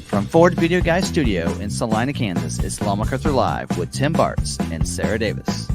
From Ford Video Guy Studio in Salina, Kansas, it's McArthur Live with Tim Bartz and Sarah Davis.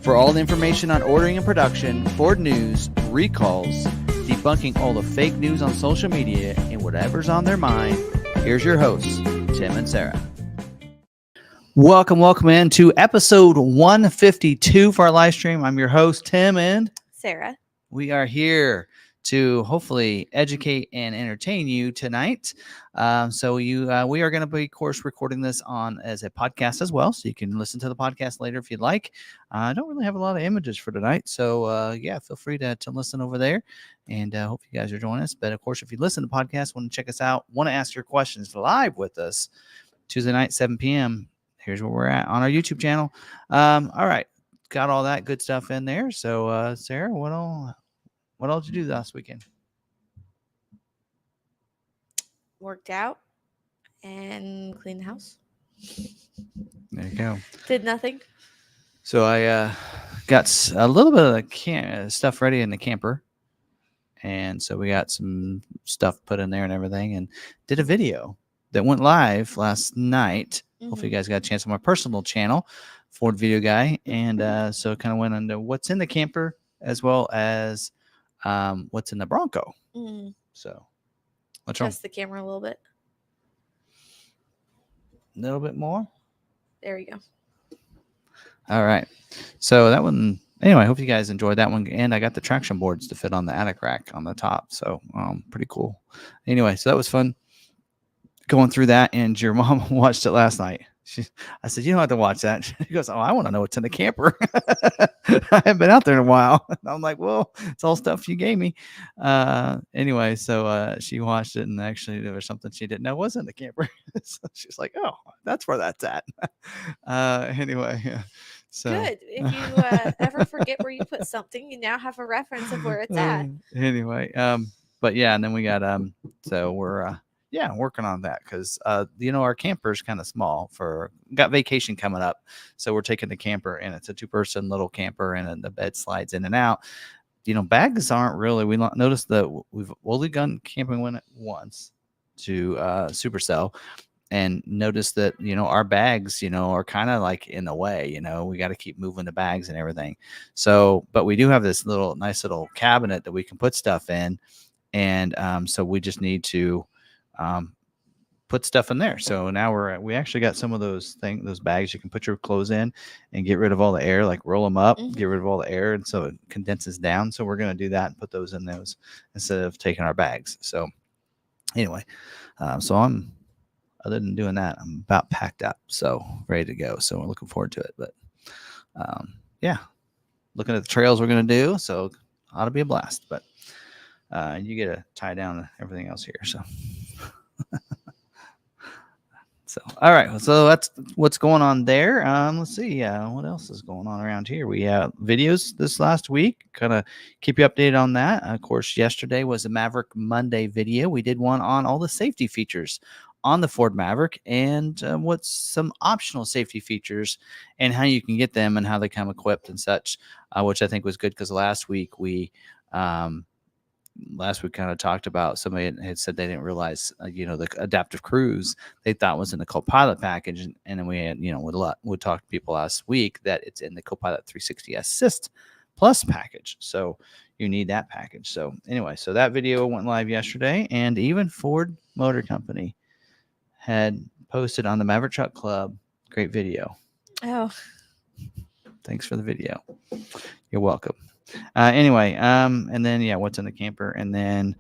For all the information on ordering and production, Ford news, recalls, debunking all the fake news on social media, and whatever's on their mind, here's your hosts, Tim and Sarah. Welcome into episode 152 for our live stream. I'm your host, Tim and Sarah. We are here to hopefully educate and entertain you tonight. We are going to be, of course, recording this on as a podcast as well, so you can listen to the podcast later if you'd like. I don't really have a lot of images for tonight, so feel free to listen over there, and hope you guys are joining us. But of course, if you listen to the podcast, want to check us out, want to ask your questions live with us, Tuesday night, 7 p.m. Here's where we're at on our YouTube channel. All right, got all that good stuff in there. So, Sarah, what all did you do last weekend? Worked out and cleaned the house. There you go. Did nothing. So I got a little bit of the stuff ready in the camper. And so we got some stuff put in there and everything, and did a video that went live last night. Mm-hmm. Hopefully you guys got a chance on my personal channel, Ford Video Guy. And so it kind of went into what's in the camper as well as what's in the Bronco. Mm. So what's wrong? Adjust the camera a little bit. A little bit more. There we go. All right. So that one, anyway, I hope you guys enjoyed that one. And I got the traction boards to fit on the attic rack on the top. So pretty cool. Anyway, so that was fun going through that. And your mom watched it last night. I said, you don't have to watch that. She goes, oh, I want to know what's in the camper. I haven't been out there in a while. And I'm like, well, it's all stuff you gave me. Anyway, so she watched it, and actually there was something she didn't know was in the camper. So she's like, oh, that's where that's at. Anyway, yeah. So good. If you ever forget where you put something, you now have a reference of where it's at. Anyway, but yeah, and then we got so we're working on that because our camper is kind of small. Got vacation coming up, so we're taking the camper, and it's a 2-person little camper, and the bed slides in and out. Bags aren't really. We noticed that we've only gone camping once to Supercell, and notice that, our bags, are kind of like in the way. We got to keep moving the bags and everything. So, but we do have this nice little cabinet that we can put stuff in. And so we just need to put stuff in there. So now we actually got some of those bags you can put your clothes in and get rid of all the air, like roll them up, get rid of all the air. And so it condenses down. So we're going to do that and put those in those instead of taking our bags. So anyway, so other than doing that, I'm about packed up. So ready to go. So we're looking forward to it. But yeah, looking at the trails we're going to do. So ought to be a blast. But you get to tie down everything else here. So. So, all right. So that's what's going on there. Let's see. What else is going on around here? We have videos this last week. Kind of keep you updated on that. Of course, yesterday was a Maverick Monday video. We did one on all the safety features on the Ford Maverick and what's some optional safety features and how you can get them and how they come equipped and such, which I think was good because last week we kind of talked about somebody had said they didn't realize, the adaptive cruise they thought was in the Copilot package. And then we had, we talked to people last week that it's in the Copilot 360 Assist Plus package. So you need that package. So anyway, so that video went live yesterday, and even Ford Motor Company had posted on the Maverick Truck Club. Great video. Oh, thanks for the video. You're welcome. Anyway, and then what's in the camper, and then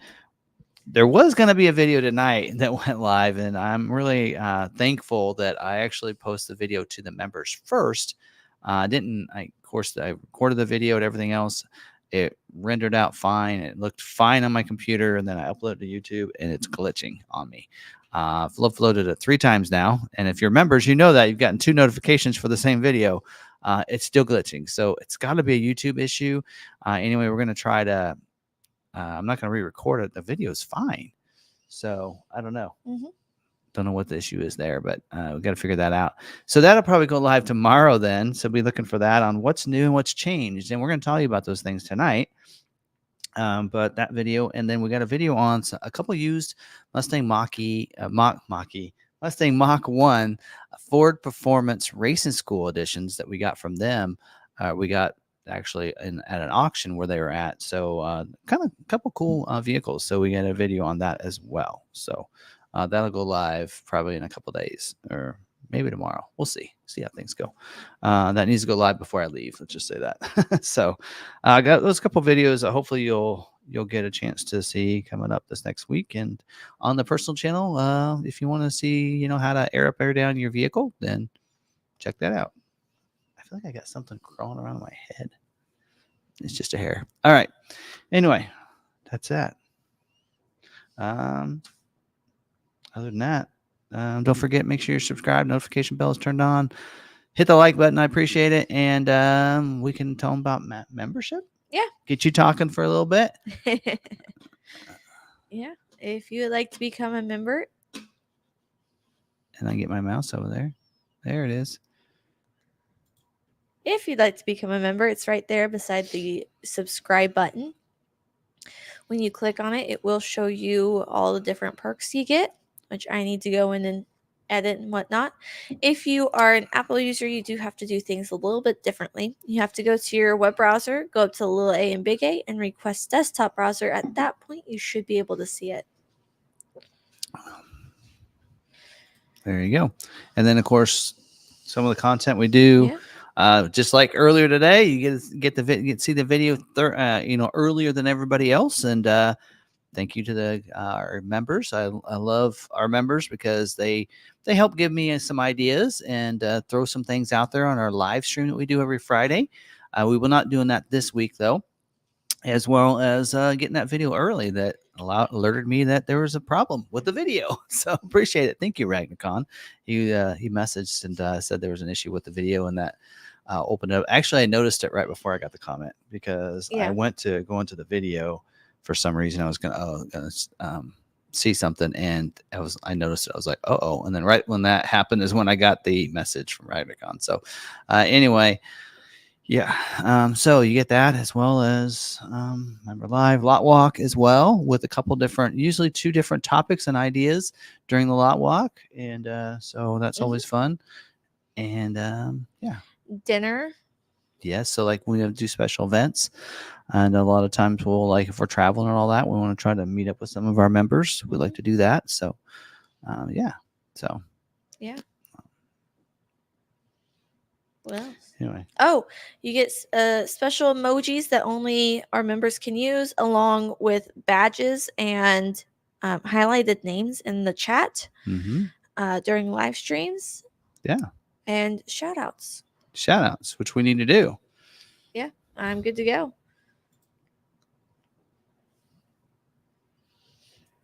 there was going to be a video tonight that went live, and I'm really thankful that I actually posted the video to the members first. Of course, I recorded the video and everything else. It rendered out fine. It looked fine on my computer, and then I uploaded to YouTube, and it's glitching on me. I've uploaded it 3 times now, and if you're members, you know that you've gotten 2 notifications for the same video. It's still glitching. So it's got to be a YouTube issue. Anyway, we're going to try to, I'm not going to re-record it. The video is fine. So I don't know. Don't know what the issue is there, but we got to figure that out. So that'll probably go live tomorrow then. So be looking for that on what's new and what's changed. And we're going to tell you about those things tonight. But that video, and then we got a video on a couple used Mustang Mach-E, Mustang Mach-1 Ford Performance Racing School editions that we got from them. We got actually at an auction where they were at. So kind of a couple cool vehicles. So we got a video on that as well. So that'll go live probably in a couple days or maybe tomorrow. We'll see how things go. That needs to go live before I leave. Let's just say that. So I got those couple videos that hopefully you'll get a chance to see coming up this next week. And on the personal channel, if you want to see, how to air up, air down your vehicle, then check that out. I feel like I got something crawling around my head. It's just a hair. All right. Anyway, that's that. Other than that, don't forget, make sure you're subscribed. Notification bell is turned on. Hit the like button. I appreciate it. And we can tell them about membership. Yeah. Get you talking for a little bit. Yeah. If you would like to become a member. And I get my mouse over there. There it is. If you'd like to become a member, it's right there beside the subscribe button. When you click on it, it will show you all the different perks you get, which I need to go in and edit and whatnot. If you are an Apple user, you do have to do things a little bit differently. You have to go to your web browser, go up to the little A and big A, and request desktop browser. At that point, you should be able to see it. There you go. And then, of course, some of the content we do, just like earlier today, you get to see the video earlier than everybody else. And thank you to our members. I love our members because they help give me some ideas and throw some things out there on our live stream that we do every Friday. We will not doing that this week though, as well as getting that video early that alerted me that there was a problem with the video. So appreciate it. Thank you, Ragnarcon. He messaged and said there was an issue with the video and that opened it up. Actually, I noticed it right before I got the comment because I went to go into the video. For some reason, I was gonna see something, and I noticed it. I was like, oh, and then right when that happened is when I got the message from Ragnarcon. So anyway, Yeah. So you get that as well as Member Live Lot Walk as well with a couple different, usually 2 different topics and ideas during the Lot Walk, and so that's always fun. And yeah, Dinner. yes. So like we do special events, and a lot of times we'll like if we're traveling and all that, we want to try to meet up with some of our members. We like to do that. So yeah. So Yeah. What else? anyway. Oh, you get special emojis that only our members can use, along with badges and highlighted names in the chat Mm-hmm. during live streams. Yeah. And shout outs. Shout outs, which we need to do. Yeah, I'm good to go.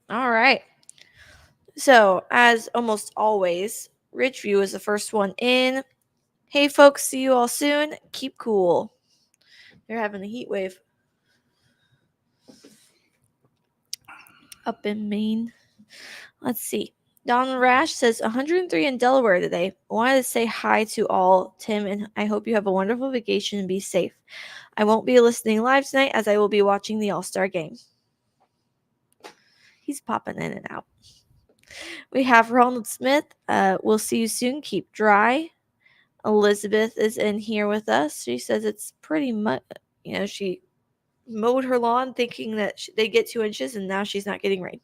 All right. So, as almost always, Ridgeview is the first one in. Hey, folks, see you all soon. Keep cool. They're having a heat wave up in Maine. Let's see. Don Rash says 103 in Delaware today. I wanted to say hi to all, Tim, and I hope you have a wonderful vacation and be safe. I won't be listening live tonight as I will be watching the All-Star game. He's popping in and out. We have Ronald Smith. We'll see you soon. Keep dry. Elizabeth is in here with us. She says it's pretty much, she mowed her lawn thinking that they get 2 inches, and now she's not getting rain.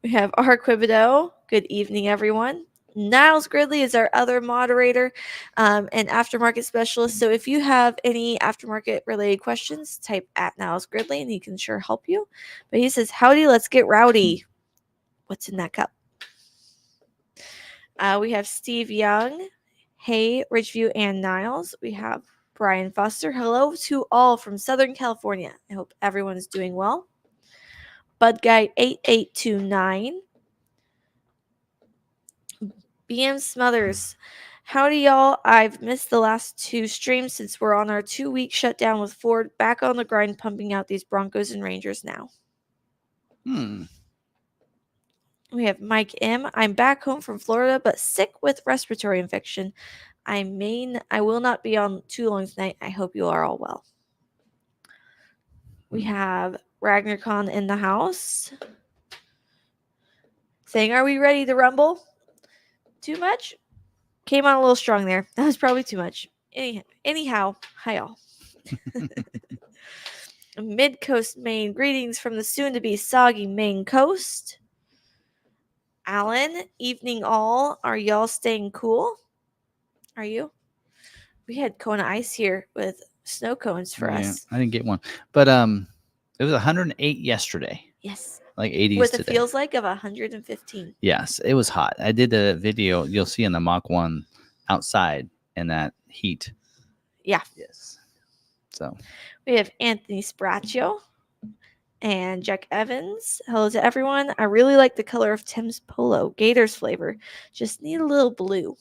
We have R. Quibido. Good evening, everyone. Niles Gridley is our other moderator and aftermarket specialist. So if you have any aftermarket related questions, type at Niles Gridley and he can sure help you. But he says, howdy, let's get rowdy. What's in that cup? We have Steve Young. Hey, Ridgeview and Niles. We have Brian Foster. Hello to all from Southern California. I hope everyone is doing well. Bud Guy 8829. BM Smothers. Howdy, y'all. I've missed the last 2 streams since we're on our 2-week shutdown with Ford back on the grind pumping out these Broncos and Rangers now. We have Mike M. I'm back home from Florida, but sick with respiratory infection. I will not be on too long tonight. I hope you are all well. We have RagnarCon in the house saying, are we ready to rumble? Too much? Came on a little strong there. That was probably too much. Anyhow, hi all. Mid-Coast Maine. Greetings from the soon-to-be soggy Maine coast. Alan, evening all. Are y'all staying cool? Are you? We had Kona ice here with snow cones for us. I didn't get one, but it was 108 yesterday. Yes. Like 80s with today. It feels like of 115. Yes, it was hot. I did a video you'll see in the Mach 1 outside in that heat. Yeah. Yes. So we have Anthony Spraccio and Jack Evans. Hello to everyone. I really like the color of Tim's polo. Gators flavor. Just need a little blue.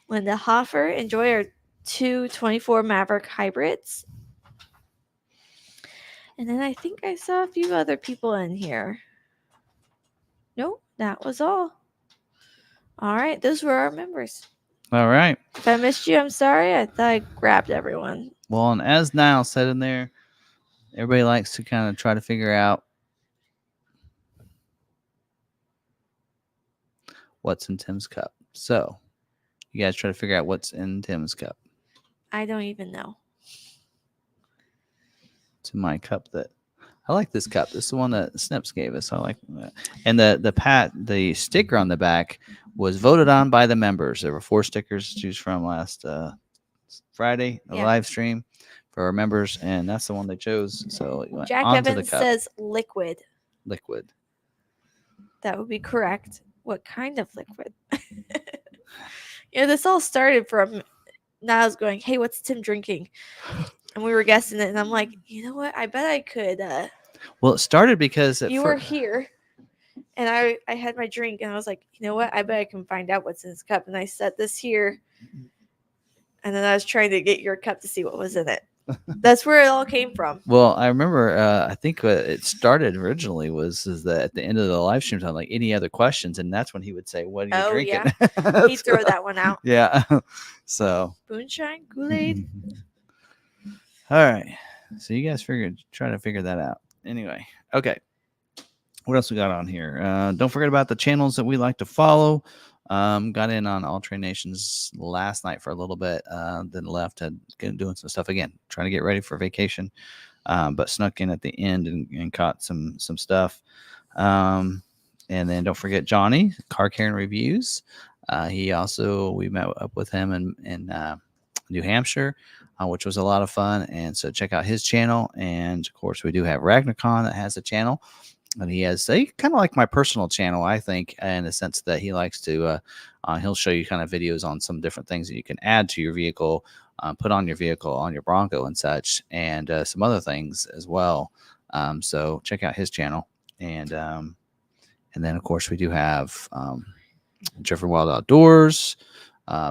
Linda Hoffer. Enjoy our 224 Maverick hybrids. And then I think I saw a few other people in here. Nope, that was all. All right, those were our members. All right. If I missed you, I'm sorry. I thought I grabbed everyone. Well, and as Niall said in there, everybody likes to kind of try to figure out what's in Tim's cup. So you guys try to figure out what's in Tim's cup. I don't even know. It's in my cup that I like this cup. This is the one that Snips gave us. I like that. And the sticker on the back was voted on by the members. There were 4 stickers to choose from last Friday, the live stream for our members, and that's the one they chose. So it went Jack onto Evans the cup. says liquid. Liquid. That would be correct. What kind of liquid? This all started from Niles going, hey, what's Tim drinking? And we were guessing it, and I'm like, you know what? I bet I could. Well, it started because you were here, and I had my drink, and I was like, you know what? I bet I can find out what's in this cup. And I set this here, and then I was trying to get your cup to see what was in it. That's where it all came from. Well, I remember. I think what it started originally is that at the end of the live stream time, like any other questions, and that's when he would say, "What are you Oh, drinking?" yeah. He'd throw that one out. Yeah. So. Moonshine, Kool-Aid. All right. So you guys try to figure that out. Anyway, okay. What else we got on here? Don't forget about the channels that we like to follow. Got in on All Train Nations last night for a little bit. Then left, doing some stuff again, trying to get ready for vacation. But snuck in at the end and caught some stuff. And then don't forget Johnny, Car Care and Reviews. We met up with him in New Hampshire, which was a lot of fun. And so check out his channel. And of course, we do have Ragnarcon that has a channel. And he has kind of like my personal channel, I think, in the sense that he likes to, he'll show you kind of videos on some different things that you can add to your vehicle, put on your vehicle, on your Bronco and such, and some other things as well. So check out his channel. And then, of course, we do have Jeffrey Wild Outdoors,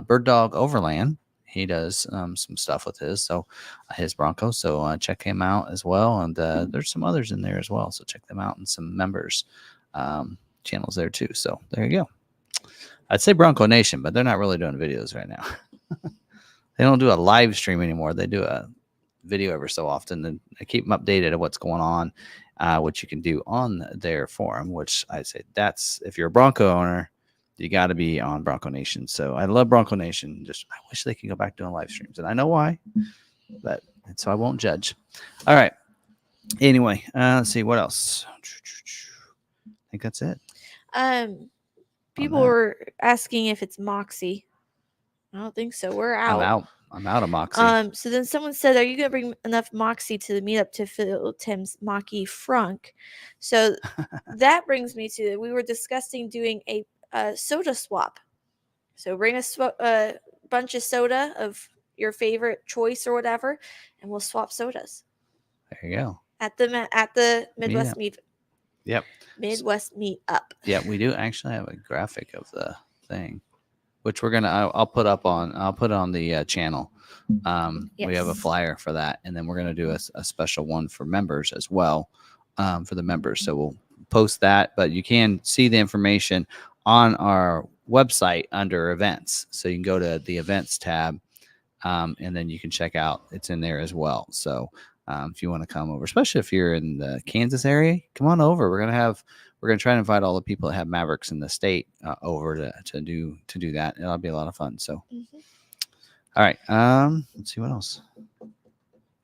Bird Dog Overland. He does some stuff with his Bronco. So check him out as well. And there's some others in there as well. So check them out and some members channels there too. So there you go. I'd say Bronco Nation, but they're not really doing videos right now. They don't do a live stream anymore. They do a video every so often, and I keep them updated of what's going on, which you can do on their forum, which I say that's if you're a Bronco owner, you got to be on Bronco Nation. So I love Bronco Nation. Just I wish they could go back doing live streams, and I know why, but so I won't judge. All right. Anyway, let's see what else. I think that's it. People were asking if it's mach-e. I don't think so. We're out. I'm out of mach-e. So then someone said, "Are you gonna bring enough mach-e to the meetup to fill Tim's mach-e frunk?" So that brings me to we were discussing doing a soda swap. So bring a bunch of soda of your favorite choice or whatever, and we'll swap sodas. There you go. At the Midwest Meet. Yep. Midwest Meetup. Yeah, we do actually have a graphic of the thing, which I'll put on the channel. Yes. We have a flyer for that, and then we're gonna do a special one for members as well, for the members. So we'll post that, but you can see the information on our website under events. So you can go to the events tab, and then you can check out. It's in there as well. So if you want to come over, especially if you're in the Kansas area, come on over. We're gonna try to invite all the people that have Mavericks in the state over to do that. It'll be a lot of fun. So, All right. Let's see what else.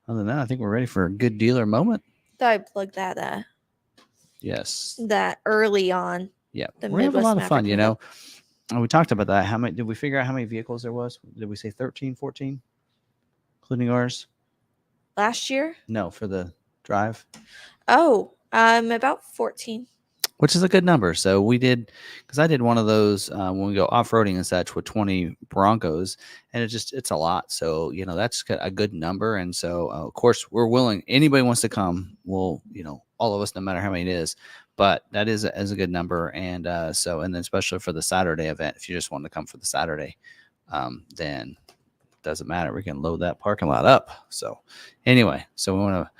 Other than that, I think we're ready for a good dealer moment. Thought I plugged that. Yes. That early on. Yeah, we're having a lot of fun. We talked about that. How many did we figure out? How many vehicles there was? Did we say 13, 14, including ours? Last year? No, for the drive. Oh, about 14. Which is a good number. So we did, because I did one of those when we go off-roading and such with 20 Broncos, and it's a lot. So, that's a good number. And so, of course, we're willing. Anybody wants to come, we'll, all of us, no matter how many it is. But that is a good number. And and then especially for the Saturday event, if you just want to come for the Saturday, then it doesn't matter. We can load that parking lot up. So anyway, so we want to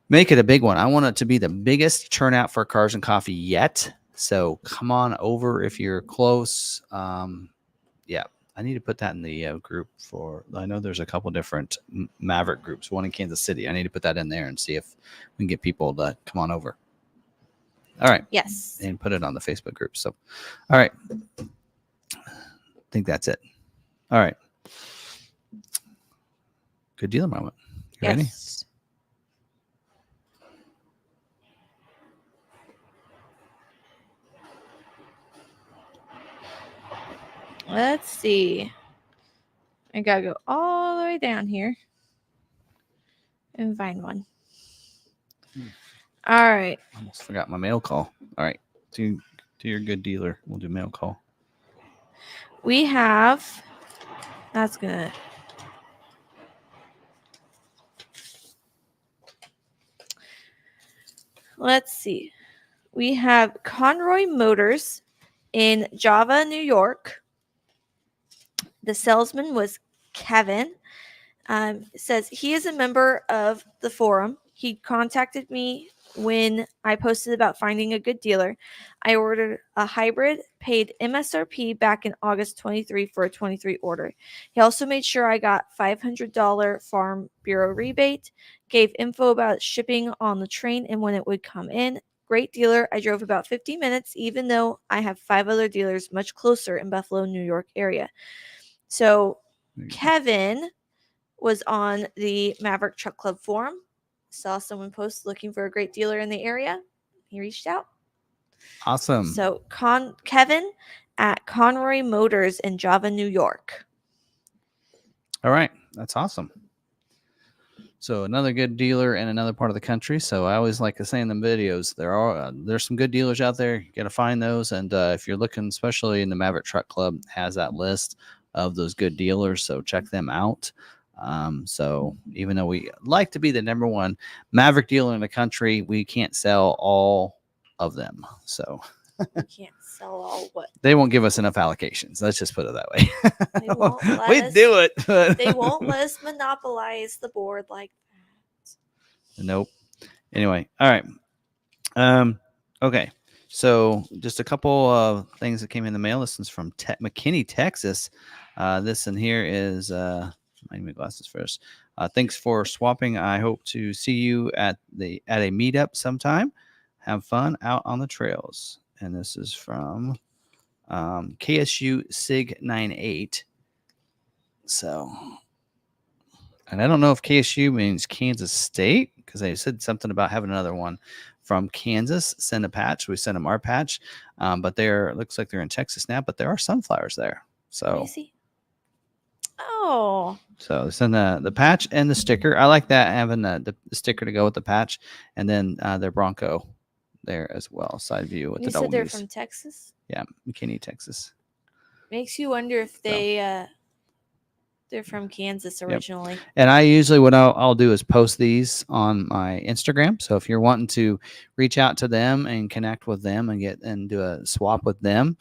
make it a big one. I want it to be the biggest turnout for Cars and Coffee yet. So come on over if you're close. Yeah, I need to put that in the group I know there's a couple different Maverick groups, one in Kansas City. I need to put that in there and see if we can get people to come on over. All right. Yes. And put it on the Facebook group. So, all right. I think that's it. All right. Good dealer moment. You ready? Let's see. I gotta go all the way down here and find one. All right. Almost forgot my mail call. All right. To your good dealer. We'll do mail call. We have. That's gonna. Let's see. We have Conroy Motors in Java, New York. The salesman was Kevin. It says he is a member of the forum. He contacted me when I posted about finding a good dealer. I ordered a hybrid, paid MSRP back in August 23 for a 23 order. He also made sure I got $500 Farm Bureau rebate, gave info about shipping on the train and when it would come in. Great dealer. I drove about 50 minutes, even though I have 5 other dealers much closer in Buffalo, New York area. So Kevin was on the Maverick Truck Club forum. Saw someone post looking for a great dealer in the area. He reached out. Awesome. So Kevin at Conroy Motors in Java, New York. All right. That's awesome. So another good dealer in another part of the country. So I always like to say in the videos, there's some good dealers out there. You got to find those. And if you're looking, especially in the Maverick Truck Club, has that list of those good dealers. So check them out. So even though we like to be the number one Maverick dealer in the country, we can't sell all of them. So we can't sell all what? They won't give us enough allocations. Let's just put it that way. They won't let we us do it. They won't let us monopolize the board like that. Nope. Anyway, all right. Okay. So just a couple of things that came in the mail. This is from McKinney, Texas. This in here is I need my glasses first. Thanks for swapping. I hope to see you at a meetup sometime. Have fun out on the trails. And this is from KSU SIG 98. So, and I don't know if KSU means Kansas State, because they said something about having another one from Kansas. Send a patch. We sent them our patch, but looks like they're in Texas now. But there are sunflowers there. So, oh, so send the patch and the sticker. I like that, having the sticker to go with the patch, and then their Bronco there as well. Side view with you the said they're W's. from Texas. Yeah, McKinney, Texas. Makes you wonder if they're from Kansas originally. Yep. And I usually, what I'll do is post these on my Instagram. So if you're wanting to reach out to them and connect with them and do a swap with them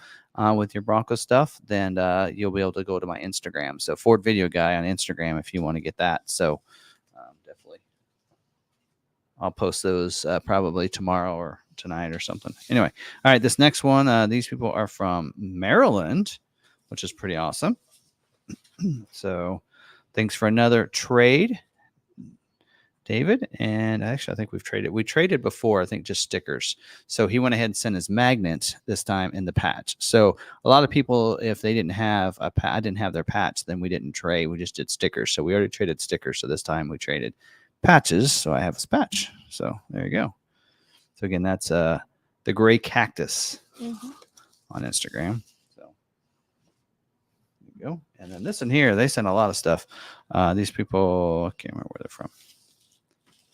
with your Bronco stuff, then you'll be able to go to my Instagram. So Ford Video Guy on Instagram if you want to get that. So definitely, I'll post those probably tomorrow or tonight or something. Anyway, all right, this next one, these people are from Maryland, which is pretty awesome. So thanks for another trade, David. And actually, I think we traded before, I think just stickers. So he went ahead and sent his magnet this time in the patch. So a lot of people, if they didn't have I didn't have their patch, then we didn't trade. We just did stickers. So we already traded stickers. So this time we traded patches. So I have this patch. So there you go. So again, that's the gray cactus on Instagram. Go. And then this in here, they sent a lot of stuff. These people, I can't remember where they're from.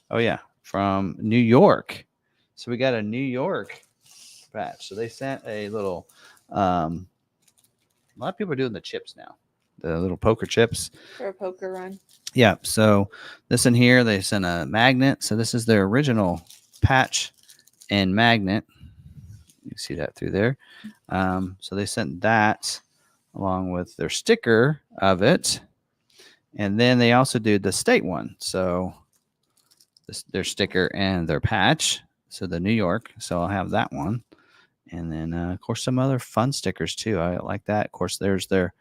Oh, yeah, from New York. So we got a New York patch. So they sent a little, a lot of people are doing the chips now, the little poker chips. For a poker run. Yeah. So this in here, they sent a magnet. So this is their original patch and magnet. You see that through there. So they sent that along with their sticker of it. And then they also do the state one. So their sticker and their patch. So the New York. So I'll have that one. And then, of course, some other fun stickers, too. I like that. Of course, there's their,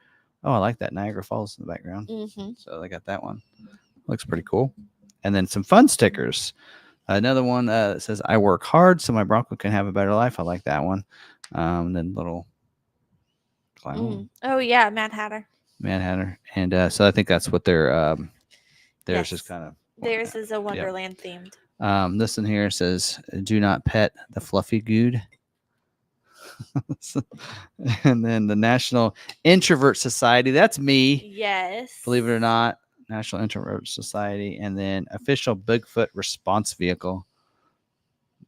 I like that Niagara Falls in the background. So they got that one. Looks pretty cool. And then some fun stickers. Another one that says, I work hard so my Bronco can have a better life. I like that one. And then little Oh yeah, Mad Hatter. And so I think that's what theirs is kind of. Theirs is a Wonderland themed. This in here says, do not pet the fluffy good. And then the National Introvert Society. That's me. Yes. Believe it or not. National Introvert Society. And then official Bigfoot response vehicle.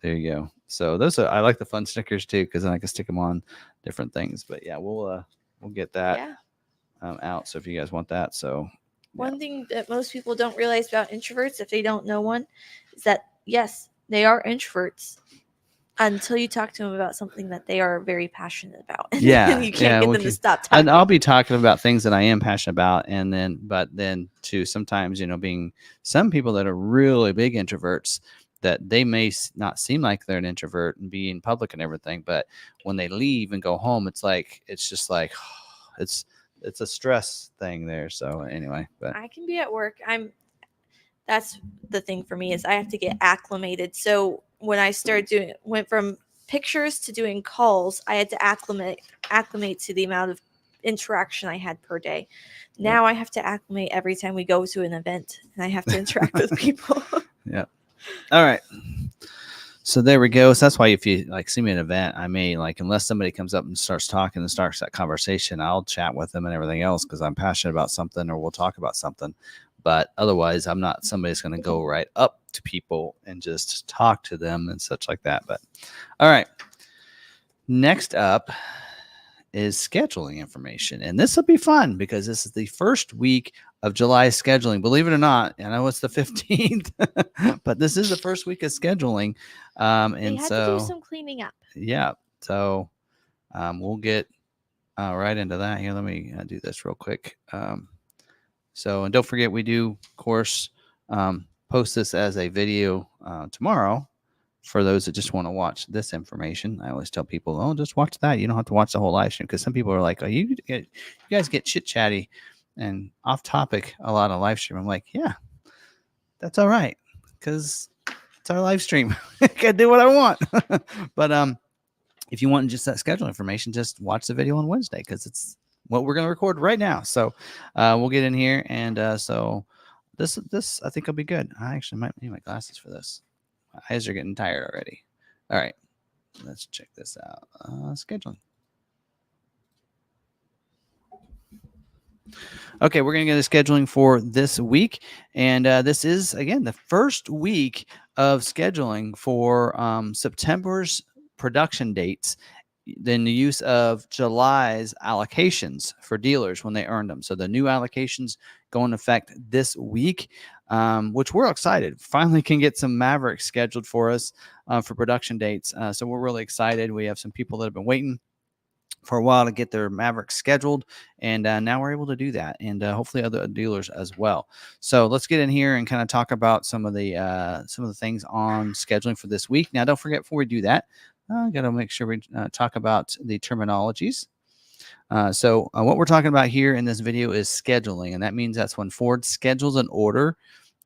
There you go. So I like the fun stickers too, because then I can stick them on different things. But yeah, we'll get that out. So if you guys want that, one thing that most people don't realize about introverts, if they don't know one, is that yes, they are introverts. until you talk to them about something that they are very passionate about. And Yeah, you can't get them to stop and talking. I'll be talking about things that I am passionate about, but then too sometimes being some people that are really big introverts, that they may not seem like they're an introvert and be in public and everything, but when they leave and go home, it's just like it's a stress thing there. So anyway, but I can be at work. That's the thing for me, is I have to get acclimated. So when I went from pictures to doing calls, I had to acclimate to the amount of interaction I had per day. Now I have to acclimate every time we go to an event, and I have to interact with people. yeah. All right. So there we go. So that's why if you see me at an event, I may unless somebody comes up and starts talking and starts that conversation, I'll chat with them and everything else because I'm passionate about something or we'll talk about something. But otherwise, I'm not somebody that's going to go right up to people and just talk to them and such like that. But all right. Next up is scheduling information. And this will be fun because this is the first week of July scheduling. Believe it or not, I know it's the 15th, but this is the first week of scheduling. They had to do some cleaning up. Yeah. So we'll get right into that here. Let me do this real quick. And don't forget, we do, of course, post this as a video tomorrow. For those that just want to watch this information, I always tell people, "Oh, just watch that. You don't have to watch the whole live stream." Because some people are like, "Oh, you guys get chit chatty and off topic a lot on live stream." I'm like, "Yeah, that's all right, because it's our live stream. I can do what I want." But if you want just that schedule information, just watch the video on Wednesday because it's what we're going to record right now. So we'll get in here, and so this I think will be good. I actually might need my glasses for this. My eyes are getting tired already. All right, let's check this out. Scheduling. Okay, we're going to get the scheduling for this week. And this is, again, the first week of scheduling for September's production dates, then the use of July's allocations for dealers when they earned them. So the new allocations go into effect this week, which we're excited. Finally can get some Maverick scheduled for us for production dates. So we're really excited. We have some people that have been waiting for a while to get their Maverick scheduled, and now we're able to do that, and hopefully other dealers as well. So let's get in here and kind of talk about some of the things on scheduling for this week. Now, don't forget, before we do that, got to make sure we talk about the terminologies. So what we're talking about here in this video is scheduling, and that means that's when Ford schedules an order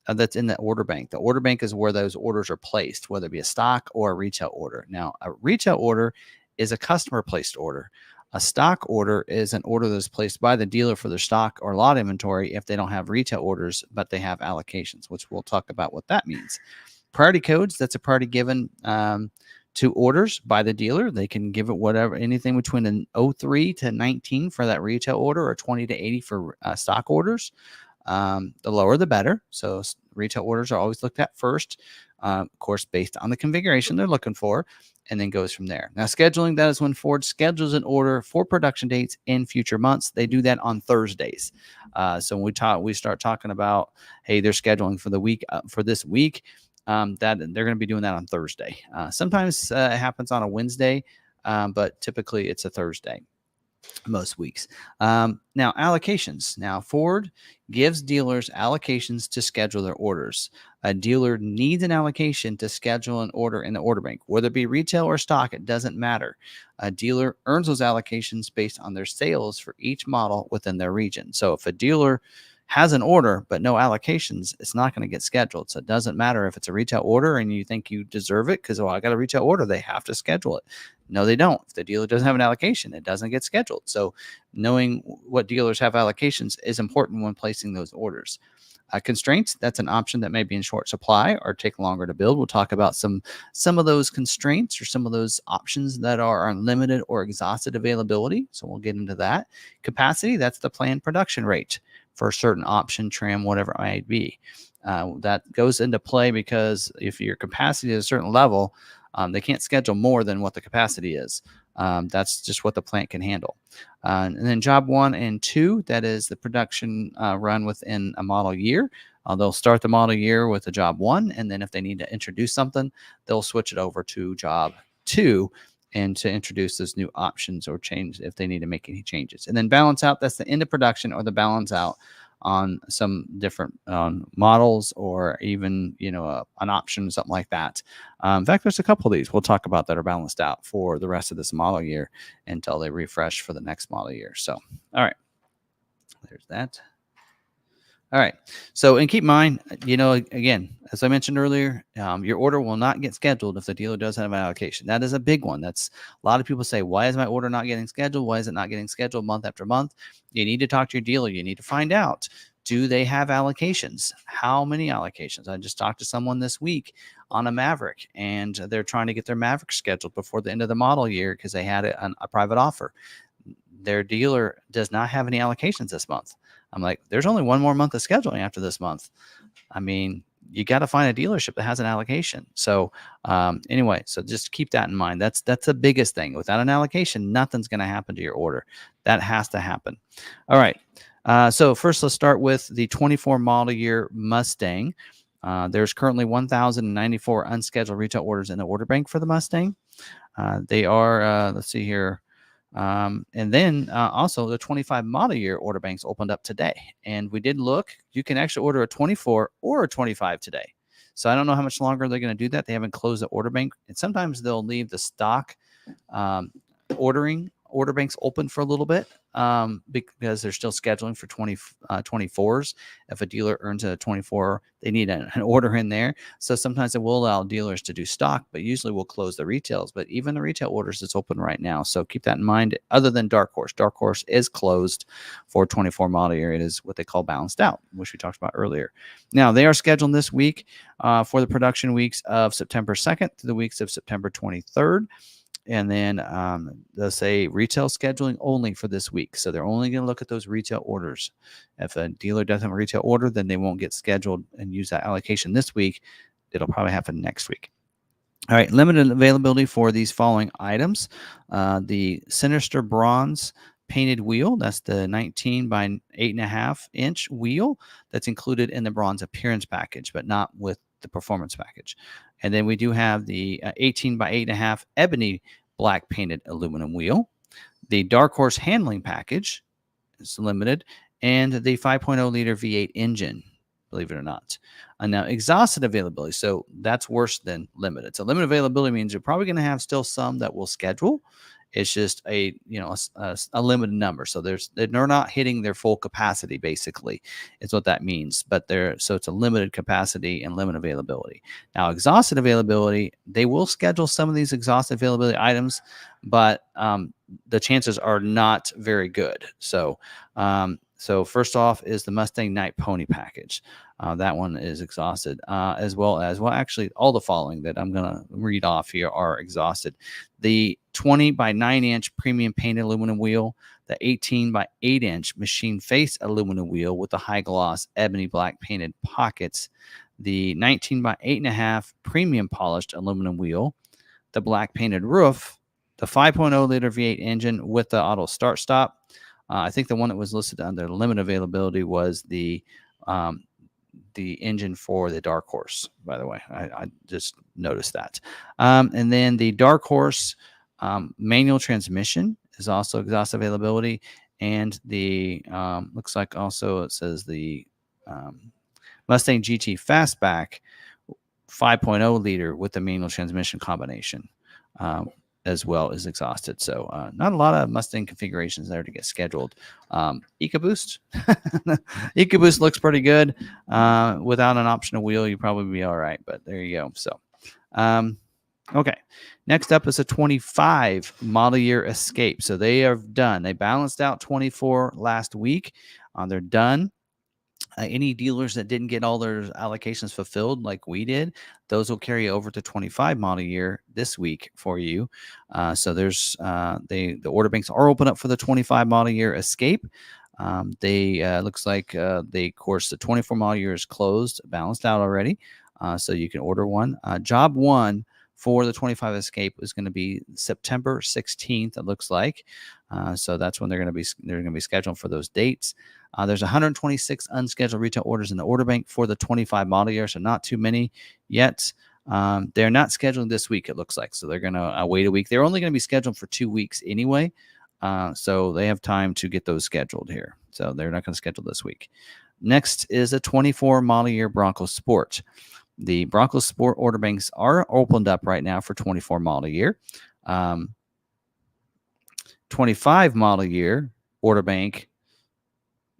that's in the order bank. The order bank is where those orders are placed, whether it be a stock or a retail order. Now, a retail order is a customer placed order. A stock order is an order that's placed by the dealer for their stock or lot inventory if they don't have retail orders, but they have allocations, which we'll talk about what that means. Priority codes, that's a priority given to orders by the dealer. They can give it anything between an 03 to 19 for that retail order or 20 to 80 for stock orders. The lower, the better. So retail orders are always looked at first, of course, based on the configuration they're looking for, and then goes from there. Now, scheduling, that is when Ford schedules an order for production dates in future months. They do that on Thursdays. So when we start talking about, hey, they're scheduling for the week, for this week, that they're going to be doing that on Thursday. Sometimes it happens on a Wednesday, but typically it's a Thursday. Most weeks. Now, allocations. Now, Ford gives dealers allocations to schedule their orders. A dealer needs an allocation to schedule an order in the order bank, whether it be retail or stock, it doesn't matter. A dealer earns those allocations based on their sales for each model within their region. So if a dealer has an order but no allocations, it's not going to get scheduled. So it doesn't matter if it's a retail order and you think you deserve it because, I got a retail order, they have to schedule it. No, they don't. If the dealer doesn't have an allocation, it doesn't get scheduled. So knowing what dealers have allocations is important when placing those orders. Constraints, that's an option that may be in short supply or take longer to build. We'll talk about some of those constraints or some of those options that are unlimited or exhausted availability. So we'll get into that. Capacity, that's the planned production rate for a certain option, trim, whatever it might be. That goes into play because if your capacity is a certain level, they can't schedule more than what the capacity is. That's just what the plant can handle. And then job 1 and 2, that is the production run within a model year. They'll start the model year with a job 1, and then if they need to introduce something, they'll switch it over to job too, and to introduce those new options or change if they need to make any changes. And then balance out, that's the end of production or the balance out on some different models, or even, an option, something like that. In fact, there's a couple of these we'll talk about that are balanced out for the rest of this model year until they refresh for the next model year. So, all right, there's that. All right. So, and keep in mind, again, as I mentioned earlier, your order will not get scheduled if the dealer does have an allocation. That is a big one. That's a lot of people say, why is my order not getting scheduled? Why is it not getting scheduled month after month? You need to talk to your dealer. You need to find out, do they have allocations? How many allocations? I just talked to someone this week on a Maverick, and they're trying to get their Maverick scheduled before the end of the model year because they had a private offer. Their dealer does not have any allocations this month. I'm like, there's only one more month of scheduling after this month. I mean, you got to find a dealership that has an allocation. So anyway, so just keep that in mind. That's the biggest thing. Without an allocation, nothing's going to happen to your order. That has to happen. All right. So first, let's start with the 24 model year Mustang. There's currently 1,094 unscheduled retail orders in the order bank for the Mustang. They are, let's see here. And then also the 25 model year order banks opened up today, and we did look. You can actually order a 24 or a 25 today. So I don't know how much longer they're going to do that. They haven't closed the order bank, and sometimes they'll leave the stock order banks open for a little bit because they're still scheduling for 24s. If a dealer earns a 24, they need an order in there. So sometimes it will allow dealers to do stock, but usually we'll close the retails. But even the retail orders, it's open right now. So keep that in mind. Other than Dark Horse. Dark Horse is closed for 24 model year. It is what they call balanced out, which we talked about earlier. Now, they are scheduled this week for the production weeks of September 2nd to the weeks of September 23rd. And then they'll say retail scheduling only for this week. So they're only going to look at those retail orders. If a dealer doesn't have a retail order, then they won't get scheduled and use that allocation this week. It'll probably happen next week. All right, limited availability for these following items. The Sinister Bronze painted wheel. That's the 19 by 8.5 inch wheel that's included in the bronze appearance package, but not with the performance package. And then we do have the 18 by 8.5 ebony black painted aluminum wheel. The Dark Horse handling package is limited, and the 5.0 liter V8 engine, believe it or not. Now, exhausted availability. So that's worse than limited. So limited availability means you're probably going to have still some that will schedule. It's just a limited number. So they're not hitting their full capacity, basically, is what that means. But so it's a limited capacity and limited availability. Now, exhausted availability, they will schedule some of these exhausted availability items, but the chances are not very good. So first off is the Mustang Night Pony package. That one is exhausted, as well as, actually, all the following that I'm going to read off here are exhausted. The 20 by 9 inch premium painted aluminum wheel, the 18 by 8 inch machine face aluminum wheel with the high gloss ebony black painted pockets, the 19 by 8.5 premium polished aluminum wheel, the black painted roof, the 5.0 liter V8 engine with the auto start stop. I think the one that was listed under limited availability was the engine for the Dark Horse, by the way. I just noticed that. And then the Dark Horse manual transmission is also exhausted availability. And the looks like also it says the Mustang GT Fastback 5.0 liter with the manual transmission combination as well is exhausted. So not a lot of Mustang configurations there to get scheduled. EcoBoost. EcoBoost looks pretty good. Without an optional wheel, you'd probably be all right, but there you go. So, okay. Next up is a 25 model year Escape. So they are done. They balanced out 24 last week. They're done. Any dealers that didn't get all their allocations fulfilled like we did, those will carry over to 25 model year this week for you. So there's the order banks are open up for the 25 model year Escape. They looks like of course the 24 model year is closed, balanced out already. So you can order one. Job one for the 25 Escape is going to be September 16th. It looks like. So that's when they're going to be scheduled for those dates. There's 126 unscheduled retail orders in the order bank for the 25 model year, so not too many yet. They're not scheduled this week, it looks like. So they're going to wait a week. They're only going to be scheduled for 2 weeks anyway. So they have time to get those scheduled here. So they're not going to schedule this week. Next is a 24 model year Bronco Sport. The Bronco Sport order banks are opened up right now for 24 model year. 25 model year order bank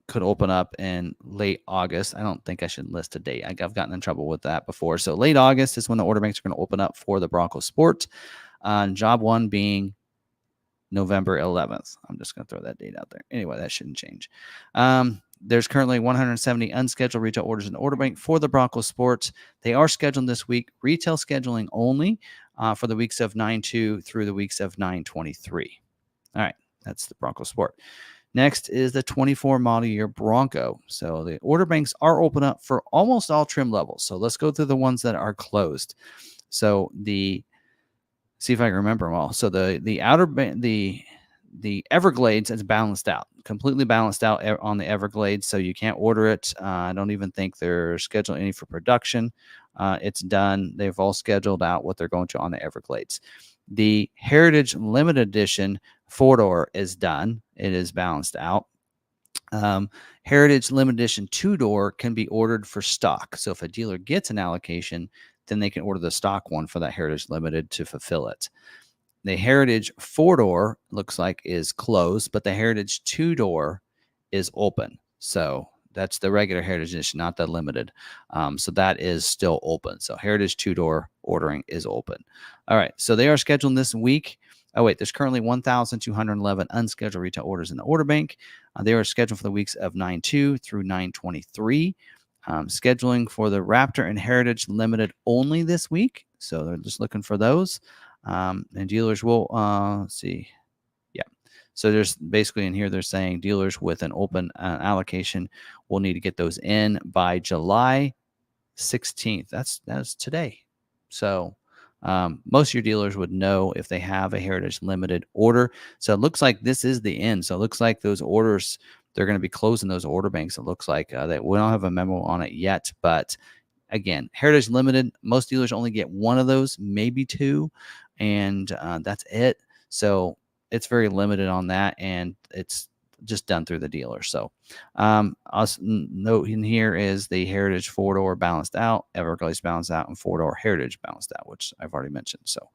could open up in late August. I don't think I should list a date. I've gotten in trouble with that before. So late August is when the order banks are going to open up for the Bronco Sport. Job one being November 11th. I'm just going to throw that date out there. Anyway, that shouldn't change. There's currently 170 unscheduled retail orders in the order bank for the Bronco Sports. They are scheduled this week. Retail scheduling only for the weeks of 9/2 through the weeks of 9/23. All right, that's the Bronco Sport. Next is the 24 model year Bronco. So the order banks are open up for almost all trim levels. So let's go through the ones that are closed. So see if I can remember them all. So the outer the Everglades is balanced out, completely balanced out on the Everglades. So you can't order it. I don't even think they're scheduled any for production. It's done. They've all scheduled out what they're going to on the Everglades. The Heritage Limited Edition 4-door is done. It is balanced out. Heritage Limited Edition 2-door can be ordered for stock. So if a dealer gets an allocation, then they can order the stock one for that Heritage Limited to fulfill it. The Heritage 4-door looks like is closed, but the Heritage 2-door is open. So that's the regular Heritage Edition, not the limited. So that is still open. So Heritage 2-door ordering is open. All right. So they are scheduled this week. Oh, wait, there's currently 1,211 unscheduled retail orders in the order bank. They are scheduled for the weeks of 9/2 through 9/23. Scheduling for the Raptor and Heritage Limited only this week. So they're just looking for those. And dealers will, see. Yeah. So there's basically in here, they're saying dealers with an open allocation will need to get those in by July 16th. That's today. So most of your dealers would know if they have a Heritage Limited order. So it looks like this is the end. So it looks like those orders, they're going to be closing those order banks. It looks like that we don't have a memo on it yet, but again, Heritage Limited, most dealers only get one of those, maybe two, and that's it. So it's very limited on that, and it's just done through the dealer. So also note in here is the Heritage 4-door balanced out, Everglades balanced out, and 4-door Heritage balanced out, which I've already mentioned. So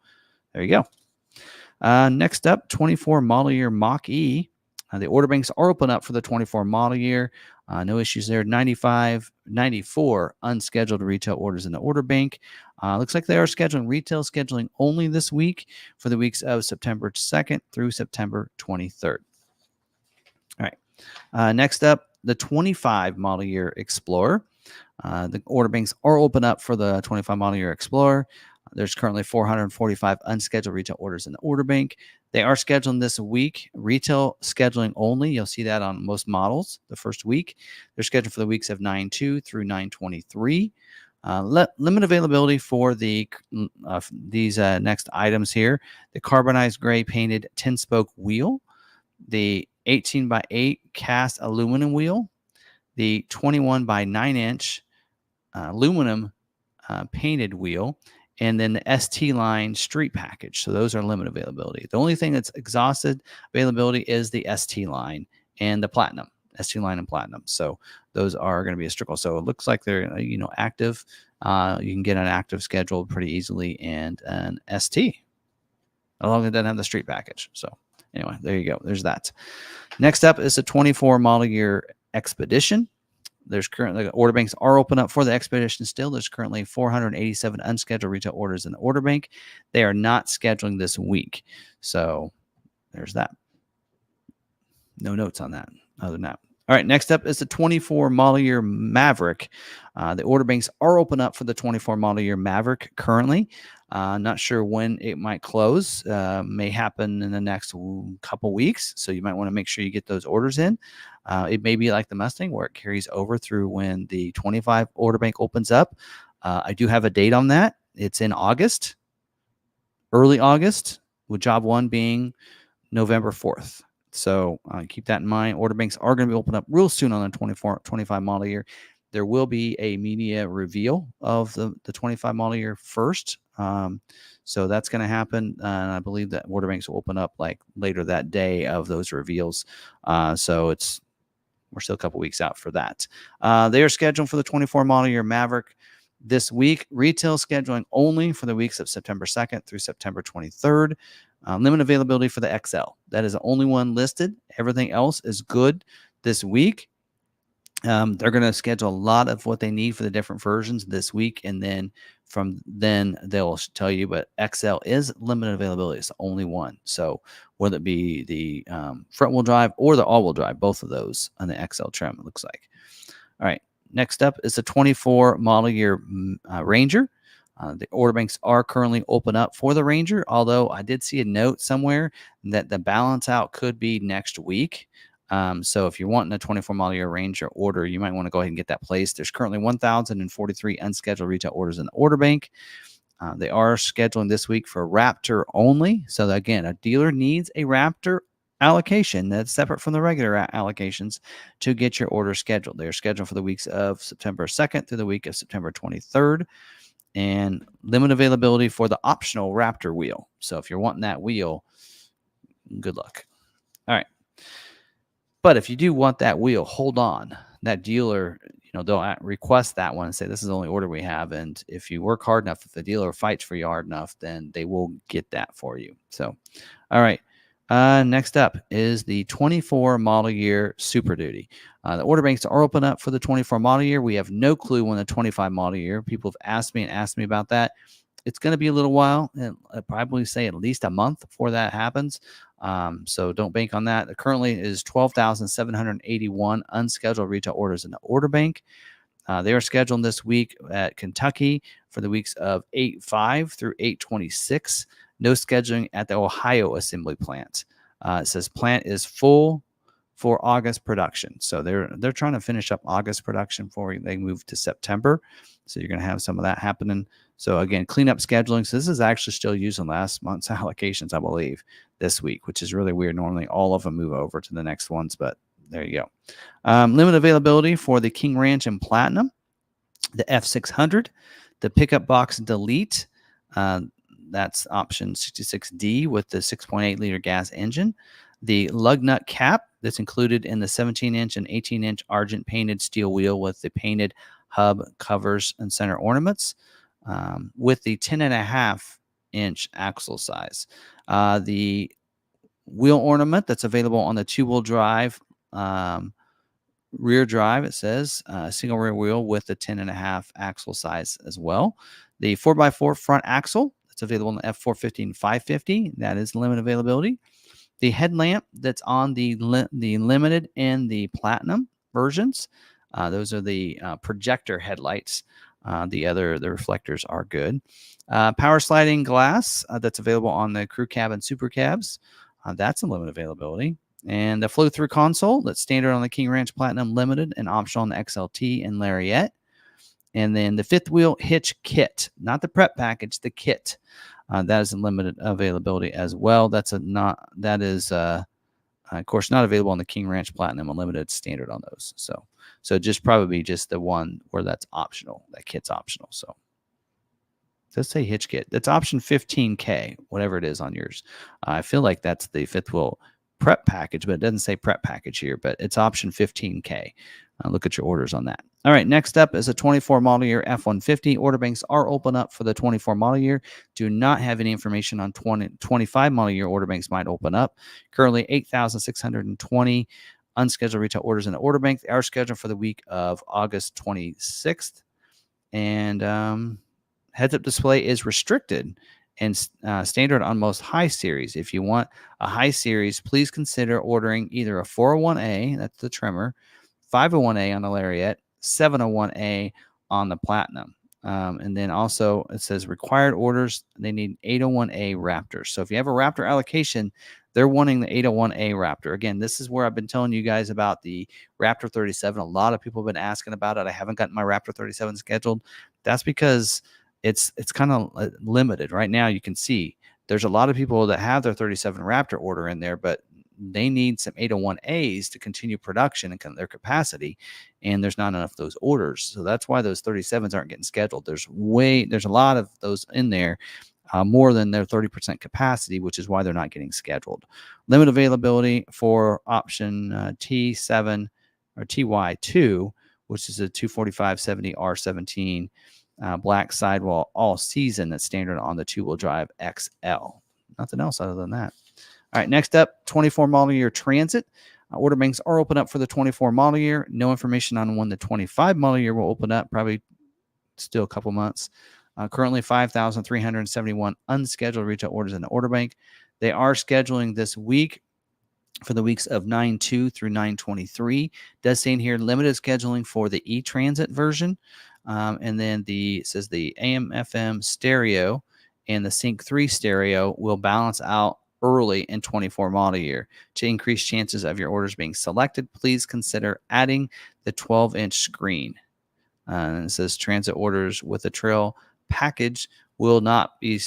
there you go. Next up, 24 model year Mach-e. The order banks are open up for the 24 model year. No issues there. 94 unscheduled retail orders in the order bank. Looks like they are scheduling retail scheduling only this week for the weeks of September 2nd through September 23rd. All right. Next up, the 25 model year Explorer. The order banks are open up for the 25 model year Explorer. There's currently 445 unscheduled retail orders in the order bank. They are scheduling this week, retail scheduling only. You'll see that on most models the first week. They're scheduled for the weeks of 9/2 through 9/23. Limit availability for these next items here. The carbonized gray painted 10-spoke wheel, the 18x8 cast aluminum wheel, the 21 by 9 inch aluminum painted wheel, and then the ST line street package. So those are limited availability. The only thing that's exhausted availability is the ST line and the platinum, ST line and platinum. So those are going to be a strickle. So it looks like they're active. You can get an active schedule pretty easily and an ST, as long as it doesn't have the street package. So anyway, there you go. There's that. Next up is a 24 model year Expedition. There's currently order banks are open up for the Expedition still. There's currently 487 unscheduled retail orders in the order bank. They are not scheduling this week. So there's that. No notes on that other than that. All right, next up is the 24 model year Maverick. The order banks are open up for the 24 model year Maverick currently. Not sure when it might close. May happen in the next couple weeks. So you might want to make sure you get those orders in. It may be like the Mustang where it carries over through when the 25 order bank opens up. I do have a date on that. It's in August, early August, with job one being November 4th. So keep that in mind. Order banks are going to be opened up real soon on the 25 model year. There will be a media reveal of the 25 model year first. So that's going to happen. And I believe that order banks will open up like later that day of those reveals. So we're still a couple weeks out for that. They are scheduled for the 24 model year Maverick this week. Retail scheduling only for the weeks of September 2nd through September 23rd. Limited availability for the XL. That is the only one listed. Everything else is good this week. They're going to schedule a lot of what they need for the different versions this week, and then from then they'll tell you. But XL is limited availability; it's the only one. So whether it be the front-wheel drive or the all-wheel drive, both of those on the XL trim, it looks like. All right, next up is the 24 model year Ranger. The order banks are currently open up for the Ranger, although I did see a note somewhere that the balance out could be next week. So if you're wanting a 24 model year Ranger order, you might want to go ahead and get that placed. There's currently 1,043 unscheduled retail orders in the order bank. They are scheduling this week for Raptor only. So again, a dealer needs a Raptor allocation that's separate from the regular allocations to get your order scheduled. They're scheduled for the weeks of September 2nd through the week of September 23rd. And limited availability for the optional Raptor wheel. So if you're wanting that wheel, good luck. All right. But if you do want that wheel, hold on. That dealer, they'll request that one and say, this is the only order we have. And if you work hard enough, if the dealer fights for you hard enough, then they will get that for you. So, all right. Next up is the 24 model year Super Duty. The order banks are open up for the 24 model year. We have no clue when the 25 model year. People have asked me about that. It's going to be a little while, and I'd probably say at least a month before that happens. So don't bank on that. It currently is 12,781 unscheduled retail orders in the order bank. They are scheduled this week at Kentucky for the weeks of 8/5 through 8/26. No scheduling at the Ohio assembly plant. It says plant is full for August production. So they're trying to finish up August production before they move to September. So you're going to have some of that happening. So again, cleanup scheduling. So this is actually still using last month's allocations, I believe, this week, which is really weird. Normally all of them move over to the next ones, but there you go. Limited availability for the King Ranch and Platinum, the F600, the pickup box Delete. That's option 66D with the 6.8 liter gas engine. The lug nut cap that's included in the 17-inch and 18-inch argent painted steel wheel with the painted hub covers and center ornaments, with the 10.5-inch axle size. The wheel ornament that's available on the two-wheel drive rear drive, it says single rear wheel with the 10.5 axle size as well. The 4x4 front axle that's available on the F450 and 550, that is limited availability. The headlamp that's on the limited and the platinum versions, those are the projector headlights. The reflectors are good. Power sliding glass that's available on the crew cab and super cabs, that's a limited availability. And the flow-through console that's standard on the King Ranch Platinum Limited and optional on the XLT and Lariat. And then the fifth wheel hitch kit, not the prep package, the kit. That is a limited availability as well. That is of course not available on the King Ranch Platinum Unlimited standard on those. So just probably just the one where that's optional. That kit's optional. So let's say hitch kit. That's option 15K, whatever it is on yours. I feel like that's the fifth wheel prep package, but it doesn't say prep package here, but it's option 15K. Look at your orders on that. All right, next up is a 24 model year F-150. Order banks are open up for the 24 model year. Do not have any information on 25 model year order banks might open up. Currently 8,620 unscheduled retail orders in the order bank. They are scheduled for the week of August 26th. And heads-up display is restricted and standard on most high series. If you want a high series, please consider ordering either a 401A, that's the trimmer, 501A on the Lariat, 701A on the Platinum. And then also it says required orders, they need 801A Raptors. So if you have a Raptor allocation, they're wanting the 801A Raptor. Again, this is where I've been telling you guys about the Raptor 37. A lot of people have been asking about it. I haven't gotten my Raptor 37 scheduled. That's because it's kind of limited. Right now you can see there's a lot of people that have their 37 Raptor order in there, but they need some 801As to continue production and their capacity, and there's not enough of those orders. So that's why those 37s aren't getting scheduled. There's a lot of those in there, more than their 30% capacity, which is why they're not getting scheduled. Limit availability for option T7 or TY2, which is a 245/70 R17 black sidewall all season. That's standard on the 2-wheel drive XL. Nothing else other than that. All right, next up, 24 model year Transit. Order banks are open up for the 24 model year. No information on when the 25 model year will open up, probably still a couple months. Currently 5,371 unscheduled retail orders in the order bank. They are scheduling this week for the weeks of 9/2 through 9/23. Does say in here limited scheduling for the e-transit version. And then it says the AM/FM stereo and the Sync 3 stereo will balance out early in 24 model year. To increase chances of your orders being selected, please consider adding the 12-inch screen. And it says transit orders with a trail package will not be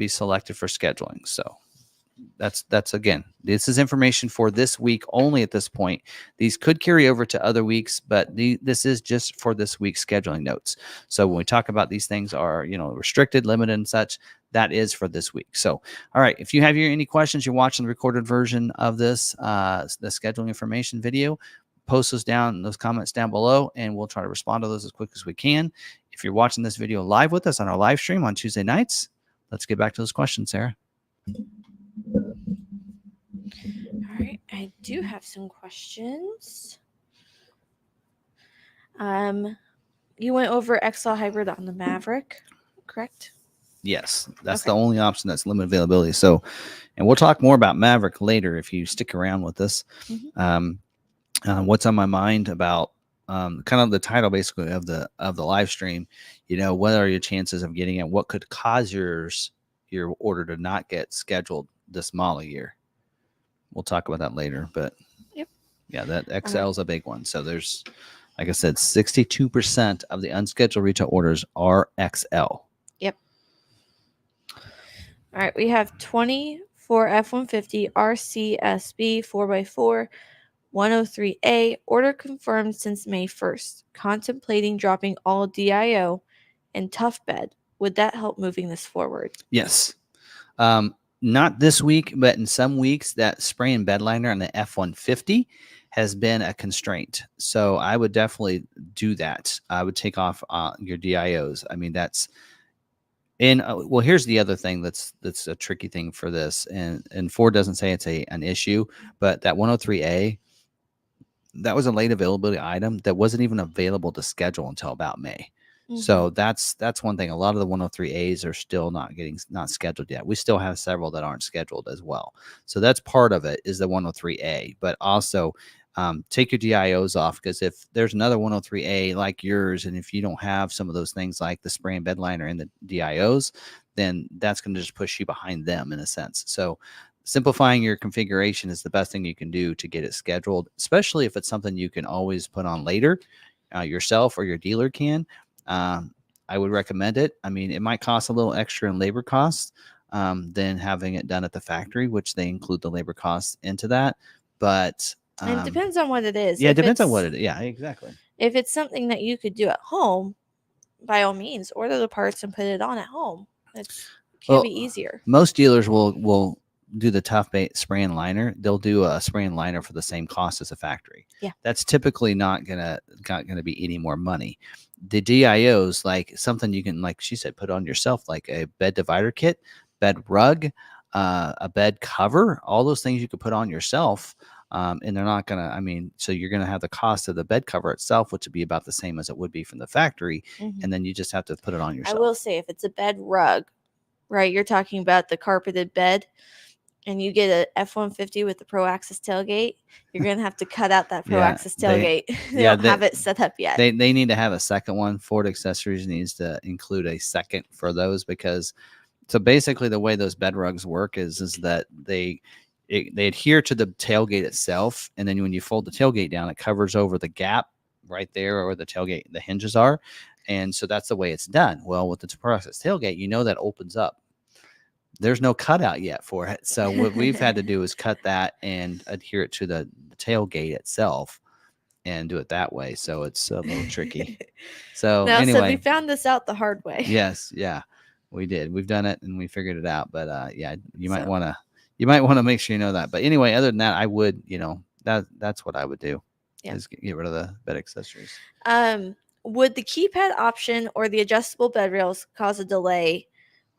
selected for scheduling. So that's again, this is information for this week only at this point. These could carry over to other weeks, but this is just for this week's scheduling notes. So when we talk about these things are, restricted, limited, and such, that is for this week. So, all right, if you have any questions, you're watching the recorded version of this, the scheduling information video, post those comments down below, and we'll try to respond to those as quick as we can. If you're watching this video live with us on our live stream on Tuesday nights, let's get back to those questions, Sarah. All right, I do have some questions. You went over XL hybrid on the Maverick, correct? Yes, that's the only option that's limited availability. So, and we'll talk more about Maverick later if you stick around with us. Mm-hmm. What's on my mind about kind of the title basically of the live stream? What are your chances of getting it? What could cause your order to not get scheduled this model year? We'll talk about that later, but yeah, that XL is a big one. So there's, like I said, 62% of the unscheduled retail orders are XL. Yep. All right, we have 24 F-150 RCSB 4x4 103A order confirmed since May 1st. Contemplating dropping all DIO and tough bed. Would that help moving this forward? Yes. Not this week, but in some weeks, that spray and bed liner on the F-150 has been a constraint. So I would definitely do that. I would take off your DIOs. I mean, that's in. Well, here's the other thing that's a tricky thing for this, and Ford doesn't say it's an issue, but that 103A, that was a late availability item that wasn't even available to schedule until about May. Mm-hmm. So that's one thing. A lot of the 103As are still not scheduled yet. We still have several that aren't scheduled as well. So that's part of it, is the 103A. But also take your DIOs off, because if there's another 103A like yours, and if you don't have some of those things like the spray and bed liner and the DIOs, then that's going to just push you behind them in a sense. So simplifying your configuration is the best thing you can do to get it scheduled, especially if it's something you can always put on later yourself or your dealer can. I would recommend it. I mean, it might cost a little extra in labor costs than having it done at the factory, which they include the labor costs into that. But it depends on what it is. Yeah, it depends on what it is. Yeah, exactly. If it's something that you could do at home, by all means, order the parts and put it on at home. It can be easier. Most dealers will do the tough bait spray and liner. They'll do a spray and liner for the same cost as a factory. Yeah, that's typically not gonna be any more money. The DIOs, like something you can, like she said, put on yourself, like a bed divider kit, bed rug, a bed cover, all those things you could put on yourself. And they're not gonna, I mean, so you're gonna have the cost of the bed cover itself, which would be about the same as it would be from the factory. Mm-hmm. And then you just have to put it on yourself. I will say, if it's a bed rug, right, you're talking about the carpeted bed, and you get a F-150 with the Pro Access tailgate, you're going to have to cut out that Pro Access tailgate. They don't have it set up yet. They need to have a second one. Ford Accessories needs to include a second for those, because so basically the way those bed rugs work is that they adhere to the tailgate itself, and then when you fold the tailgate down, it covers over the gap right there where the tailgate, the hinges are, and so that's the way it's done. Well, with the Pro Access tailgate, that opens up. there's no cutout yet for it. So what we've had to do is cut that and adhere it to the tailgate itself and do it that way. So it's a little tricky. So Now, so we anyway, found this out the hard way. yes, yeah, we did. We've done it and we figured it out. But yeah, you might So- want to make sure you know that. But anyway, other than that, I would, that's what I would do. Yeah. Is get rid of the bed accessories. Would the keypad option or the adjustable bed rails cause a delay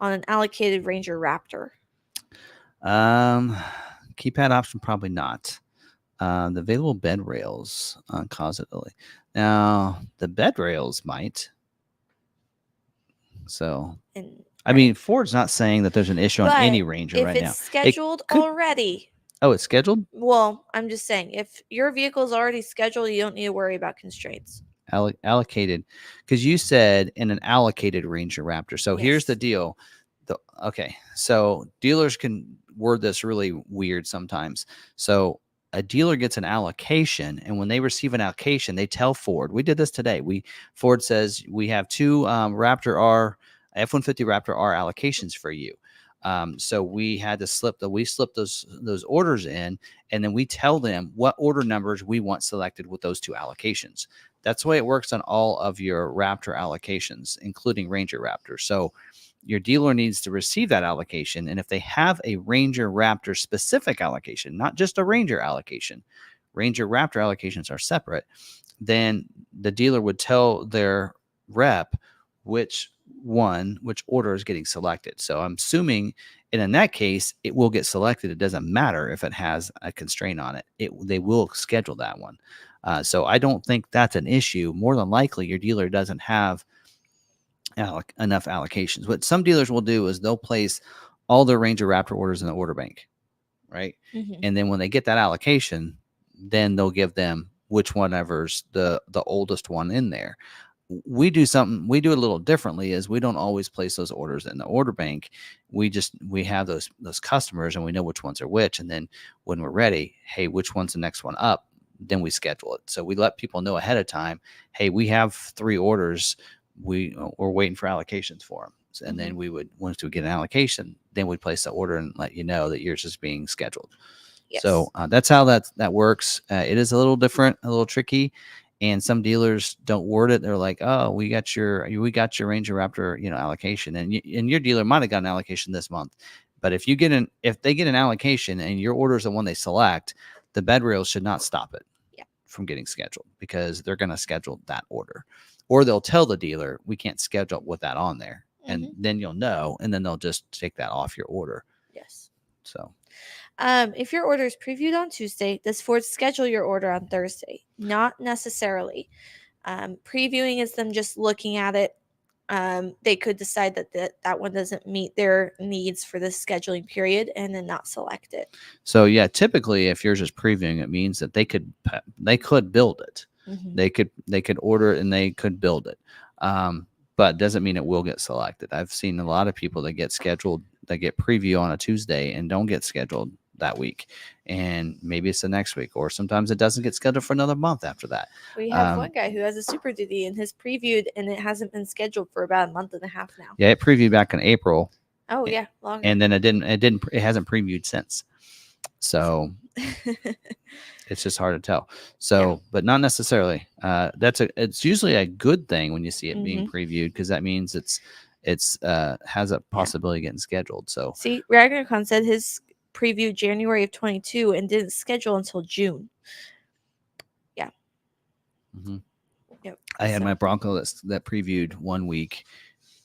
on an allocated Ranger Raptor? Keypad option probably not. The available bed rails cause it delay. Now the bed rails might. So And I mean, Ford's not saying that there's an issue on any Ranger if right it's now. scheduled could- already, Oh, it's scheduled. well, I'm just saying, if your vehicle is already scheduled, you don't need to worry about constraints. Allocated, because you said in an allocated Ranger Raptor. So here's Yes. the deal. Okay, so dealers can word this really weird sometimes. So a dealer gets an allocation, and when they receive an allocation, they tell Ford. We did this today. Ford says we have two Raptor R F-150 Raptor R allocations for you. So we had to slip those orders in, and then we tell them what order numbers we want selected with those two allocations. That's the way it works on all of your Raptor allocations, including Ranger Raptor. So your dealer needs to receive that allocation. And if they have a Ranger Raptor specific allocation, not just a Ranger allocation, Ranger Raptor allocations are separate, then the dealer would tell their rep which order is getting selected. So I'm assuming in that case, it will get selected. It doesn't matter if it has a constraint on it. They will schedule that one. So I don't think that's an issue. More than likely, your dealer doesn't have enough allocations. What some dealers will do is they'll place all their Ranger Raptor orders in the order bank, right? Mm-hmm. And then when they get that allocation, then they'll give them which onever's the oldest one in there. We do it a little differently, is we don't always place those orders in the order bank. We have those customers and we know which ones are which. And then when we're ready, hey, which one's the next one up? Then we schedule it. So we let people know ahead of time, hey, we have 3 orders. We're waiting for allocations for them. And then once we get an allocation, then we'd place the order and let you know that yours is being scheduled. Yes. So that's how that works. It is a little different, a little tricky. And some dealers don't word it. They're like, "Oh, we got your Ranger Raptor, allocation," and your dealer might have got an allocation this month. But if they get an allocation and your order is the one they select, the bed rails should not stop it from getting scheduled, because they're going to schedule that order, or they'll tell the dealer we can't schedule with that on there, and then you'll know, and then they'll just take that off your order. Yes. So. If your order is previewed on Tuesday, does Ford schedule your order on Thursday? Not necessarily. Previewing is them just looking at it. They could decide that one doesn't meet their needs for this scheduling period and then not select it. So yeah, typically if yours is previewing, it means that they could build it. Mm-hmm. They could order it and they could build it. But it doesn't mean it will get selected. I've seen a lot of people that get scheduled, that get preview on a Tuesday and don't get scheduled that week, and maybe it's the next week, or sometimes it doesn't get scheduled for another month after that. We have one guy who has a Super Duty and has previewed, and it hasn't been scheduled for about a month and a half now. Yeah, it previewed back in April. Oh yeah, longer. And then it hasn't previewed since. So it's just hard to tell. So, but not necessarily. It's usually a good thing when you see it being previewed, because that means it's has a possibility of getting scheduled. So see, Ragnarcon said his previewed January of 22 and didn't schedule until June. Yeah. Mm-hmm. Yep. I had my Bronco that previewed 1 week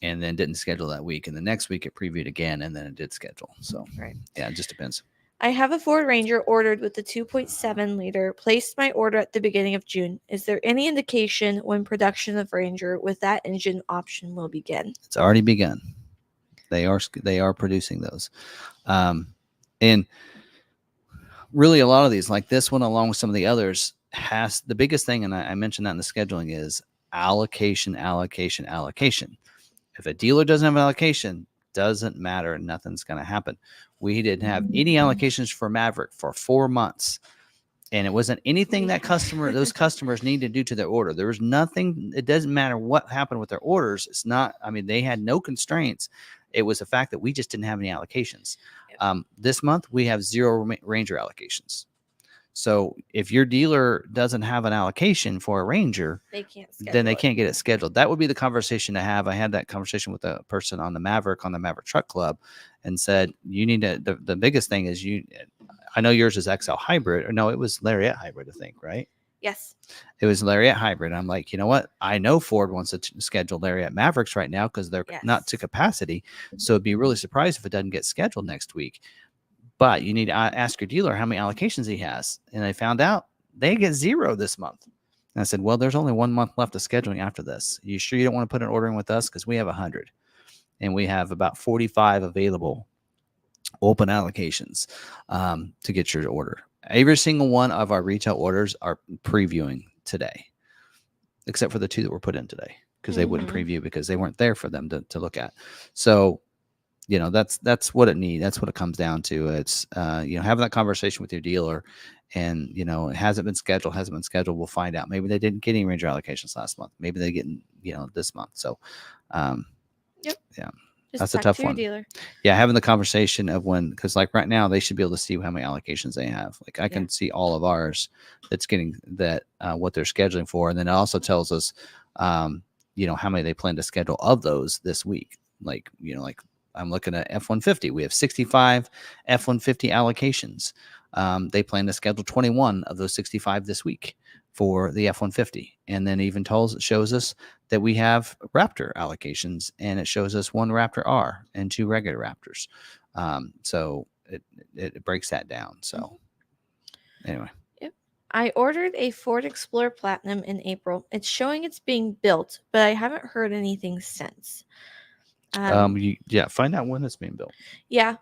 and then didn't schedule that week, and the next week it previewed again, and then it did schedule. So yeah, it just depends. I have a Ford Ranger ordered with the 2.7 liter. Placed my order at the beginning of June. Is there any indication when production of Ranger with that engine option will begin? It's already begun. They are producing those. And really, a lot of these, like this one, along with some of the others, has the biggest thing, and I mentioned that in the scheduling, is allocation. If a dealer doesn't have an allocation, doesn't matter. Nothing's going to happen. We didn't have any allocations for Maverick for 4 months, and it wasn't anything that those customers need to do to their order. There was nothing. It doesn't matter what happened with their orders. It's not. I mean, they had no constraints. It was the fact that we just didn't have any allocations. Yep. This month we have 0 Ranger allocations. So if your dealer doesn't have an allocation for a Ranger, then they can't get it scheduled. That would be the conversation to have. I had that conversation with a person on the Maverick Truck Club, and said, you need to, the biggest thing is I know yours is XL hybrid, or no, it was Lariat hybrid, I think, right? Yes. It was Lariat hybrid. I'm like, you know what? I know Ford wants to schedule Lariat Mavericks right now because they're not to capacity. So it'd be really surprised if it doesn't get scheduled next week. But you need to ask your dealer how many allocations he has. And I found out they get 0 this month. And I said, well, there's only 1 month left of scheduling after this. You sure you don't want to put an order in with us? Because we have 100. And we have about 45 available open allocations to get your order. Every single one of our retail orders are previewing today, except for the 2 that were put in today, because they wouldn't preview because they weren't there for them to look at. So, that's what it needs. That's what it comes down to. It's, having that conversation with your dealer, and, it hasn't been scheduled. We'll find out. Maybe they didn't get any Ranger allocations last month. Maybe they get, this month. So, yep. Yeah. Just that's a tough one. Dealer. Yeah, having the conversation of when, because like right now they should be able to see how many allocations they have. Like I can see all of ours that's getting that what they're scheduling for, and then it also tells us, how many they plan to schedule of those this week. Like I'm looking at F-150. We have 65 F-150 allocations. They plan to schedule 21 of those 65 this week for the F-150. And then even shows us that we have Raptor allocations, and it shows us 1 Raptor R and 2 regular Raptors. So it breaks that down. So anyway. Yep. I ordered a Ford Explorer Platinum in April. It's showing it's being built, but I haven't heard anything since. Find out when it's being built. Yeah.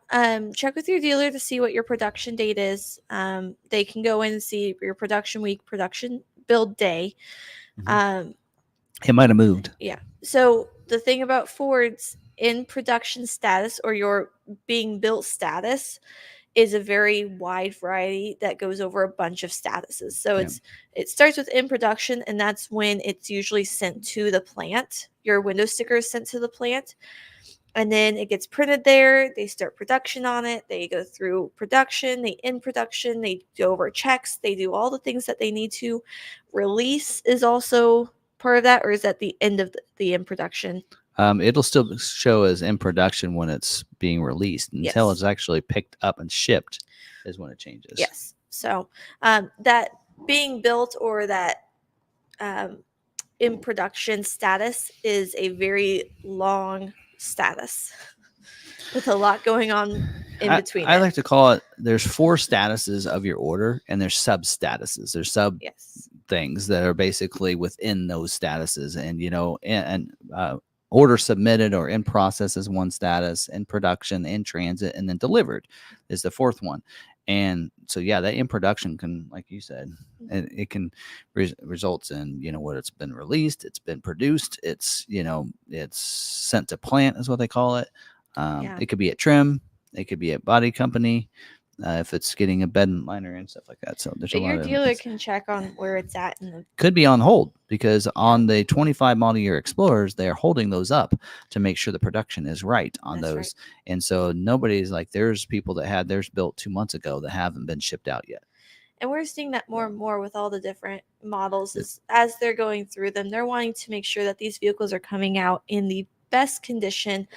Check with your dealer to see what your production date is. They can go in and see your production week, production build day. It might have moved. Yeah. So the thing about Ford's in production status, or your being built status, is a very wide variety that goes over a bunch of statuses. So it starts with in production, and that's when it's usually sent to the plant. Your window sticker is sent to the plant, and then it gets printed there. They start production on it. They go through production. They in production. They go over checks. They do all the things that they need to. Release is also part of that, or is that the end of the in production? It'll still show as in production when it's being released. Until it's actually picked up and shipped is when it changes. Yes. So that being built, or that in production status, is a very long status with a lot going on in between. I like to call it, there's 4 statuses of your order, and there's sub statuses. There's sub things that are basically within those statuses. And, order submitted or in process is 1 status, in production, in transit, and then delivered is the 4th one. And so, that in production can, like you said, it can results in, what it's been released, it's been produced, it's, it's sent to plant is what they call it. It could be at trim, it could be at body company, if it's getting a bed and liner and stuff like that. So there's a lot your dealer can check on where it's at. Could be on hold, because on the 25 model year Explorers, they're holding those up to make sure the production is right on those. Right. And so nobody's like, there's people that had theirs built 2 months ago that haven't been shipped out yet. And we're seeing that more and more with all the different models. As they're going through them, they're wanting to make sure that these vehicles are coming out in the best condition,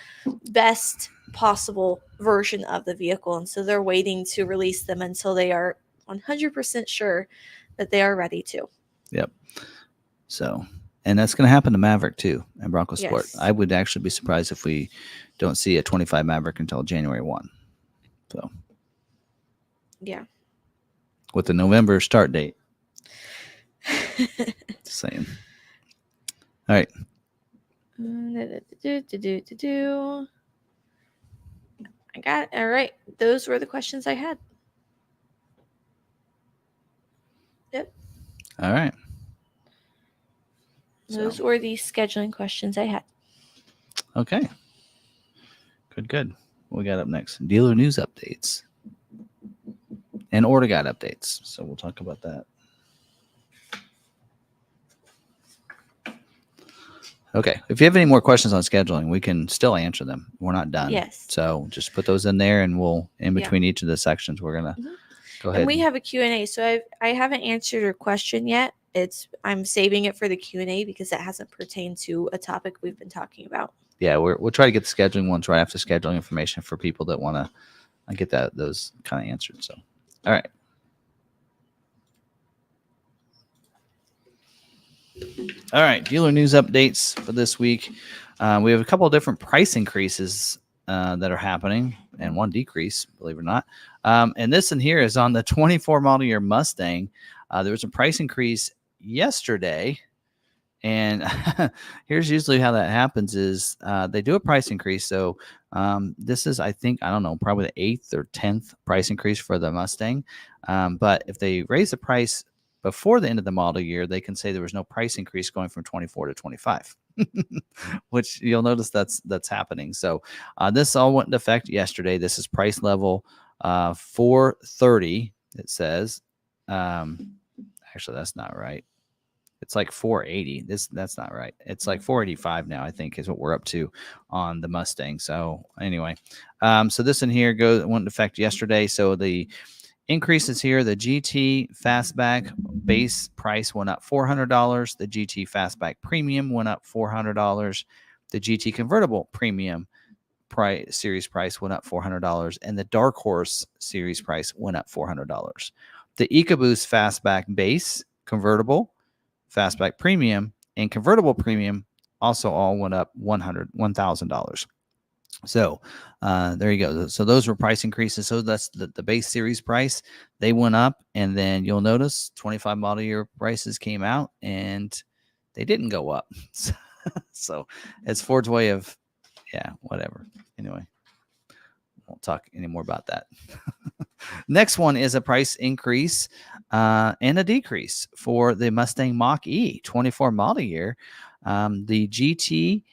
best possible version of the vehicle. And so they're waiting to release them until they are 100% sure that they are ready to. Yep. So, and that's going to happen to Maverick too, and Bronco Sport. I would actually be surprised if we don't see a 25 Maverick until January 1. So, yeah. With the November start date. Just saying. All right. I got it. All right. Those were the questions I had. Yep. All right. Those were the scheduling questions I had. Okay. Good. What we got up next? Dealer news updates and order guide updates. So we'll talk about that. Okay. If you have any more questions on scheduling, we can still answer them. We're not done. Yes. So just put those in there, and we'll in Yeah. between each of the sections, we're gonna go ahead. And we have a Q&A. So I haven't answered your question yet. I'm saving it for the Q&A because it hasn't pertained to a topic we've been talking about. Yeah, we'll try to get the scheduling ones right after scheduling information for people that want to get those kind of answered. So, all right. All right, dealer news updates for this week. We have a couple of different price increases that are happening, and one decrease, believe it or not. And this in here is on the 24 model year Mustang. There was a price increase yesterday, and here's usually how that happens: is they do a price increase. So this is, I think, I don't know, probably the 8th or 10th price increase for the Mustang. But if they raise the price before the end of the model year, they can say there was no price increase going from 24 to 25, which you'll notice that's happening. So this all went into effect yesterday. This is price level 430. It says, actually, that's not right. It's like 480. That's not right. It's like 485 now, I think, is what we're up to on the Mustang. So anyway, so this in here went into effect yesterday. So the increases here: the GT Fastback base price went up $400. The GT Fastback Premium went up $400. The GT Convertible Premium series price went up $400, and the Dark Horse series price went up $400. The EcoBoost Fastback base, convertible, Fastback Premium, and Convertible Premium also all went up $1,000. So there you go. So those were price increases. So that's the base series price. They went up, and then you'll notice 25 model year prices came out, and they didn't go up. So it's Ford's way of, yeah, whatever. Anyway, won't talk anymore about that. Next one is a price increase and a decrease for the Mustang Mach-E 24 model year. The GT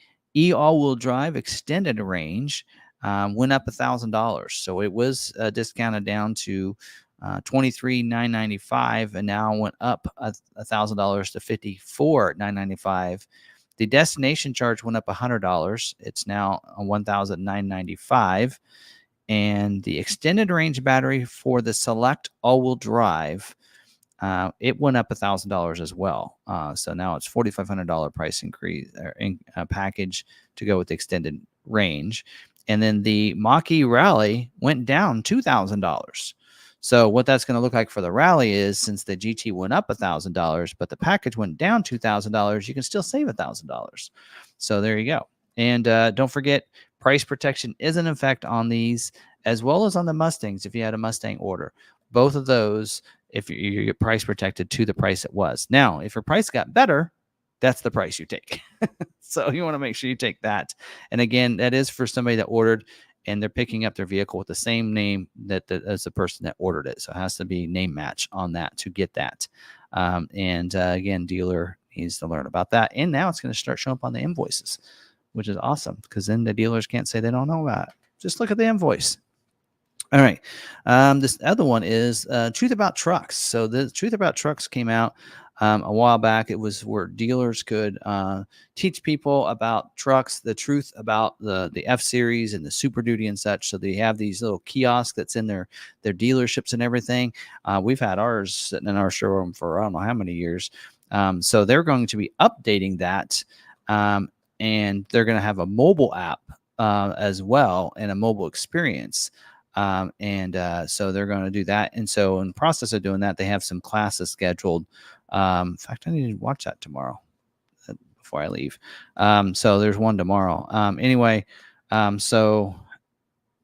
all-wheel drive extended range went up $1,000. So it was discounted down to $23,995, and now went up $1,000 to $54,995. The destination charge went up $100. It's now $1,995. And the extended range battery for the Select all-wheel drive, it went up $1,000 as well. So now it's $4,500 price increase package to go with the extended range. And then the Mach-E Rally went down $2,000. So what that's going to look like for the Rally is, since the GT went up $1,000, but the package went down $2,000, you can still save $1,000. So there you go. And don't forget, price protection is in effect on these, as well as on the Mustangs. If you had a Mustang order, both of those, if you get price protected to the price it was. Now, if your price got better, that's the price you take. So you want to make sure you take that. And again, that is for somebody that ordered and they're picking up their vehicle with the same name that as the person that ordered it. So it has to be name match on that to get that. Again, dealer needs to learn about that. And now it's going to start showing up on the invoices, which is awesome, because then the dealers can't say they don't know about it. Just look at the invoice. All right. This other one is Truth About Trucks. So the Truth About Trucks came out a while back. It was where dealers could teach people about trucks, the truth about the F-Series and the Super Duty and such. So they have these little kiosks that's in their dealerships and everything. We've had ours sitting in our showroom for I don't know how many years. So they're going to be updating that. And they're going to have a mobile app as well, and a mobile experience. So they're going to do that. And so in the process of doing that, they have some classes scheduled. In fact, I need to watch that tomorrow before I leave. So there's one tomorrow. So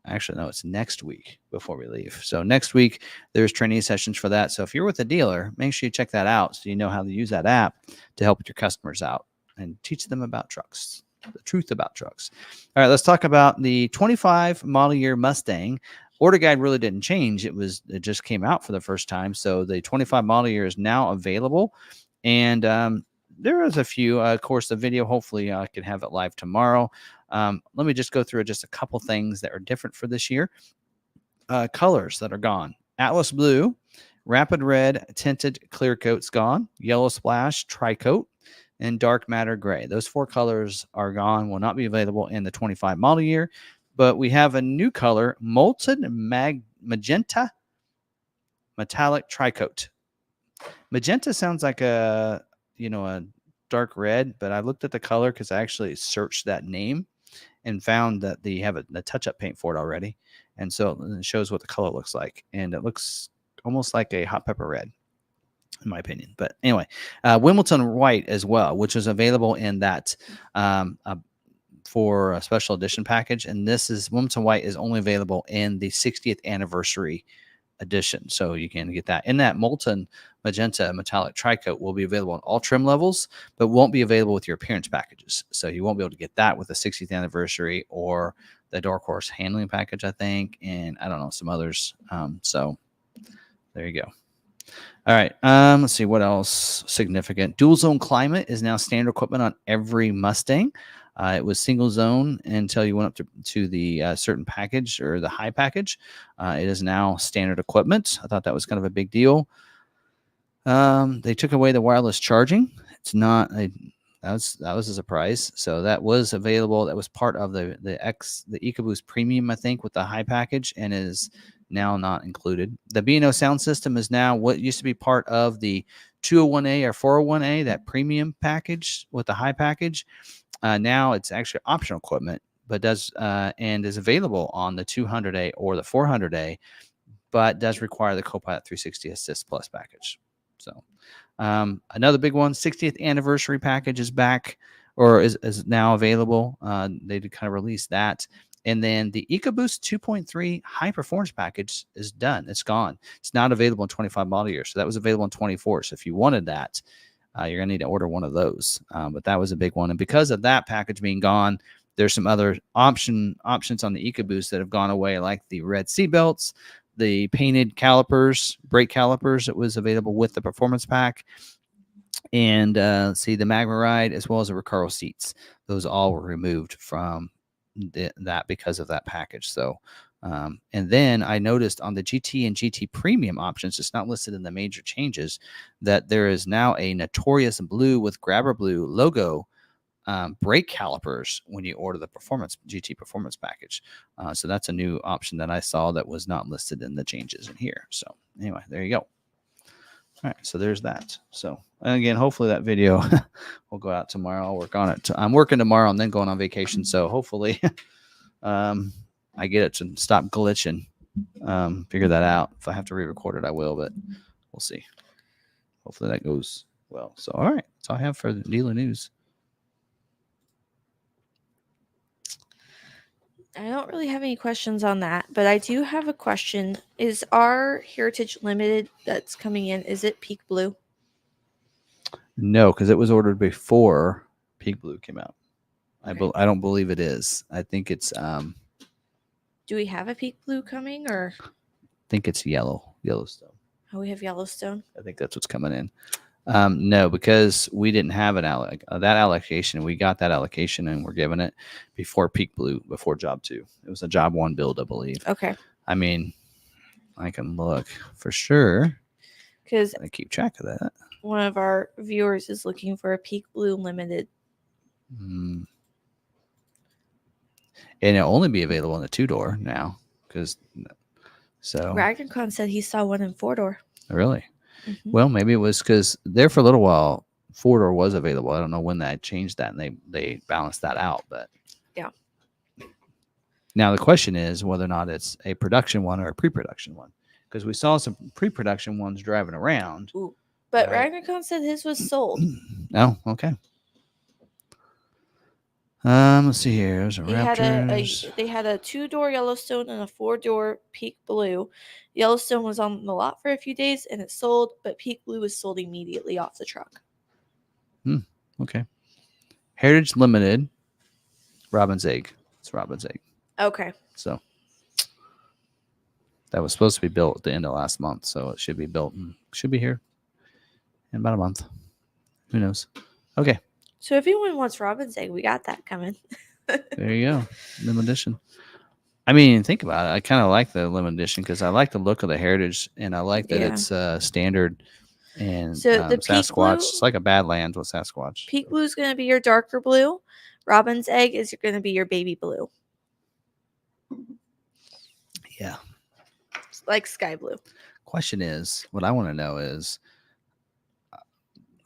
actually, no, it's next week before we leave. So next week, there's training sessions for that. So if you're with a dealer, make sure you check that out so you know how to use that app to help your customers out and teach them about trucks, the truth about trucks. All right, let's talk about the 25 model year Mustang. Order guide really didn't change. It just came out for the first time. So the 25 model year is now available. And there is a few, of course, the video, hopefully I can have it live tomorrow. Let me just go through just a couple things that are different for this year. Colors that are gone: Atlas Blue, Rapid Red, Tinted Clear Coat's gone. Yellow Splash, Tri-Coat. and dark matter gray. Those 4 colors are gone, will not be available in the 25 model year. But we have a new color, molten magenta metallic tricoat. Magenta sounds like a dark red, but I looked at the color because I actually searched that name and found that they have a touch-up paint for it already, and so it shows what the color looks like, and it looks almost like a hot pepper red, in my opinion. But anyway, Wimbledon white as well, which is available in that for a special edition package, and this is Wimbledon white is only available in the 60th anniversary edition, so you can get that. In that molten magenta metallic tricoat will be available on all trim levels, but won't be available with your appearance packages. So you won't be able to get that with the 60th anniversary or the Dark Horse handling package, I think, and I don't know, some others. So there you go. All right. Let's see what else significant. Dual zone climate is now standard equipment on every Mustang. It was single zone until you went up to the certain package or the high package. It is now standard equipment. I thought that was kind of a big deal. They took away the wireless charging. It's not that was a surprise. So that was available. That was part of the EcoBoost Premium, I think, with the high package, and is now not included. The B&O sound system is now what used to be part of the 201A or 401A, that premium package with the high package. Now it's actually optional equipment, but does and is available on the 200A or the 400A, but does require the Copilot 360 Assist Plus package. So another big one, 60th anniversary package is back, or is now available. They did kind of release that. And then the EcoBoost 2.3 high performance package is done. It's gone. It's not available in 25 model year. So that was available in 24. So if you wanted that, you're going to need to order one of those. But that was a big one. And because of that package being gone, there's some other options on the EcoBoost that have gone away, like the red seat belts, the painted calipers, brake calipers that was available with the performance pack, and the Magma Ride, as well as the Recaro seats. Those all were removed from that because of that package. So and then I noticed on the GT and GT Premium options, it's not listed in the major changes, that there is now a Notorious Blue with Grabber Blue logo brake calipers when you order the GT Performance package. So that's a new option that I saw that was not listed in the changes in here. So anyway, there you go. All right, so there's that. So again, hopefully that video will go out tomorrow. I'll work on it. I'm working tomorrow and then going on vacation. So hopefully I get it to stop glitching. Figure that out. If I have to re-record it, I will, but we'll see. Hopefully that goes well. So, all right. That's all I have for the dealer news. I don't really have any questions on that, but I do have a question. Is our Heritage Limited that's coming in, is it Peak Blue? No, because it was ordered before Peak Blue came out. Okay. I don't believe it is. I think it's do we have a Peak Blue coming, or? I think it's Yellowstone. Oh, we have Yellowstone. I think that's what's coming in. No, because we didn't have that allocation. We got that allocation and we're giving it before Peak Blue, before Job 2. It was a Job 1 build, I believe. Okay. I mean, I can look for sure. Because I keep track of that. One of our viewers is looking for a Peak Blue Limited. And it'll only be available in the 2-door now. Ragnar said he saw one in 4-door. Really? Mm-hmm. Well, maybe it was because there for a little while, 4-door was available. I don't know when that changed that and they balanced that out. But yeah. Now the question is whether or not it's a production one or a pre-production one. Because we saw some pre-production ones driving around. Ooh. But right? Ragnar said his was sold. Oh, okay. Let's see here. There's a Raptors. They had a 2-door Yellowstone and a 4-door Peak Blue. Yellowstone was on the lot for a few days and it sold, but Peak Blue was sold immediately off the truck. Okay. Heritage Limited, Robin's Egg. It's Robin's Egg. Okay. So that was supposed to be built at the end of last month, so it should be built and should be here in about a month. Who knows? Okay. So if anyone wants Robin's Egg, we got that coming. There you go. Limited edition. I mean, think about it. I kind of like the limited edition because I like the look of the Heritage and I like that it's standard And So the peak Sasquatch, blue, it's like a Badlands with Sasquatch. peak blue is going to be your darker blue. Robin's egg is going to be your baby blue. Yeah. It's like sky blue. Question is, what I want to know is,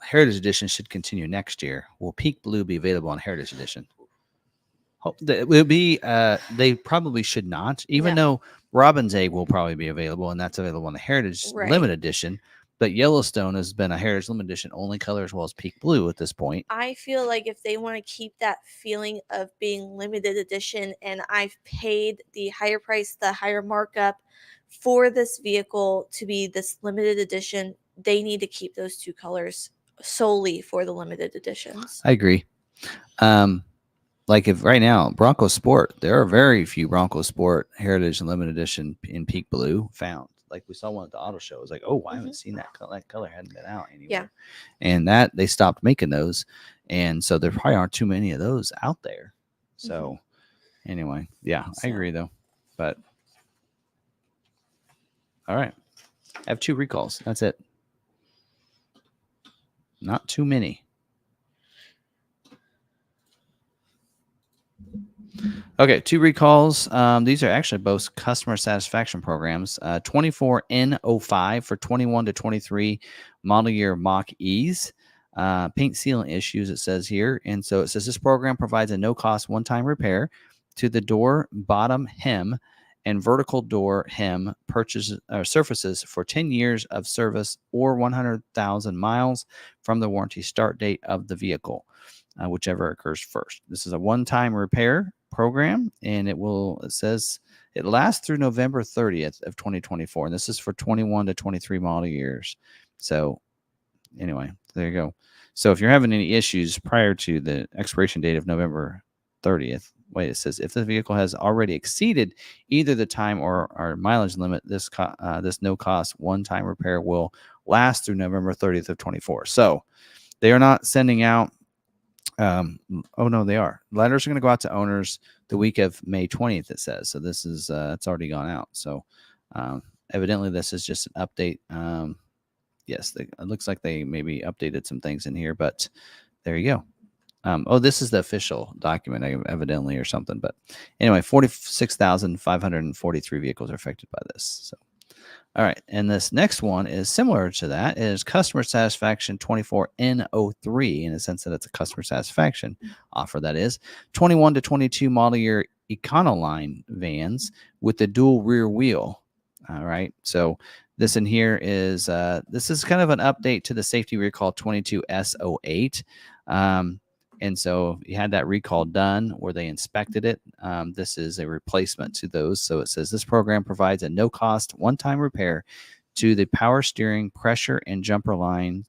Heritage Edition should continue next year. Will Peak Blue be available on Heritage Edition? It will be. They probably should not, even though Robin's Egg will probably be available, and that's available on the Heritage Limited Edition. But Yellowstone has been a Heritage Limited Edition only color, as well as Peak Blue at this point. I feel like if they want to keep that feeling of being limited edition, and I've paid the higher price, the higher markup for this vehicle to be this limited edition, they need to keep those two colors solely for the limited editions. I agree. Like if right now Bronco Sport, there are very few Bronco Sport Heritage and Limited Edition in Peak Blue found. Like we saw one at the auto show. It was like, oh, I haven't seen that color. That color hadn't been out anywhere. Yeah. And that they stopped making those, and so there probably aren't too many of those out there. So anyway, yeah, I agree though. But all right, I have 2 recalls. That's it. Not too many. Okay, 2 recalls. These are actually both customer satisfaction programs. 24N05 for 21 to 23 model year mach-e's. Paint sealant issues, it says here. And so it says this program provides a no-cost one-time repair to the door bottom hem and vertical door hem surfaces for 10 years of service or 100,000 miles from the warranty start date of the vehicle, whichever occurs first. This is a one-time repair program, and it says it lasts through November 30th of 2024, and this is for 21 to 23 model years. So anyway, there you go. So if you're having any issues prior to the expiration date of November 30th, it says if the vehicle has already exceeded either the time or mileage limit, this no cost one-time repair will last through November 30th of 24. So they are not sending out oh no, they are. Letters are going to go out to owners the week of May 20th, it says. So this is it's already gone out. So evidently this is just an update. Yes, it looks like they maybe updated some things in here, but there you go. Oh, this is the official document, evidently, or something. But anyway, 46,543 vehicles are affected by this. So, all right. And this next one is similar to that. It is customer satisfaction 24N03 in the sense that it's a customer satisfaction offer. That is 21 to 22 model year Econoline vans with the dual rear wheel. All right. So this in here is this is kind of an update to the safety recall 22S08. And so you had that recall done where they inspected it. This is a replacement to those. So it says this program provides a no-cost one-time repair to the power steering, pressure, and jumper line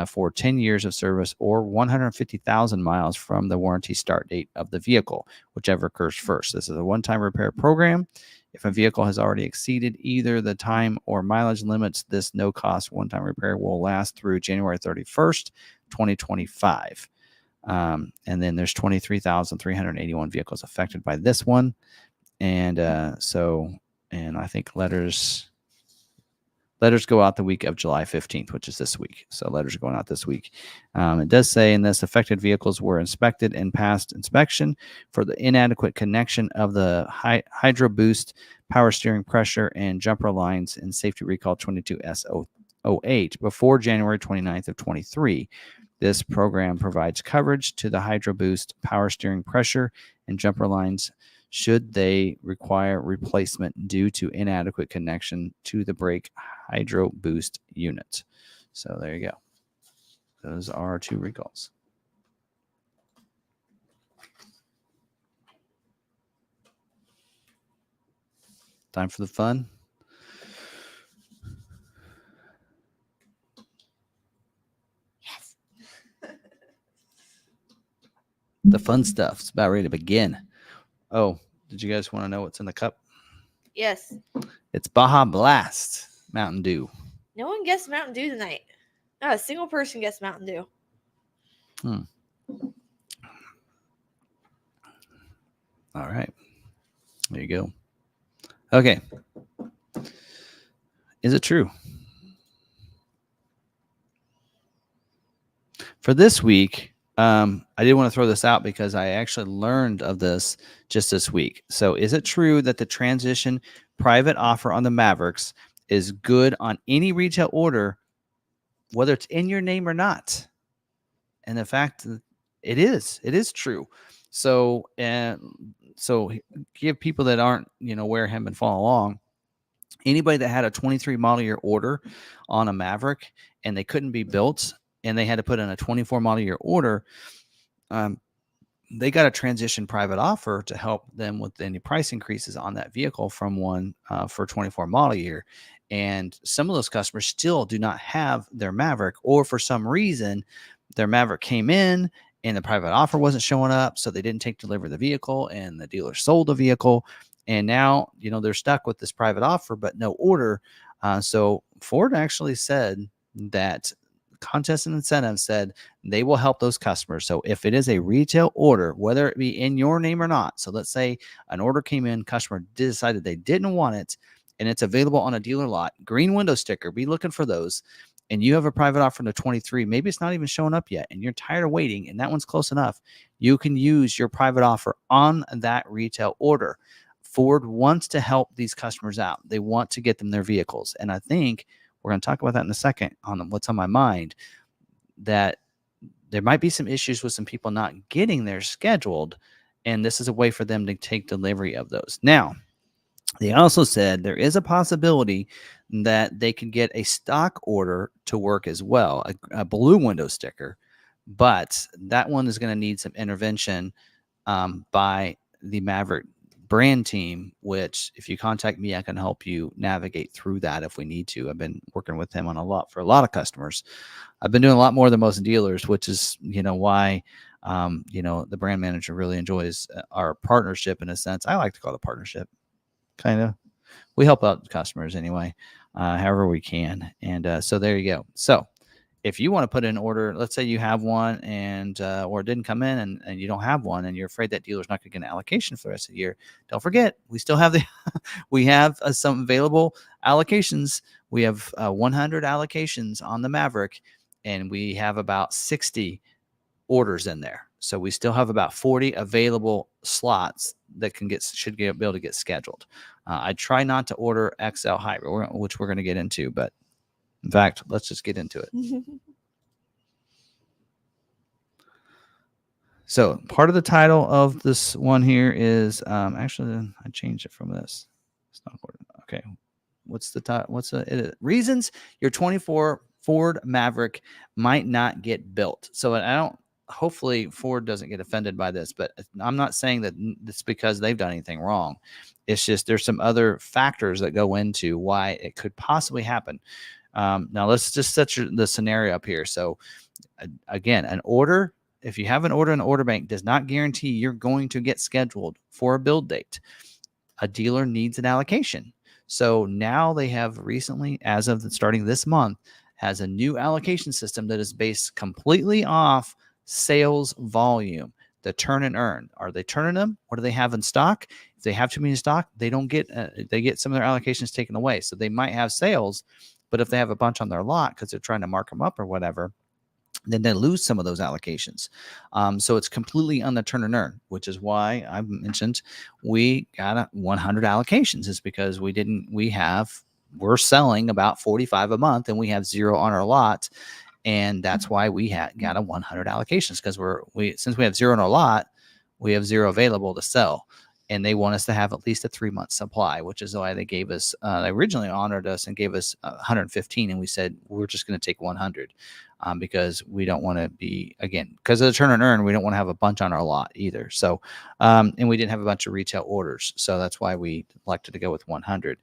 for 10 years of service or 150,000 miles from the warranty start date of the vehicle, whichever occurs first. This is a one-time repair program. If a vehicle has already exceeded either the time or mileage limits, this no-cost one-time repair will last through January 31st, 2025. And then there's 23,381 vehicles affected by this one. And and I think letters go out the week of July 15th, which is this week. So letters are going out this week. It does say in this, affected vehicles were inspected and passed inspection for the inadequate connection of the Hydro Boost power steering pressure and jumper lines in safety recall 22S08 before January 29th of 23. This program provides coverage to the Hydro Boost power steering pressure and jumper lines should they require replacement due to inadequate connection to the brake Hydro Boost unit. So there you go. Those are our 2 recalls. Time for the fun. Yes. The fun stuff. It's about ready to begin. Oh, did you guys want to know what's in the cup? Yes. It's Baja Blast Mountain Dew. No one guessed Mountain Dew tonight. Not a single person guessed Mountain Dew. All right. There you go. Okay. Is it true? For this week, I did want to throw this out because I actually learned of this just this week. So, is it true that the transition private offer on the Mavericks is good on any retail order, whether it's in your name or not? And the fact that it is true. So, so give people that aren't, where him and follow along. Anybody that had a 23 model year order on a Maverick and they couldn't be built and they had to put in a 24 model year order, um, they got a transition private offer to help them with any price increases on that vehicle from one for 24 model year. And some of those customers still do not have their Maverick, or for some reason, their Maverick came in and the private offer wasn't showing up. So they didn't take delivery of the vehicle and the dealer sold the vehicle. And now, they're stuck with this private offer, but no order. So Ford actually said that contest and incentive said they will help those customers. So if it is a retail order, whether it be in your name or not, so let's say an order came in, customer decided they didn't want it, and it's available on a dealer lot, green window sticker, be looking for those. And you have a private offer in the 23, maybe it's not even showing up yet, and you're tired of waiting, and that one's close enough. You can use your private offer on that retail order. Ford wants to help these customers out. They want to get them their vehicles. And I think we're going to talk about that in a second on what's on my mind, that there might be some issues with some people not getting theirs scheduled. And this is a way for them to take delivery of those. Now, they also said there is a possibility that they could get a stock order to work as well, a blue window sticker, but that one is going to need some intervention by the Maverick brand team, which if you contact me, I can help you navigate through that if we need to. I've been working with him on for a lot of customers. I've been doing a lot more than most dealers, which is, why, the brand manager really enjoys our partnership in a sense. I like to call it a partnership. Kind of. We help out customers anyway, however we can. And so there you go. So if you want to put in an order, let's say you have one and or it didn't come in and you don't have one and you're afraid that dealer's not going to get an allocation for the rest of the year, don't forget, we still have we have some available allocations. We have 100 allocations on the Maverick, and we have about 60 orders in there. So we still have about 40 available slots that should be able to get scheduled. I try not to order XL Hybrid, which we're going to get into, but in fact, let's just get into it. So part of the title of this one here is actually I changed it from this. It's not important. Okay. What's the title? Reasons your 24 Ford Maverick might not get built. So hopefully Ford doesn't get offended by this, but I'm not saying that it's because they've done anything wrong. It's just there's some other factors that go into why it could possibly happen. Now let's just set the scenario up here. So again, an order, if you have an order in the order bank, does not guarantee you're going to get scheduled for a build date. A dealer needs an allocation. So now they have recently, as of starting this month, has a new allocation system that is based completely off sales volume, the turn and earn. Are they turning them? What do they have in stock? If they have too many in stock, they don't get, they get some of their allocations taken away. So they might have sales, but if they have a bunch on their lot because they're trying to mark them up or whatever, then they lose some of those allocations. So it's completely on the turn and earn, which is why I mentioned we got 100 allocations. Is because we're selling about 45 a month and we have 0 on our lot. And that's why we got a 100 allocations, because since we have 0 in our lot, we have 0 available to sell. And they want us to have at least a 3-month supply, which is why they gave us, they originally honored us and gave us 115. And we said, we're just going to take 100 because we don't want to be, again, because of the turn and earn, we don't want to have a bunch on our lot either. So, and we didn't have a bunch of retail orders. So that's why we elected to go with 100.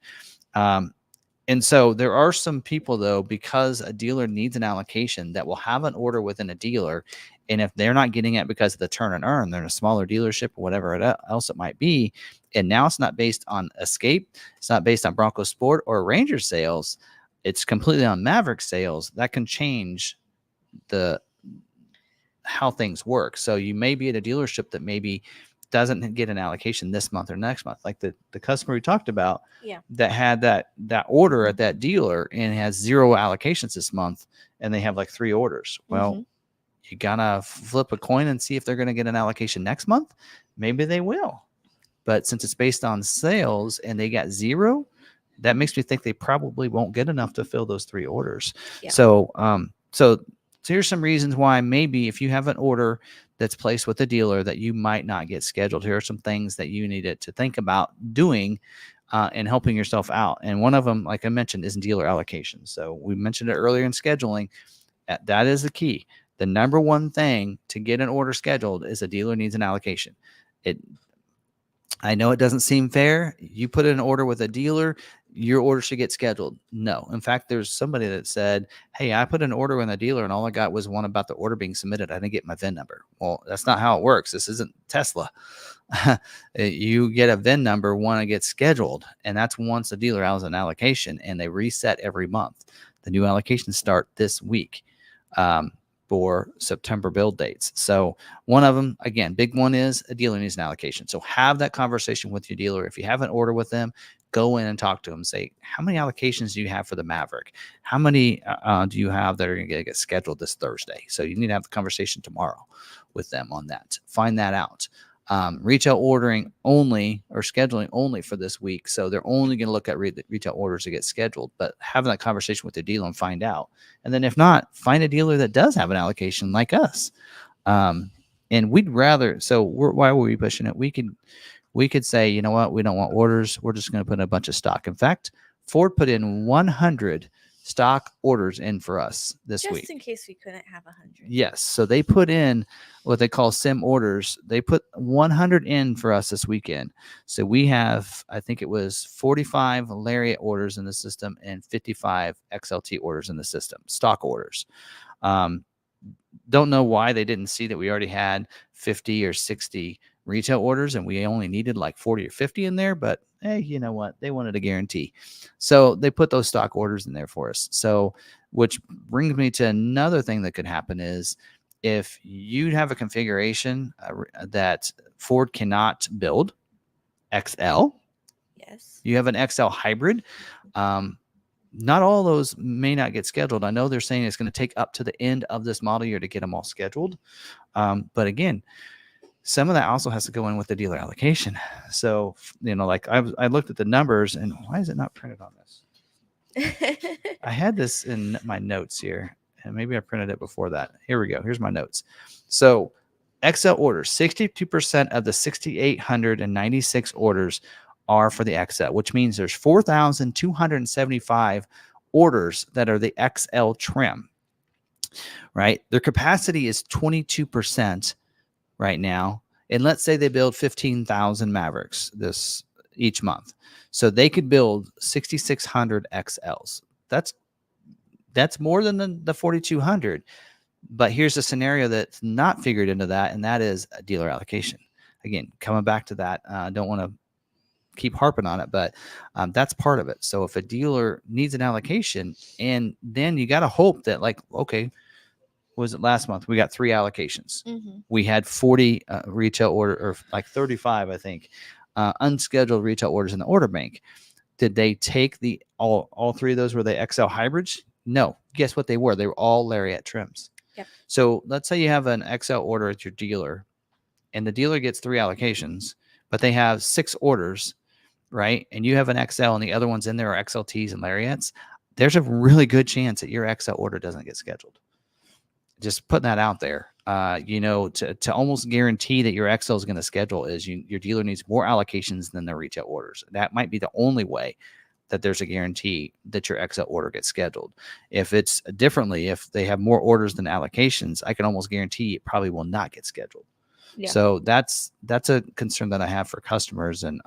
And so there are some people, though, because a dealer needs an allocation, that will have an order within a dealer. And if they're not getting it because of the turn and earn, they're in a smaller dealership or whatever else it might be. And now it's not based on Escape. It's not based on Bronco Sport or Ranger sales. It's completely on Maverick sales. That can change how things work. So you may be at a dealership that maybe doesn't get an allocation this month or next month, like the customer we talked about, that had that order at that dealer and has 0 allocations this month, and they have like 3 orders. Well, you gotta flip a coin and see if they're going to get an allocation next month. Maybe they will. But since it's based on sales and they got 0, that makes me think they probably won't get enough to fill those 3 orders. Yeah. So here's some reasons why maybe if you have an order that's placed with a dealer that you might not get scheduled. Here are some things that you needed to think about doing and helping yourself out. And one of them, like I mentioned, is dealer allocation. So we mentioned it earlier in scheduling. That is the key. The number one thing to get an order scheduled is a dealer needs an allocation. I know it doesn't seem fair. You put in an order with a dealer, your order should get scheduled. No. In fact, there's somebody that said, hey, I put an order with a dealer and all I got was one about the order being submitted. I didn't get my VIN number. Well, that's not how it works. This isn't Tesla. You get a VIN number when it gets scheduled, and that's once the dealer has an allocation, and they reset every month. The new allocations start this week for September build dates. So one of them, again, big one is a dealer needs an allocation. So have that conversation with your dealer. If you have an order with them, go in and talk to them. Say, how many allocations do you have for the Maverick? How many do you have that are going to get scheduled this Thursday? So you need to have the conversation tomorrow with them on that. Find that out. Retail ordering only or scheduling only for this week. So they're only going to look at retail orders to get scheduled, but having that conversation with the dealer and find out. And then if not, find a dealer that does have an allocation like us. And we'd rather, why were we pushing it? We could say, you know what? We don't want orders. We're just going to put in a bunch of stock. In fact, Ford put in 100 stock orders in for us this week. Just in case we couldn't have 100. Yes. So they put in what they call sim orders. They put 100 in for us this weekend. So we have, I think it was 45 Lariat orders in the system and 55 XLT orders in the system, stock orders. Don't know why they didn't see that we already had 50 or 60 retail orders and we only needed like 40 or 50 in there, but hey, you know what? They wanted a guarantee. So they put those stock orders in there for us. So, which brings me to another thing that could happen is if you have a configuration that Ford cannot build, XL, yes, you have an XL hybrid, not all those may not get scheduled. I know they're saying it's going to take up to the end of this model year to get them all scheduled. But again, some of that also has to go in with the dealer allocation. So, like I looked at the numbers and why is it not printed on this? I had this in my notes here and maybe I printed it before that. Here we go. Here's my notes. So XL orders, 62% of the 6,896 orders are for the XL, which means there's 4,275 orders that are the XL trim, right? Their capacity is 22% right now. And let's say they build 15,000 Mavericks each month. So they could build 6,600 XLs. That's more than the 4,200. But here's a scenario that's not figured into that, and that is a dealer allocation. Again, coming back to that, I don't want to keep harping on it, but that's part of it. So if a dealer needs an allocation, and then you got to hope that, like, okay, was it last month? We got 3 allocations. Mm-hmm. We had 40 retail order, or like 35, I think, unscheduled retail orders in the order bank. Did they take all 3 of those? Were they XL hybrids? No. Guess what they were? They were all Lariat trims. Yep. So let's say you have an XL order at your dealer, and the dealer gets 3 allocations, but they have 6 orders, right? And you have an XL, and the other ones in there are XLTs and Lariats. There's a really good chance that your XL order doesn't get scheduled. Just putting that out there, to almost guarantee that your XL is going to schedule is your dealer needs more allocations than their retail orders. That might be the only way that there's a guarantee that your XL order gets scheduled. If it's differently, if they have more orders than allocations, I can almost guarantee it probably will not get scheduled. Yeah. So that's a concern that I have for customers. And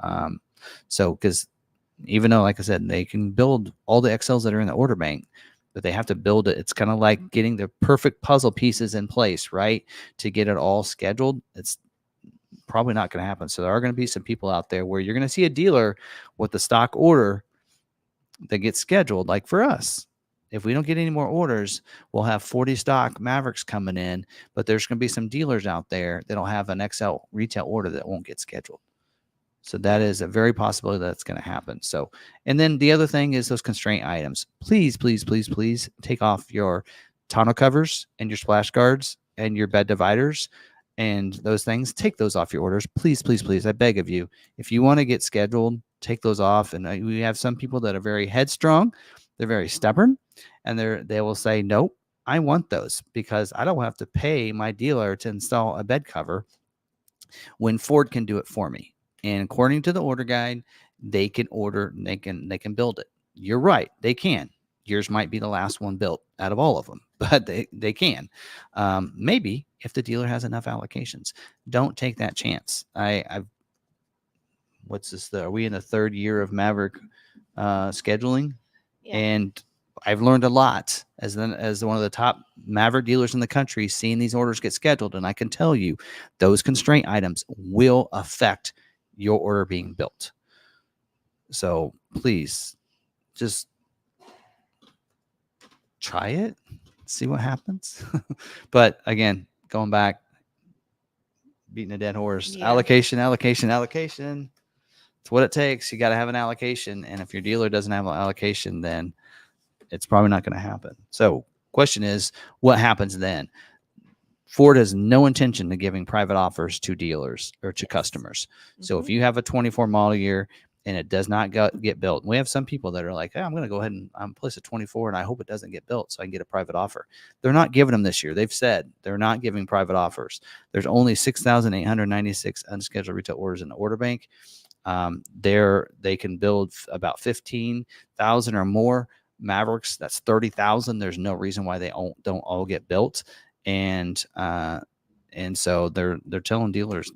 because even though, like I said, they can build all the XLs that are in the order bank, but they have to build it. It's kind of like getting the perfect puzzle pieces in place, right? To get it all scheduled. It's probably not going to happen. So there are going to be some people out there where you're going to see a dealer with the stock order that gets scheduled. Like for us, if we don't get any more orders, we'll have 40 stock Mavericks coming in, but there's going to be some dealers out there that don't have an XL retail order that won't get scheduled. So that is a very possibility that's going to happen. So, and then the other thing is those constraint items. Please, please, please, please take off your tonneau covers and your splash guards and your bed dividers and those things, take those off your orders. Please, please, please. I beg of you. If you want to get scheduled, take those off. And we have some people that are very headstrong. They're very stubborn, and they will say, nope, I want those because I don't have to pay my dealer to install a bed cover when Ford can do it for me. And according to the order guide, they can order, they can build it. You're right, they can. Yours might be the last one built out of all of them, but they can. Maybe if the dealer has enough allocations. Don't take that chance. I've what's this? Are we in the third year of Maverick scheduling? Yeah. And I've learned a lot as one of the top Maverick dealers in the country, seeing these orders get scheduled. And I can tell you, those constraint items will affect your order being built. So please, just try it, see what happens. But again, going back, beating a dead horse. Yeah. Allocation. It's what it takes. You got to have an allocation, and if your dealer doesn't have an allocation, then it's probably not going to happen. So question is, what happens then? Ford has no intention of giving private offers to dealers or to customers. So if you have a 24 model year and it does not get built, we have some people that are like, hey, I'm going to go ahead and place a 24 and I hope it doesn't get built so I can get a private offer. They're not giving them this year. They've said they're not giving private offers. There's only 6,896 unscheduled retail orders in the order bank. They can build about 15,000 or more Mavericks. That's 30,000. There's no reason why they don't all get built. And so they're telling dealers,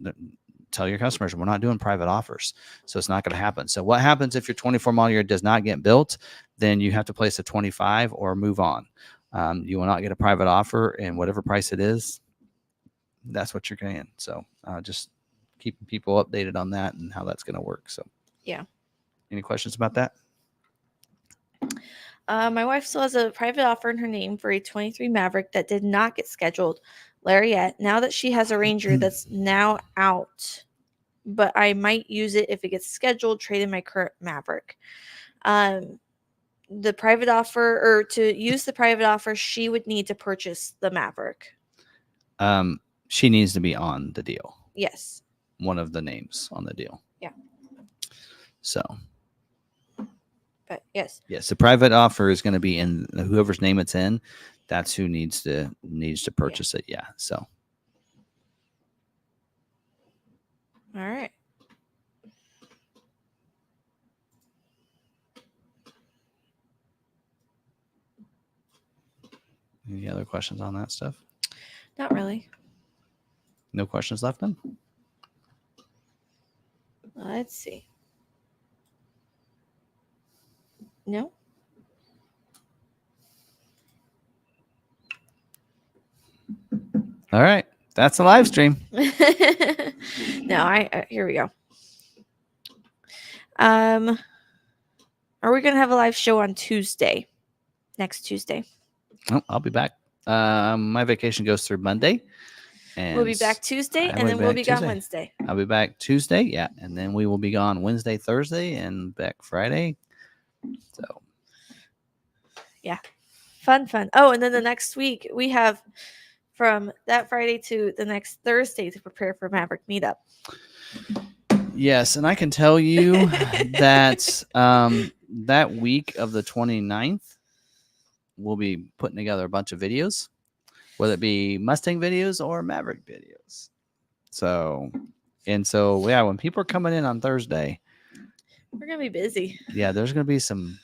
tell your customers, we're not doing private offers. So it's not going to happen. So what happens if your 24 model year does not get built? Then you have to place a 25 or move on. You will not get a private offer, and whatever price it is, that's what you're getting. So just keeping people updated on that and how that's going to work. So yeah. Any questions about that? My wife still has a private offer in her name for a 23 Maverick that did not get scheduled. Lariat, now that she has a Ranger that's now out, but I might use it if it gets scheduled, trade in my current Maverick. The private offer, or to use the private offer, she would need to purchase the Maverick. She needs to be on the deal. Yes. One of the names on the deal. Yeah. So. But yes. Yes, the private offer is going to be in whoever's name it's in. That's who needs to purchase it. Yeah. So. All right. Any other questions on that stuff? Not really. No questions left then? Let's see. No. All right. That's a live stream. No, here we go. Are we going to have a live show on Tuesday? Next Tuesday? Oh, I'll be back. My vacation goes through Monday. And we'll be back Tuesday, and then we'll be gone Wednesday. I'll be back Tuesday, yeah, and then we will be gone Wednesday, Thursday, and back Friday. So, yeah, fun. Oh, and then the next week we have from that Friday to the next Thursday to prepare for Maverick meetup. Yes, and I can tell you that that week of the 29th, we'll be putting together a bunch of videos, whether it be Mustang videos or Maverick videos. So, yeah, when people are coming in on Thursday, we're going to be busy. Yeah, there's going to be some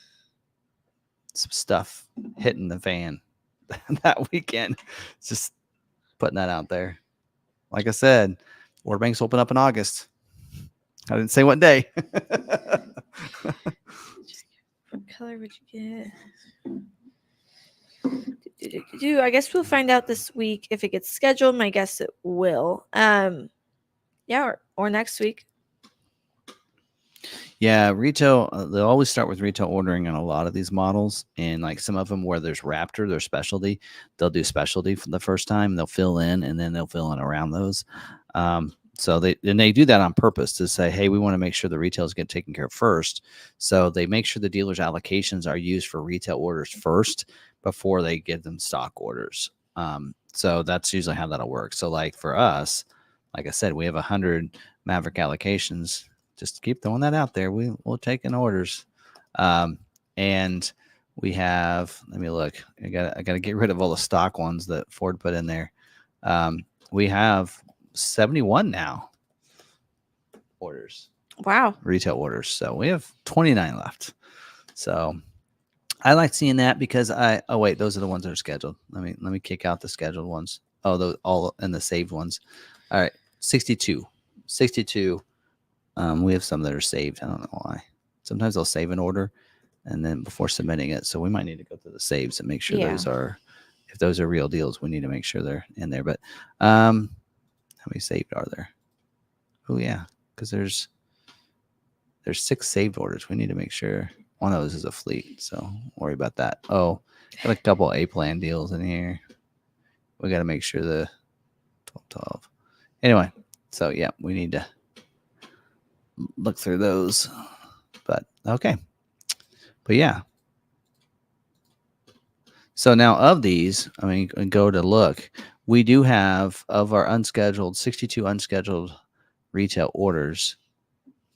stuff hitting the fan that weekend. Just putting that out there. Like I said, order banks open up in August. I didn't say what day. What color would you get? I guess we'll find out this week if it gets scheduled. My guess it will. Yeah, or next week. Yeah, retail. They'll always start with retail ordering on a lot of these models, and like some of them where there's Raptor, their specialty, they'll do specialty for the first time. They'll fill in, and then they'll fill in around those. So they do that on purpose to say, hey, we want to make sure the retails get taken care of first. So they make sure the dealers' allocations are used for retail orders first before they give them stock orders. So that's usually how that'll work. So like for us, like I said, we have 100 Maverick allocations. Just keep throwing that out there. We'll take in orders. And we have, let me look. I got to get rid of all the stock ones that Ford put in there. We have 71 now orders. Wow. Retail orders. So we have 29 left. So I like seeing that because oh wait, those are the ones that are scheduled. Let me kick out the scheduled ones. Oh, those all and the saved ones. All right, 62. 62. We have some that are saved. I don't know why. Sometimes they'll save an order and then before submitting it. So we might need to go through the saves and make sure those are, if those are real deals, we need to make sure they're in there. But how many saved are there? Oh yeah, because there's 6 saved orders. We need to make sure one of those is a fleet. So don't worry about that. Oh, got a couple A plan deals in here. We got to make sure the 12. Anyway, so yeah, we need to look through those. But okay. But yeah. So now of these, I mean, go to look. We do have of our unscheduled 62 unscheduled retail orders.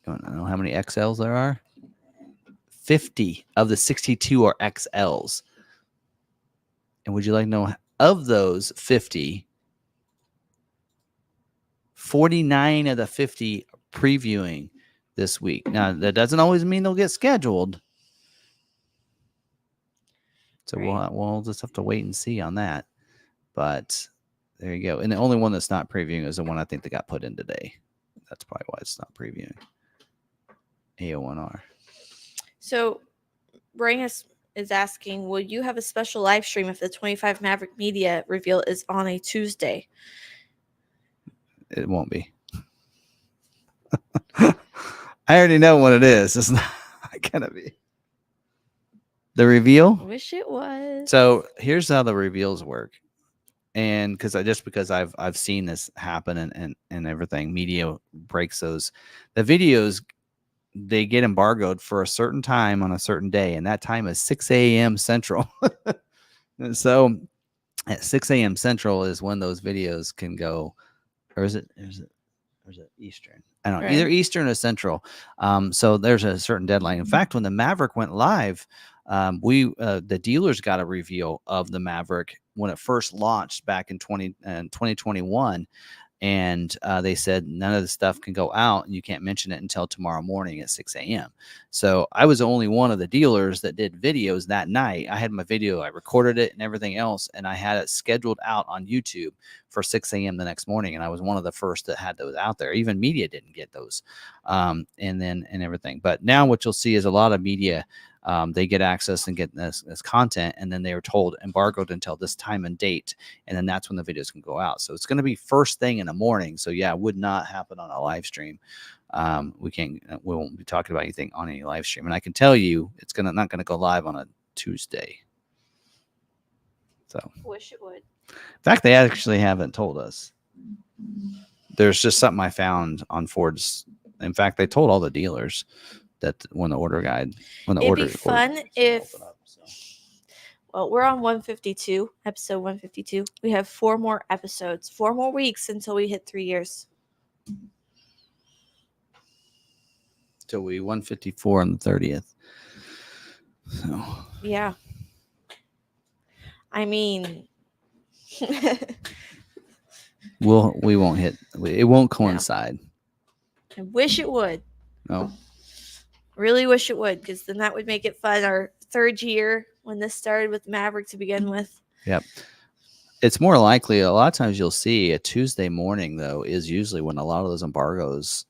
You want to know how many XLs there are? 50 of the 62 are XLs. And would you like to know of those 50, 49 of the 50 previewing this week? Now, that doesn't always mean they'll get scheduled. So we'll just have to wait and see on that. But there you go. And the only one that's not previewing is the one I think that got put in today. That's probably why it's not previewing. AO1R. So, Brian is asking, will you have a special live stream if the 25 Maverick Media reveal is on a Tuesday? It won't be. I already know what it is. It's not gonna be. The reveal? Wish it was. So here's how the reveals work. And because I've seen this happen and everything, media breaks those. The videos, they get embargoed for a certain time on a certain day, and that time is 6 a.m. Central. And so at 6 a.m. Central is when those videos can go, or is it Eastern? I don't know, either Eastern or Central. So there's a certain deadline. In fact, when the Maverick went live, the dealers got a reveal of the Maverick when it first launched back in 2021. And they said none of the stuff can go out and you can't mention it until tomorrow morning at 6 a.m. So I was only one of the dealers that did videos that night. I had my video, I recorded it and everything else, and I had it scheduled out on YouTube for 6 a.m. the next morning. And I was one of the first that had those out there. Even media didn't get those and everything. But now what you'll see is a lot of media, they get access and get this content, and then they were told embargoed until this time and date, and then that's when the videos can go out. So it's going to be first thing in the morning. So yeah, it would not happen on a live stream. We won't be talking about anything on any live stream, and I can tell you it's not going to go live on a Tuesday. So wish it would. In fact, they actually haven't told us. There's just something I found on Ford's. In fact, they told all the dealers that when the order guide, It'd be fun if, well, we're on episode 152. We have 4 more episodes, 4 more weeks until we hit 3 years. Till we 154 on the 30th. So yeah. I mean, we won't hit. It won't coincide. No. I wish it would. No. Really wish it would, because then that would make it fun. Our 3rd year when this started with Maverick to begin with. Yep. It's more likely, a lot of times you'll see a Tuesday morning, though, is usually when a lot of those embargoes,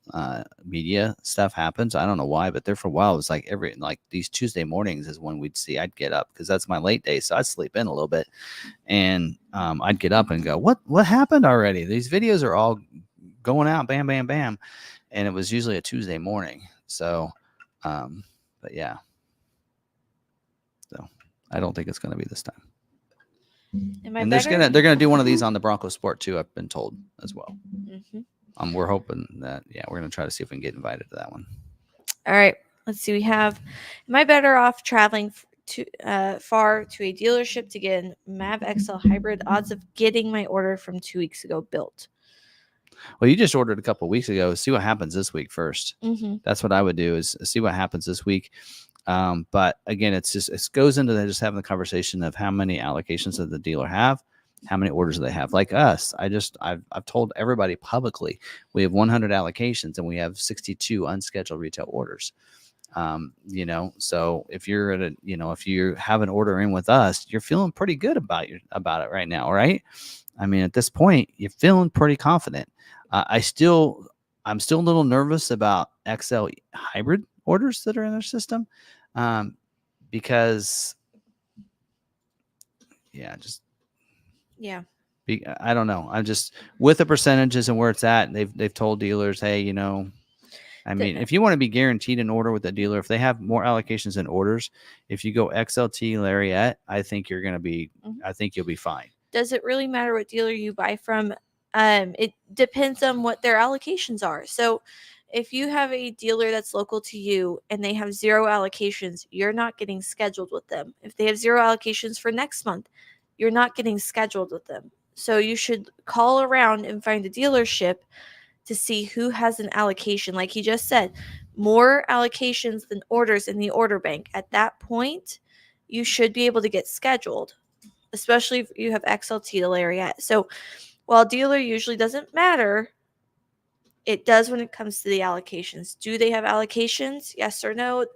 media stuff happens. I don't know why, but there for a while, it was like these Tuesday mornings is when I'd get up because that's my late day. So I'd sleep in a little bit and I'd get up and go, what happened already? These videos are all going out, bam, bam, bam. And it was usually a Tuesday morning. So, but yeah. So I don't think it's going to be this time. And they're gonna do one of these on the Bronco Sport too. I've been told as well. Mm-hmm. We're hoping that we're gonna try to see if we can get invited to that one. All right, let's see. We have. Am I better off traveling far to a dealership to get a Mav XL hybrid. Odds of getting my order from 2 weeks ago built. Well, you just ordered a couple of weeks ago. See what happens this week first. Mm-hmm. That's what I would do, is see what happens this week. But again, it goes into just having the conversation of how many allocations does the dealer have, how many orders do they have. Like us, I've told everybody publicly we have 100 allocations and we have 62 unscheduled retail orders. So if you're if you have an order in with us, you're feeling pretty good about it right now, right? I mean, at this point, you're feeling pretty confident. I'm still a little nervous about XL hybrid orders that are in their system, because I don't know. I'm just, with the percentages and where it's at, they've told dealers, hey, I mean, if you want to be guaranteed an order with a dealer, if they have more allocations than orders, if you go XLT Lariat, I think you're going to be, I think you'll be fine. Does it really matter what dealer you buy from? It depends on what their allocations are. So if you have a dealer that's local to you and they have 0 allocations, you're not getting scheduled with them. If they have 0 allocations for next month, you're not getting scheduled with them. So you should call around and find a dealership to see who has an allocation. Like he just said, more allocations than orders in the order bank. At that point, you should be able to get scheduled, especially if you have XLT to Lariat. So while dealer usually doesn't matter, it does when it comes to the allocations. Do they have allocations? Yes or no?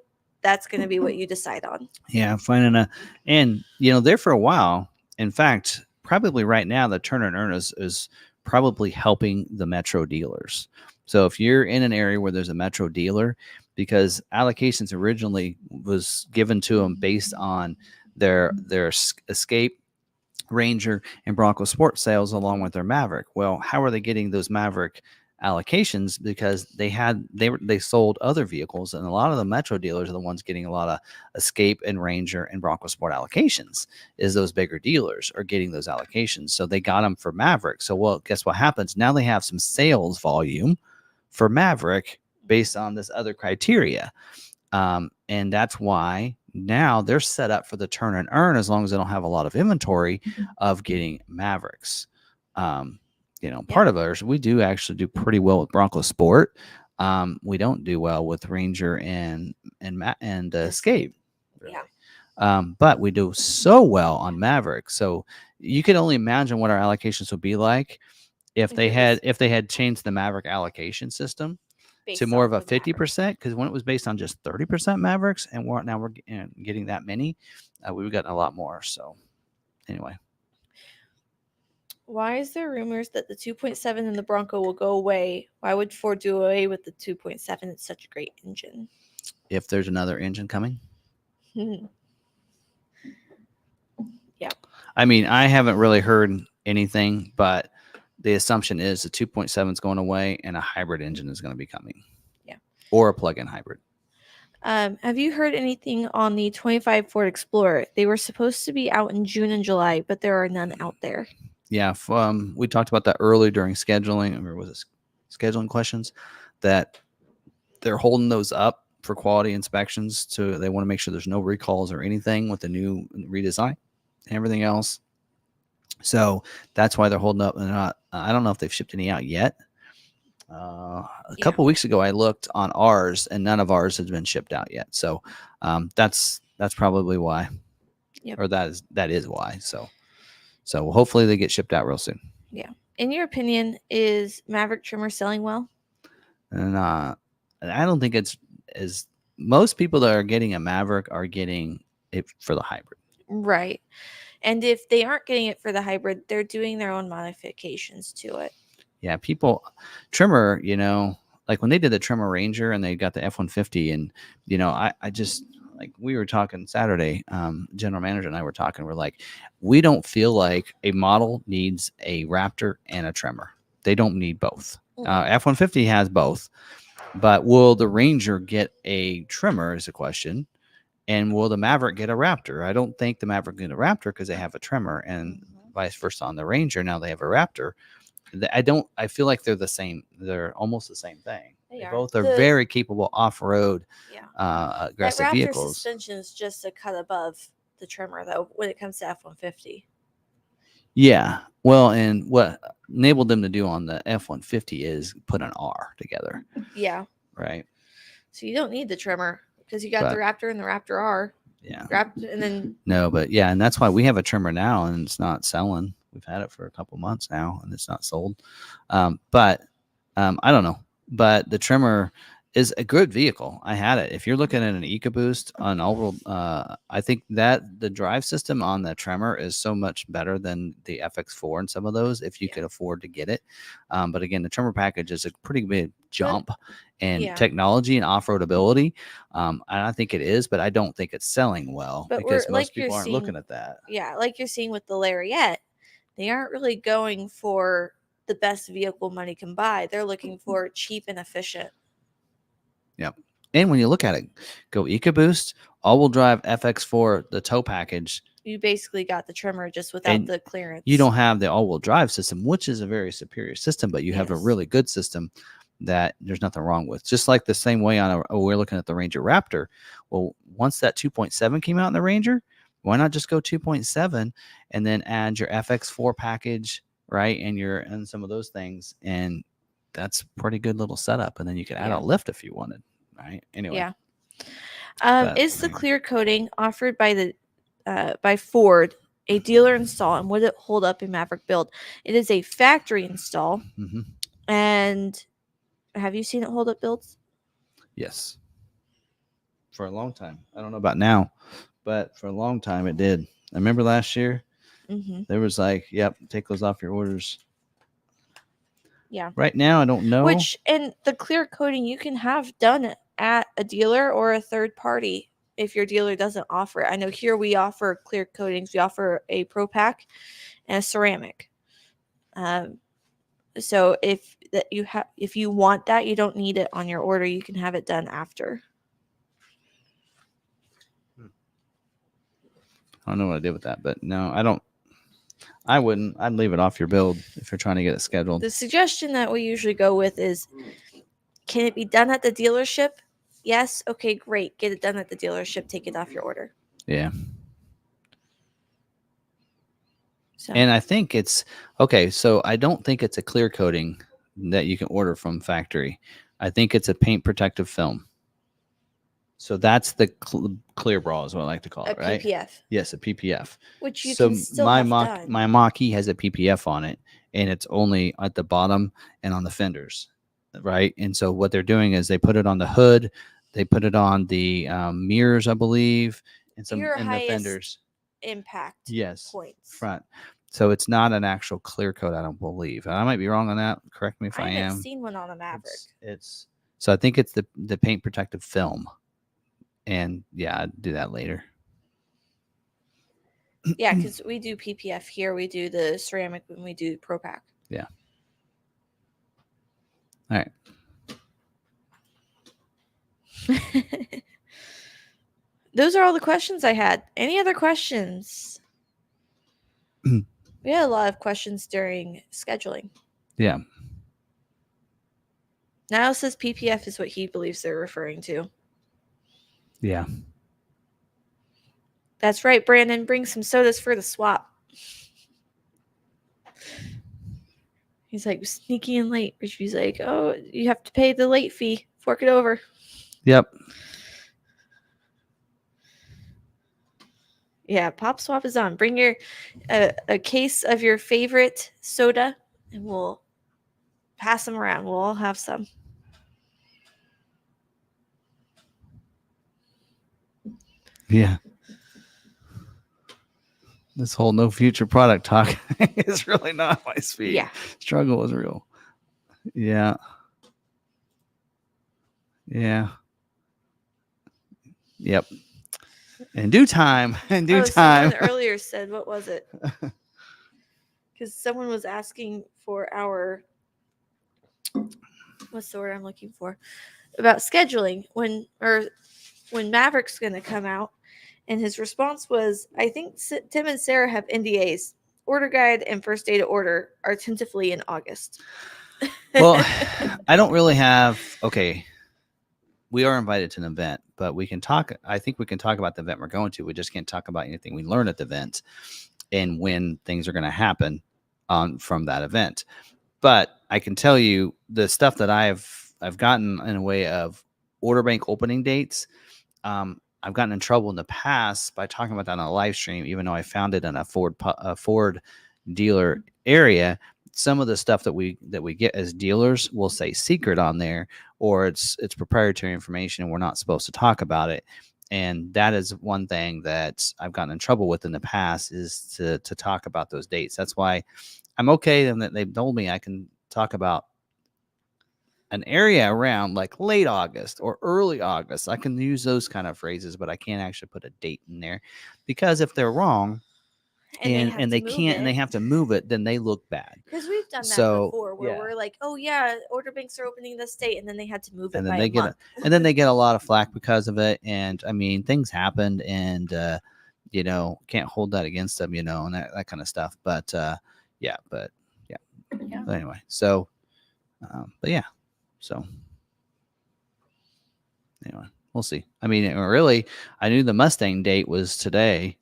That's going to be what you decide on. Yeah, finding and there for a while. In fact, probably right now, the turn and earn is probably helping the Metro dealers. So if you're in an area where there's a Metro dealer, because allocations originally was given to them based on their Escape, Ranger, and Bronco Sport sales along with their Maverick. Well, how are they getting those Maverick allocations? Because they sold other vehicles, and a lot of the Metro dealers are the ones getting a lot of Escape and Ranger and Bronco Sport allocations. Is those bigger dealers are getting those allocations, so they got them for Maverick. So, well, guess what happens now? They have some sales volume for Maverick based on this other criteria, and that's why now they're set up for the turn and earn, as long as they don't have a lot of inventory of getting Mavericks. Part of ours, we do actually do pretty well with Bronco Sport. We don't do well with Ranger and Escape. Really. Yeah. But we do so well on Maverick. So you can only imagine what our allocations would be like if they had changed the Maverick allocation system to more of a 50%, because when it was based on just 30% Mavericks, and now we're getting that many, we've gotten a lot more. So anyway. Why is there rumors that the 2.7 in the Bronco will go away? Why would Ford do away with the 2.7? It's such a great engine. If there's another engine coming? Yeah. I mean, I haven't really heard anything, but the assumption is the 2.7 is going away and a hybrid engine is going to be coming. Yeah. Or a plug-in hybrid. Have you heard anything on the 25 Ford Explorer? They were supposed to be out in June and July, but there are none out there. Yeah, we talked about that early during scheduling. Or was it scheduling questions? That they're holding those up for quality inspections. They want to make sure there's no recalls or anything with the new redesign and everything else. So that's why they're holding up. And I don't know if they've shipped any out yet. A couple weeks ago, I looked on ours, and none of ours has been shipped out yet. So that's probably why, or that is why. So hopefully they get shipped out real soon. Yeah. In your opinion, is Maverick trimmer selling well? And I don't think it's as most people that are getting a Maverick are getting it for the hybrid. Right. And if they aren't getting it for the hybrid, they're doing their own modifications to it. Yeah, trimmer, like when they did the trimmer Ranger and they got the F-150, and, I just, like, we were talking Saturday, general manager and I were talking, we're like, we don't feel like a model needs a Raptor and a trimmer. They don't need both. F-150 has both, but will the Ranger get a trimmer is a question. And will the Maverick get a Raptor? I don't think the Maverick get a Raptor because they have a trimmer, and vice versa on the Ranger. Now they have a Raptor. I feel like they're the same. They're almost the same thing. They are. Both are very capable off-road, Yeah. That aggressive Raptor vehicles. suspension is just a cut above the trimmer, though, when it comes to F-150. Yeah. Well, and what enabled them to do on the F-150 is put an R together. Yeah. Right. So you don't need the trimmer because you got the Raptor and the Raptor R. Yeah. And then no, but yeah, and that's why we have a trimmer now, and it's not selling. We've had it for a couple months now, and it's not sold. But I don't know. But the trimmer is a good vehicle. I had it. If you're looking at an EcoBoost on all, I think that the drive system on the Tremor is so much better than the FX4 and some of those if you could afford to get it. But again, the Tremor package is a pretty big jump in technology and off-road ability. And I think it is, but I don't think it's selling well because most people aren't looking at that. Yeah, like you're seeing with the Lariat, they aren't really going for the best vehicle money can buy. They're looking for cheap and efficient. Yep. And when you look at it, go EcoBoost, all-wheel drive FX4, the tow package. You basically got the trimmer just without the clearance. You don't have the all-wheel drive system, which is a very superior system, but you have a really good system that there's nothing wrong with. Just like the same way we're looking at the Ranger Raptor. Well, once that 2.7 came out in the Ranger, why not just go 2.7 and then add your FX4 package, right? And some of those things, and that's a pretty good little setup. And then you could add a lift if you wanted, right? Anyway. Yeah. Is the clear coating offered by Ford a dealer install, and would it hold up a Maverick build? It is a factory install. Mm-hmm. And have you seen it hold up builds? Yes. For a long time. I don't know about now, but for a long time it did. I remember last year, there was like, yep, take those off your orders. Yeah. Right now, I don't know. And the clear coating you can have done at a dealer or a third party if your dealer doesn't offer it. I know here we offer clear coatings. We offer a Pro Pack and a ceramic. So if you want that, you don't need it on your order. You can have it done after. I don't know what I did with that, but no, I don't. I wouldn't. I'd leave it off your build if you're trying to get it scheduled. The suggestion that we usually go with is, can it be done at the dealership? Yes. Okay, great. Get it done at the dealership. Take it off your order. Yeah. And I think it's okay. So I don't think it's a clear coating that you can order from factory. I think it's a paint protective film. So that's the clear bra is what I like to call it, right? PPF. Yes, a PPF. Which you can still have done. My mach-e has a PPF on it, and it's only at the bottom and on the fenders, right? And so what they're doing is they put it on the hood, they put it on the mirrors, I believe, and some in the fenders. Impact. Yes. Points. Front. So it's not an actual clear coat, I don't believe. I might be wrong on that. Correct me if I am. I haven't seen one on a Maverick. So I think it's the paint protective film. And yeah, I'd do that later. Yeah, because we do PPF here. We do the ceramic when we do Pro Pack. Yeah. All right. Those are all the questions I had. Any other questions? We had a lot of questions during scheduling. Yeah. Niall says PPF is what he believes they're referring to. Yeah. That's right, Brandon. Bring some sodas for the swap. He's like, sneaky and late. She's like, oh, you have to pay the late fee. Fork it over. Yep. Yeah, Pop Swap is on. Bring your a case of your favorite soda, and we'll pass them around. We'll all have some. Yeah. This whole no future product talk is really not my speed. Yeah. Struggle is real. Yeah. Yeah. Yep. In due time. In due time. Someone earlier said, what was it? Because someone was asking for our, what's the word I'm looking for? About scheduling when Maverick's going to come out. And his response was, I think Tim and Sarah have NDAs. order guide and first day to order are tentatively in August. Well, I don't really have. Okay, we are invited to an event, but we can talk. I think we can talk about the event we're going to. We just can't talk about anything we learn at the event and when things are going to happen from that event. But I can tell you the stuff that I've gotten in a way of order bank opening dates. I've gotten in trouble in the past by talking about that on a live stream, even though I found it in a Ford dealer area. Some of the stuff that we get as dealers will say secret on there, or it's proprietary information and we're not supposed to talk about it. And that is one thing that I've gotten in trouble with in the past, is to talk about those dates. That's why I'm okay that they've told me I can talk about an area around like late August or early August. I can use those kind of phrases, but I can't actually put a date in there, because if they're wrong and they can't and they have to move it, then they look bad. Because we've done that before, where we're like, oh yeah, order banks are opening this date, and then they had to move it by a month. And then they get a lot of flack because of it. And I mean, things happened, and can't hold that against them, and that kind of stuff. But yeah. But anyway, so but yeah. So anyway, we'll see. I mean, really, I knew the Mustang date was today.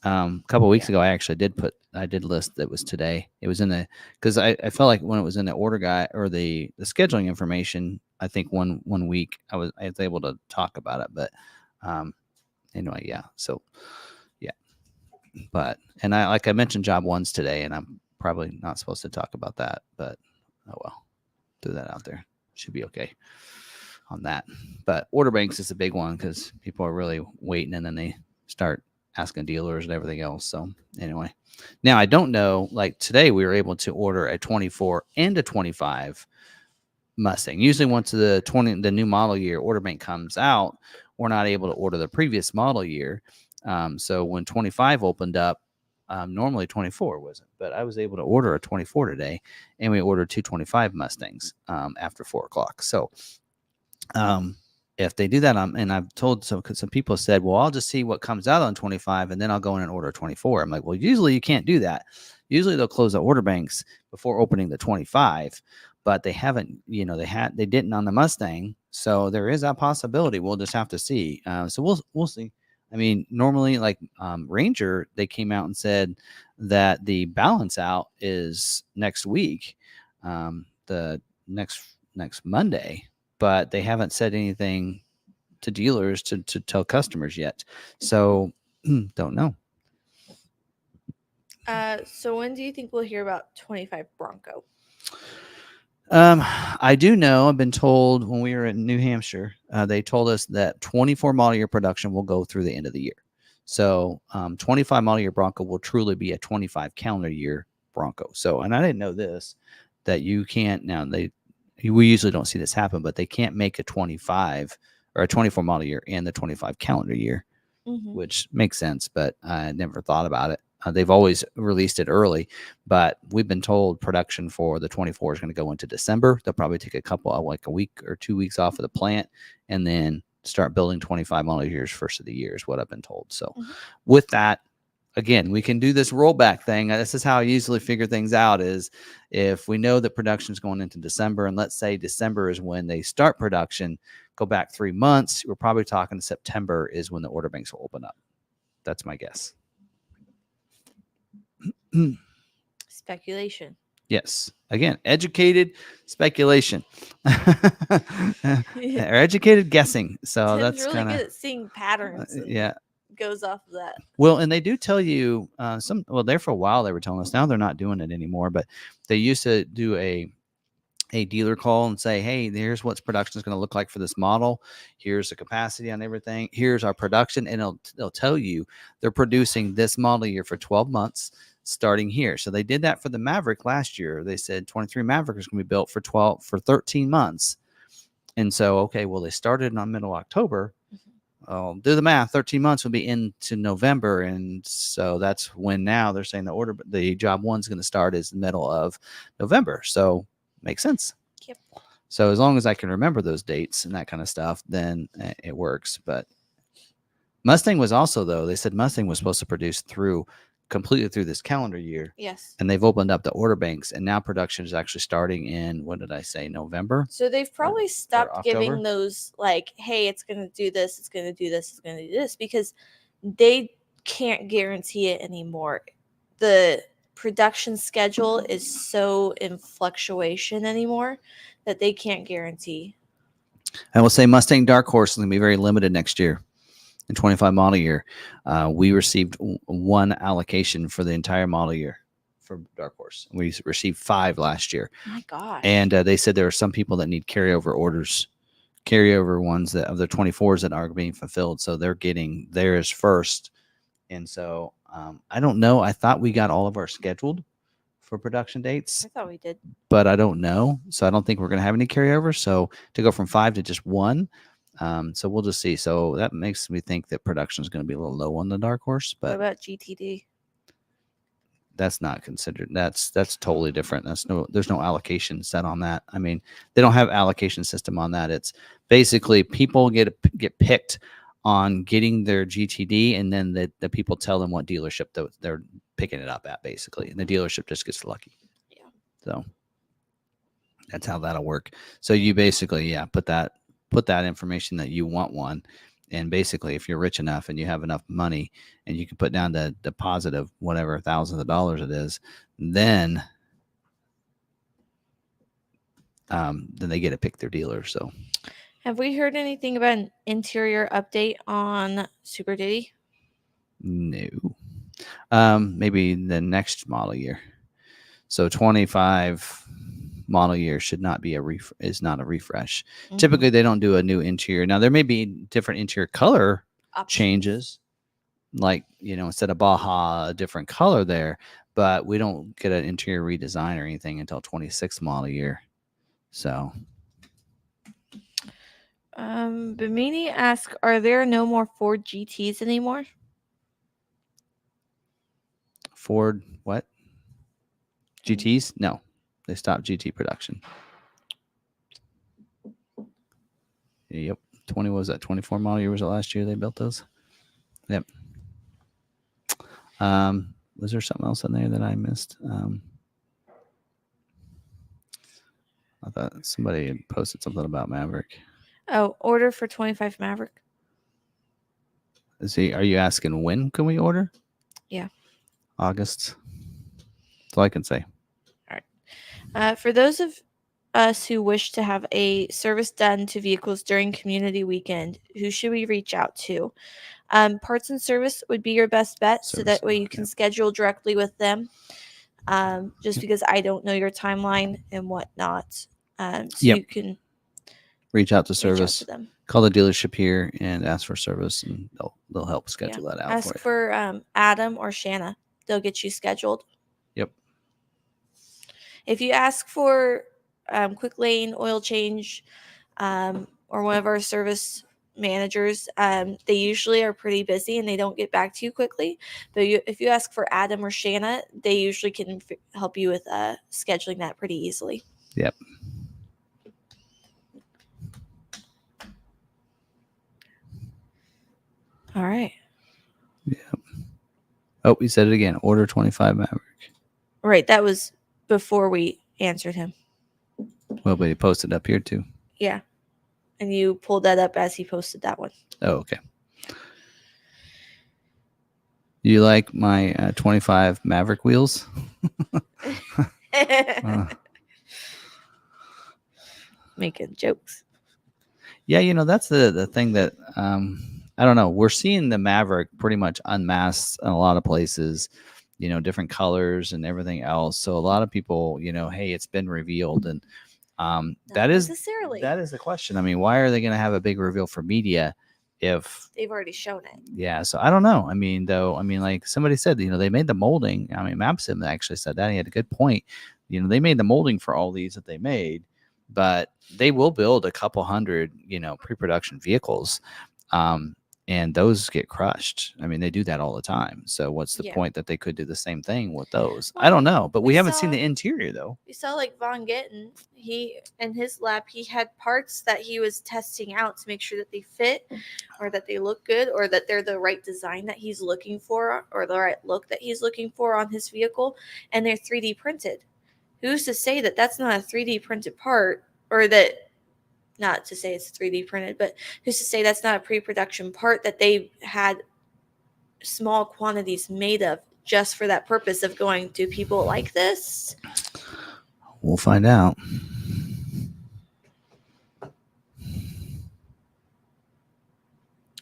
A couple of weeks ago, I did list that was today. It was in the, because I felt like when it was in the order guide or the scheduling information, I think one week I was able to talk about it. But anyway, yeah. So yeah, but I mentioned job ones today, and I'm probably not supposed to talk about that, but oh well, threw that out there. Should be okay on that. But order banks is a big one because people are really waiting, and then they start asking dealers and everything else. So anyway, now I don't know, like today we were able to order a 24 and a 25 Mustang. Usually once the new model year order bank comes out, we're not able to order the previous model year. So when 25 opened up, normally 24 wasn't, but I was able to order a 24 today, and we ordered 225 Mustangs after 4:00. So if they do that, and I've told some people said, well, I'll just see what comes out on 25, and then I'll go in and order 24. I'm like, well, usually you can't do that. Usually they'll close the order banks before opening the 25, but they haven't, they didn't on the Mustang. So there is that possibility. We'll just have to see. So we'll see. I mean, normally like Ranger, they came out and said that the balance out is next week, the next Monday, but they haven't said anything to dealers to tell customers yet. So don't know. So when do you think we'll hear about 25 Bronco? I do know, I've been told when we were in New Hampshire, they told us that 24 model year production will go through the end of the year. So 25 model year Bronco will truly be a 25 calendar year Bronco. So, and I didn't know this, that you can't now, we usually don't see this happen, but they can't make a 25 or a 24 model year and the 25 calendar year, which makes sense, but I never thought about it. They've always released it early, but we've been told production for the 24 is going to go into December. They'll probably take a week or 2 weeks off of the plant, and then start building 25 model years first of the year is what I've been told. So with that, again, we can do this rollback thing. This is how I usually figure things out, is if we know that production is going into December, and let's say December is when they start production, go back 3 months, we're probably talking September is when the order banks will open up. That's my guess. Speculation. Yes. Again, educated speculation. Or educated guessing. So Tim's that's really good at seeing patterns. Yeah. Goes off of that. Well, and they do tell you there for a while they were telling us. Now they're not doing it anymore, but they used to do a dealer call and say, hey, here's what production is going to look like for this model. Here's the capacity on everything. Here's our production. And they'll tell you they're producing this model year for 12 months starting here. So they did that for the Maverick last year. They said 23 Maverick is going to be built for 13 months. And so, okay, well, they started on middle October. Do the math. 13 months will be into November. And so that's when now they're saying the job one's going to start is the middle of November. So makes sense. Yep. So as long as I can remember those dates and that kind of stuff, then it works. But Mustang was also, though, they said Mustang was supposed to produce through completely through this calendar year. Yes. And they've opened up the order banks, and now production is actually starting in, what did I say, November? So they've probably stopped October? giving those like, hey, it's going to do this, it's going to do this, it's going to do this, because they can't guarantee it anymore. The production schedule is so in fluctuation anymore that they can't guarantee. I will say Mustang Dark Horse is going to be very limited next year. In 25 model year, we received one allocation for the entire model year for Dark Horse. We received 5 last year. My gosh. And they said there are some people that need carryover orders, carryover ones that of the 24s that are being fulfilled. So they're getting theirs first. And so I don't know. I thought we got all of our scheduled for production dates, I thought we did. but I don't know. So I don't think we're going to have any carryovers. So to go from 5 to just 1. So we'll just see. So that makes me think that production is going to be a little low on the Dark Horse. But what about GTD? That's not considered. That's totally different. There's no allocation set on that. I mean, they don't have allocation system on that. It's basically people get picked on getting their GTD, and then the people tell them what dealership they're picking it up at, basically, and the dealership just gets lucky. Yeah. So that's how that'll work. So you basically, put that information that you want one. And basically, if you're rich enough and you have enough money and you can put down the deposit of whatever thousands of dollars it is, then they get to pick their dealer. So, have we heard anything about an interior update on Super Duty? No. Maybe the next model year. So 25 model year should not be is not a refresh. Mm-hmm. Typically, they don't do a new interior. Now, there may be different interior color changes, like, instead of Baja, a different color there, but we don't get an interior redesign or anything until 26 model year. So, Bimini asks, are there no more Ford GTs anymore? Ford what? GTs? No, they stopped GT production. Yep. 24 model year was it last year they built those? Yep. Was there something else in there that I missed? I thought somebody had posted something about Maverick. Oh, order for 25 Maverick. Are you asking when can we order? Yeah. August. That's all I can say. All right. For those of us who wish to have a service done to vehicles during community weekend, who should we reach out to? Parts and service would be your best bet, so that way you can schedule directly with them. Just because I don't know your timeline and whatnot, you can reach out to service. To them. Call the dealership here and ask for service, and they'll help schedule that out. Ask for Adam or Shanna; they'll get you scheduled. Yep. If you ask for quick lane oil change, or one of our service managers, they usually are pretty busy and they don't get back to you quickly. But if you ask for Adam or Shanna, they usually can help you with scheduling that pretty easily. Yep. All right. Yep. Oh, we said it again. Order 25 Maverick. Right. That was before we answered him. Well, but he posted up here too. Yeah. And you pulled that up as he posted that one. Oh, okay. You like my 25 Maverick wheels? Making jokes. Yeah, that's the thing that I don't know. We're seeing the Maverick pretty much unmasked in a lot of places, different colors and everything else. So a lot of people, hey, it's been revealed, and that is the question. I mean, why are they going to have a big reveal for media if they've already shown it? Yeah, so I don't know. I mean, like somebody said, they made the molding. I mean, Mapsim actually said that. He had a good point. They made the molding for all these that they made, but they will build a couple hundred, pre-production vehicles. and those get crushed. I mean, they do that all the time. So what's the Yeah. point that they could do the same thing with those? I Well, don't know, but we we haven't seen saw- the interior though. You saw like Von Gittin, he in his lab he had parts that he was testing out to make sure that they fit or that they look good or that they're the right design that he's looking for or the right look that he's looking for on his vehicle, and they're 3D printed. Who's to say that that's not a 3D printed part, or that, not to say it's 3D printed, but who's to say that's not a pre-production part that they had small quantities made of just for that purpose of going, do people like this? We'll find out.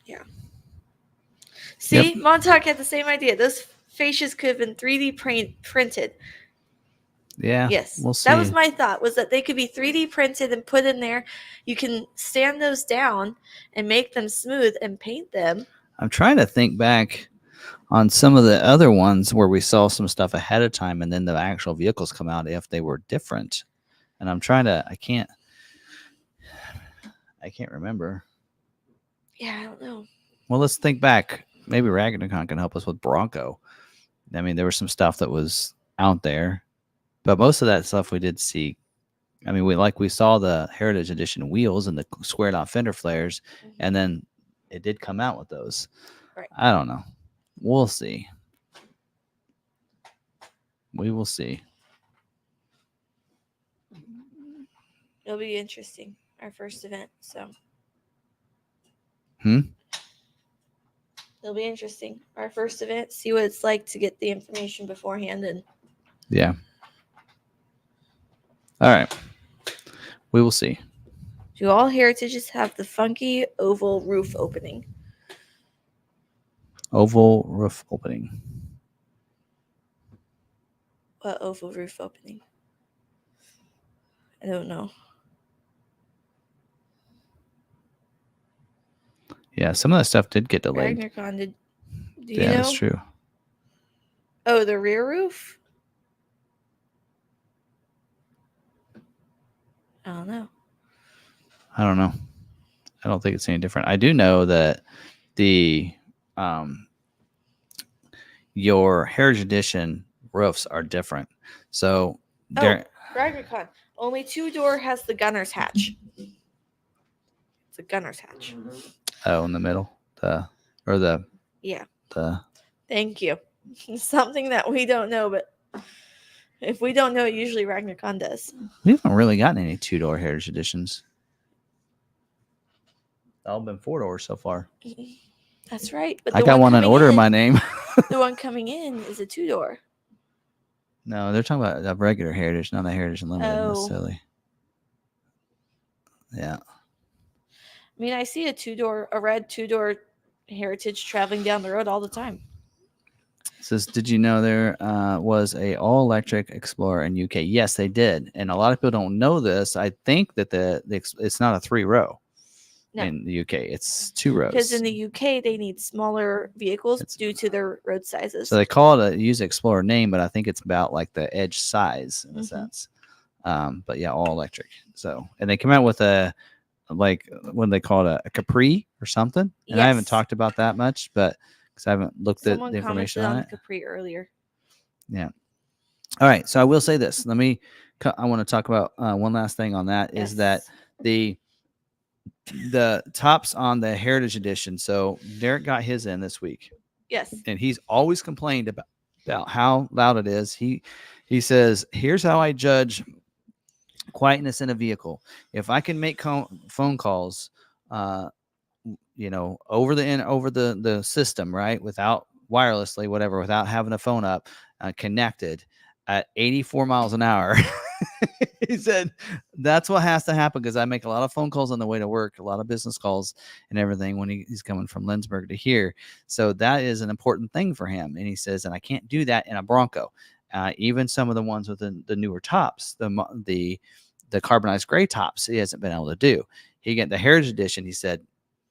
Yeah. See, Yep. Montauk had the same idea. Those fascias could have been 3D printed. Yeah. Yes. We'll see. That was my thought, was that they could be 3D printed and put in there. You can sand those down and make them smooth and paint them. I'm trying to think back on some of the other ones where we saw some stuff ahead of time and then the actual vehicles come out if they were different. And I'm trying to, I can't remember. Yeah, I don't know. Well, let's think back. Maybe Ragnicon can help us with Bronco. I mean, there was some stuff that was out there, but most of that stuff we did see. I mean, we saw the Heritage Edition wheels and the squared out fender flares, and then it did come out with those. Right. I don't know. We'll see. We will see. It'll be interesting. Our first event, so. It'll be interesting. Our first event, see what it's like to get the information beforehand. And yeah. All right. We will see. Do all Heritages have the funky oval roof opening? Oval roof opening. What oval roof opening? I don't know. Yeah, some of that stuff did get delayed. Ragnicon did. Do you yeah, know? that's true. Oh, the rear roof? I don't know. I don't know. I don't think it's any different. I do know that the your Heritage Edition roofs are different. So they're Ragnicon. Only 2-door has the gunner's hatch. It's a gunner's hatch. in the middle. Yeah. The Thank you. Something that we don't know, but if we don't know, usually Ragnicon does. We haven't really gotten any 2-door Heritage Editions. All been 4-doors so far. That's right. But I got one in order in my name. The one coming in is a 2-door. No, they're talking about a regular Heritage, not a Heritage Unlimited necessarily. Yeah. I mean, I see a red 2-door Heritage traveling down the road all the time. It says, did you know there was a all-electric Explorer in UK? Yes, they did. And a lot of people don't know this. I think that it's not a 3-row in the UK. It's 2 rows. Because in the UK, they need smaller vehicles due to their road sizes. So they call it use Explorer name, but I think it's about like the edge size in a sense. But yeah, all electric. So, and they come out with what do they call it, a Capri or something? And I haven't talked about that much, but because I haven't looked at the information on it. Capri earlier. Yeah. All right. So I will say this. I want to talk about one last thing on that is that the tops on the Heritage Edition. So Derek got his in this week. Yes. And he's always complained about how loud it is. He says, here's how I judge quietness in a vehicle. If I can make phone calls, over the system, right, without wirelessly, whatever, without having a phone up, connected at 84 miles an hour. He said that's what has to happen because I make a lot of phone calls on the way to work, a lot of business calls and everything when he's coming from Lindsberg to here. So that is an important thing for him. And he says, and I can't do that in a Bronco. Even some of the ones with the newer tops, the carbonized gray tops, he hasn't been able to do. He got the Heritage Edition. He said,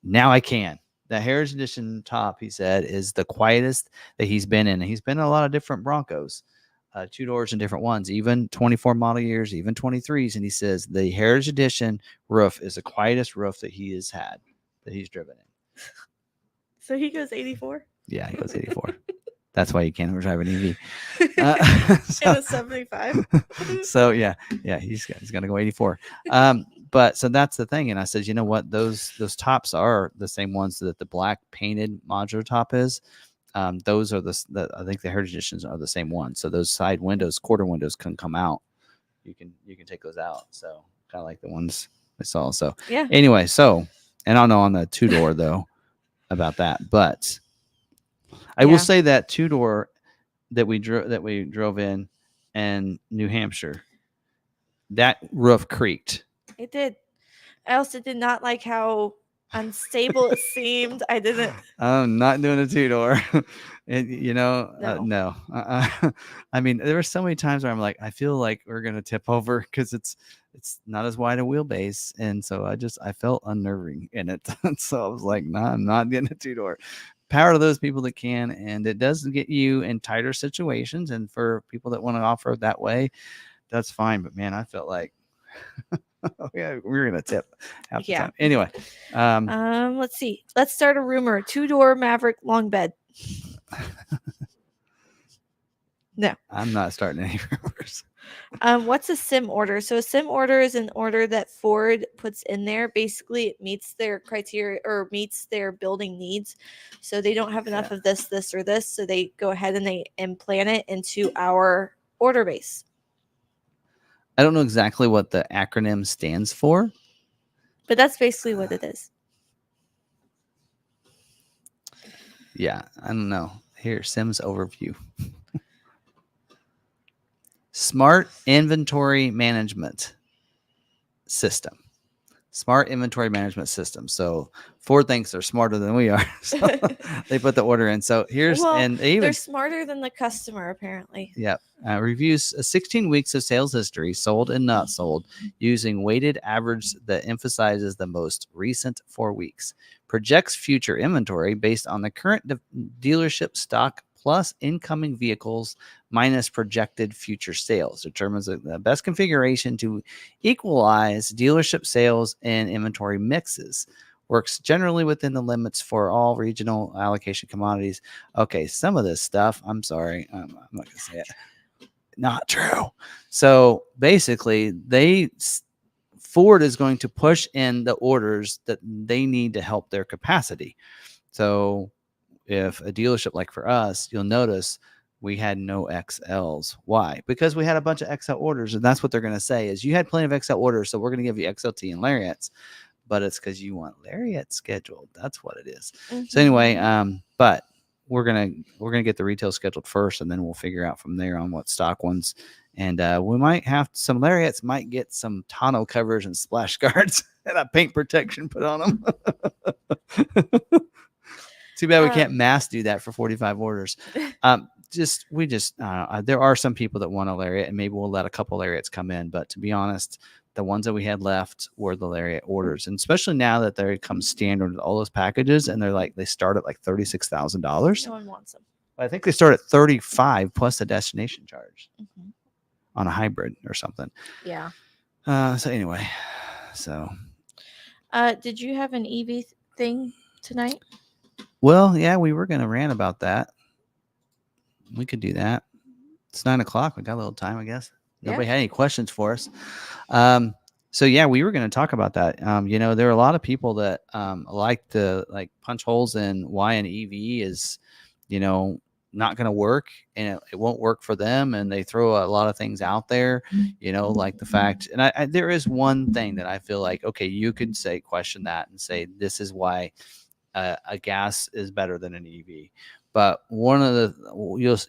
now I can. The Heritage Edition top, he said, is the quietest that he's been in. He's been in a lot of different Broncos. 2 doors and different ones, even 24 model years, even 23s. And he says the Heritage Edition roof is the quietest roof that he has had, that he's driven in. So he goes 84. Yeah, he goes 84. That's why you can't ever drive an EV. In a 75. So yeah, he's gonna go 84. But so that's the thing, and I said, you know what, those tops are the same ones that the black painted modular top is. Those are the I think the Heritage Editions are the same ones. So those side windows, quarter windows, can come out. You can take those out. So kind of like the ones I saw. So Yeah. anyway, so and I don't know on the 2-door though about that, but I will say that 2-door that we drove in New Hampshire, that roof creaked. It did. I also did not like how unstable it seemed. I didn't. I'm not doing a 2-door. No. No. I mean, there were so many times where I'm like, I feel like we're gonna tip over because it's not as wide a wheelbase, and so I felt unnerving in it. So I was like, nah, I'm not getting a 2-door. Power to those people that can, and it does get you in tighter situations. And for people that want to off road that way, that's fine. But man, I felt like yeah, we were gonna tip half the time. Anyway, let's see. Let's start a rumor: 2-door Maverick long bed. No, I'm not starting any rumors. What's a sim order? So a sim order is an order that Ford puts in there. Basically, it meets their criteria or meets their building needs. So they don't have enough of this, or this. So they go ahead and they implant it into our order base. I don't know exactly what the acronym stands for, but that's basically what it is. Yeah, I don't know. Here, Sims overview. Smart inventory management system. Smart inventory management system. So Ford thinks they're smarter than we are. So they put the order in. So here's and they're smarter than the customer apparently. Yep. Reviews 16 weeks of sales history, sold and not sold, using weighted average that emphasizes the most recent 4 weeks. Projects future inventory based on the current dealership stock plus incoming vehicles minus projected future sales. Determines the best configuration to equalize dealership sales and inventory mixes. Works generally within the limits for all regional allocation commodities. Okay, some of this stuff, I'm sorry, I'm not going to say it. Not true. So basically, Ford is going to push in the orders that they need to help their capacity. So if a dealership like for us, you'll notice we had no XLs. Why? Because we had a bunch of XL orders, and that's what they're going to say is you had plenty of XL orders, so we're going to give you XLT and Lariats, but it's because you want Lariat scheduled. That's what it is. Mm-hmm. So anyway, but we're gonna get the retail scheduled first, and then we'll figure out from there on what stock ones. And we might have some Lariats might get some tonneau covers and splash guards and a paint protection put on them. Too bad we can't mass do that for 45 orders. There are some people that want a Lariat, and maybe we'll let a couple Lariats come in. But to be honest, the ones that we had left were the Lariat orders, and especially now that they come standard with all those packages, and they start at like $36,000. No one wants them. I think they start at 35 plus a destination charge on a hybrid or something. Yeah. So anyway, did you have an EV thing tonight? Well, yeah, we were going to rant about that. We could do that. It's 9:00. We got a little time, I guess. Nobody had any questions for us. So yeah, we were going to talk about that. There are a lot of people that like to punch holes in why an EV is, not going to work, and it won't work for them. And they throw a lot of things out there, like the fact, and there is one thing that I feel like, okay, you could question that and say, this is why a gas is better than an EV. But one of the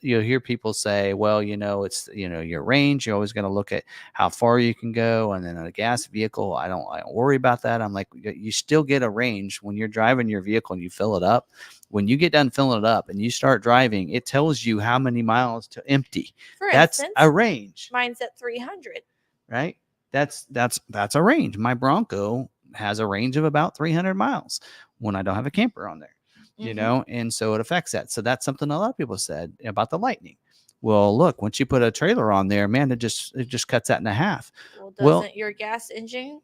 you'll hear people say, well, it's your range. You're always going to look at how far you can go, and then a gas vehicle, I don't worry about that. I'm like, you still get a range when you're driving your vehicle and you fill it up. When you get done filling it up and you start driving, it tells you how many miles to empty. That's a range. Mine's at 300. Right. That's a range. My Bronco has a range of about 300 miles when I don't have a camper on there. And so it affects that. So that's something a lot of people said about the Lightning. Well, look, once you put a trailer on there, man, it just cuts that in half. Well, doesn't your gas engine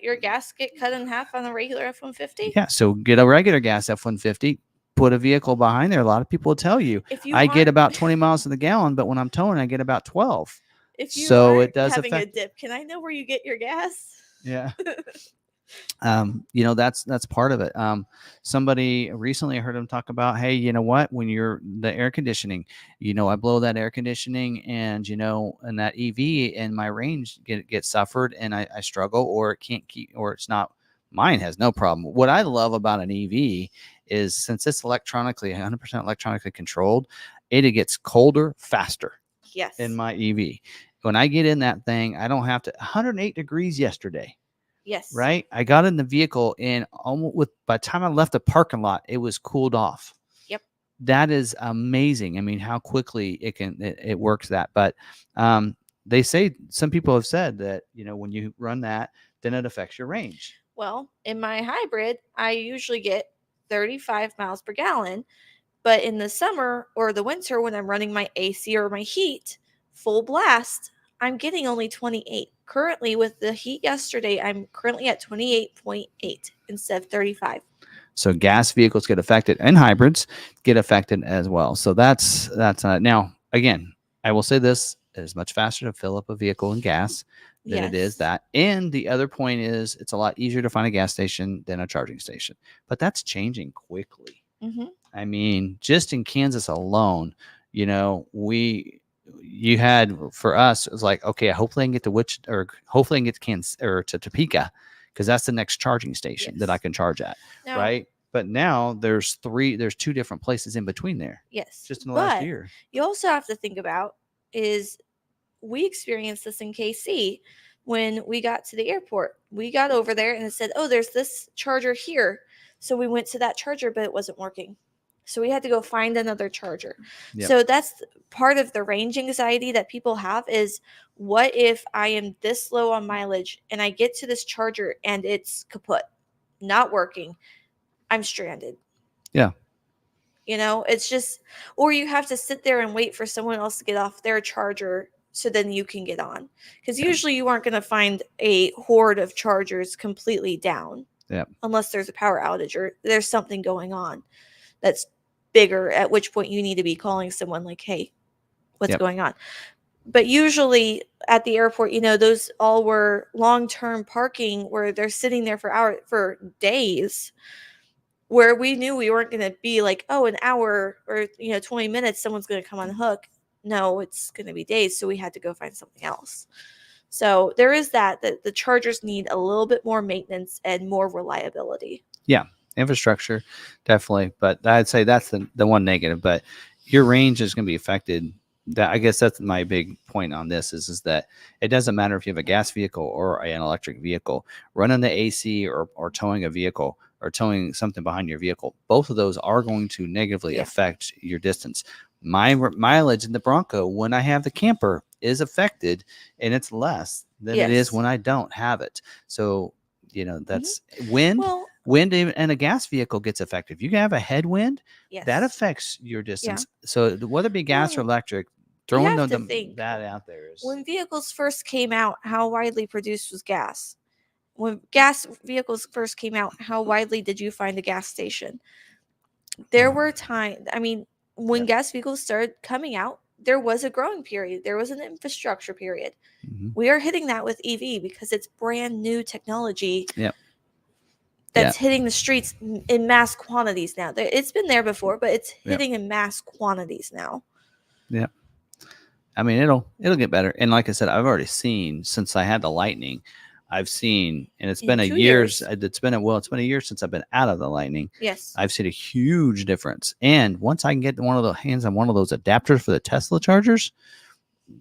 your gas get cut in half on a regular F-150. Yeah. So get a regular gas F-150. Put a vehicle behind there. A lot of people will tell you, If you I get aren't about 20 miles to the gallon, but when I'm towing, I get about 12. if you So aren't it does having affect. a dip, can I know where you get your gas? Yeah. That's part of it. Somebody recently, I heard him talk about, hey, you know what, when you're the air conditioning, I blow that air conditioning, and and that ev and my range get suffered, and I struggle, or it can't keep, or it's not. Mine has no problem. What I love about an ev is, since it's electronically 100% electronically controlled, it gets colder faster Yes. in my ev. When I get in that thing, I don't have to. 108 degrees yesterday. Yes. Right? I got in the vehicle, and almost by the time I left the parking lot, it was cooled off. Yep. That is amazing. I mean, how quickly it works that. But they say, some people have said that, when you run that, then it affects your range. Well, in my hybrid, I usually get 35 miles per gallon. But in the summer or the winter, when I'm running my AC or my heat full blast, I'm getting only 28. Currently, with the heat yesterday, I'm currently at 28.8 instead of 35. So gas vehicles get affected, and hybrids get affected as well. So that's now, again, I will say this: it is much faster to fill up a vehicle in gas than it is that. And the other point is, it's a lot easier to find a gas station than a charging station. But that's changing quickly. Mm-hmm. I mean, just in Kansas alone, you had, for us, it was like, okay, hopefully I can get to hopefully I can get to Kansas or to Topeka, because that's the next charging station that I can charge at. Now, right? But now there's two different places in between there. Yes. Just in the last year. You also have to think about is, we experienced this in KC when we got to the airport. We got over there and it said, oh, there's this charger here. So we went to that charger, but it wasn't working. So we had to go find another charger. Yep. So that's part of the range anxiety that people have is, what if I am this low on mileage and I get to this charger and it's kaput, not working? I'm stranded. Yeah. It's just, or you have to sit there and wait for someone else to get off their charger so then you can get on. Because usually you aren't going to find a horde of chargers completely down. Yeah. Unless there's a power outage or there's something going on that's bigger, at which point you need to be calling someone like, hey, what's going on? But usually at the airport, those all were long-term parking where they're sitting there for days, where we knew we weren't going to be like, oh, an hour or 20 minutes, someone's going to come on the hook. No, it's going to be days. So we had to go find something else. So there is that the chargers need a little bit more maintenance and more reliability. Yeah, infrastructure, definitely. But I'd say that's the one negative. But your range is going to be affected. I guess that's my big point on this is that it doesn't matter if you have a gas vehicle or an electric vehicle. Running the AC or towing a vehicle or towing something behind your vehicle, both of those are going to negatively affect your distance. My mileage in the Bronco, when I have the camper, is affected, and it's less than it is when I don't have it. So, that's wind. Wind and a gas vehicle gets affected. If you have a headwind, that affects your distance. So whether it be gas or electric, throwing that out there is, when vehicles first came out, how widely produced was gas? When gas vehicles first came out, how widely did you find a gas station? There were times, when gas vehicles started coming out, there was a growing period. There was an infrastructure period. Mm-hmm. We are hitting that with EV because it's brand new technology. Yep. That's hitting the streets in mass quantities now. It's been there before, but it's hitting in mass quantities now. Yeah. It'll get better. And like I said, I've already seen, since I had the Lightning, I've seen, and it's been a year. It's been a year since I've been out of the Lightning. Yes. I've seen a huge difference. And once I can get one of the hands on one of those adapters for the Tesla chargers,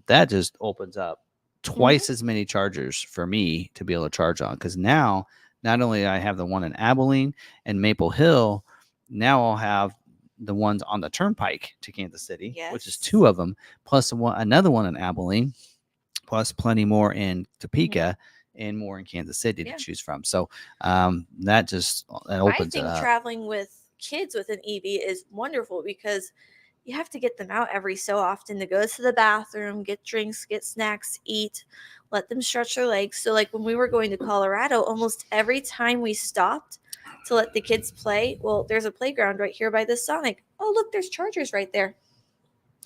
that just opens up twice as many chargers for me to be able to charge on. Because now, not only I have the one in Abilene and Maple Hill, now I'll have the ones on the turnpike to Kansas City, which is 2 of them, plus another one in Abilene, plus plenty more in Topeka, and more in Kansas City to choose from. So that opens it up. I think traveling with kids with an EV is wonderful because you have to get them out every so often to go to the bathroom, get drinks, get snacks, eat, let them stretch their legs. So like when we were going to Colorado, almost every time we stopped to let the kids play, well, there's a playground right here by the Sonic. Oh, look, there's chargers right there.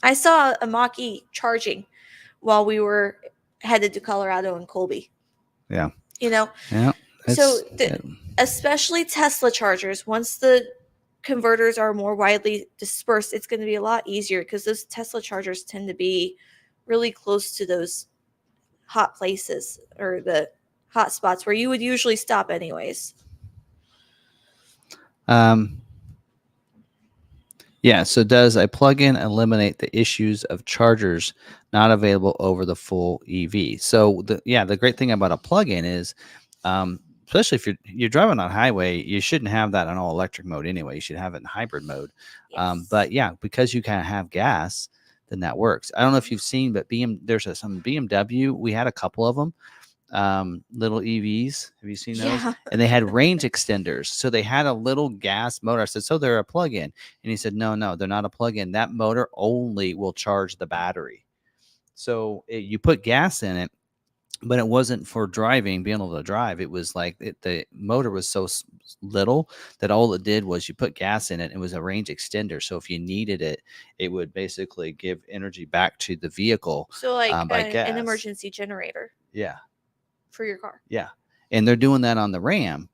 I saw a mach-e charging while we were headed to Colorado and Colby. Yeah. Yeah. So especially Tesla chargers, once the converters are more widely dispersed, it's going to be a lot easier because those Tesla chargers tend to be really close to those hot places or the hot spots where you would usually stop anyways. Yeah, so does a plug-in eliminate the issues of chargers not available over the full EV? So the great thing about a plug-in is, especially if you're driving on highway, you shouldn't have that in all electric mode anyway. You should have it in hybrid mode. Yes. But yeah, because you kind of have gas, then that works. I don't know if you've seen, but there's some BMW. We had a couple of them. Little EVs. Have you seen those? Yeah. And they had range extenders. So they had a little gas motor. I said, so they're a plug-in. And he said, no, they're not a plug-in. That motor only will charge the battery. So you put gas in it, but it wasn't for driving, being able to drive. It was like the motor was so little that all it did was you put gas in it. It was a range extender. So if you needed it, it would basically give energy back to the vehicle. So like by gas. An emergency generator. Yeah. For your car. Yeah. And they're doing that on the Ram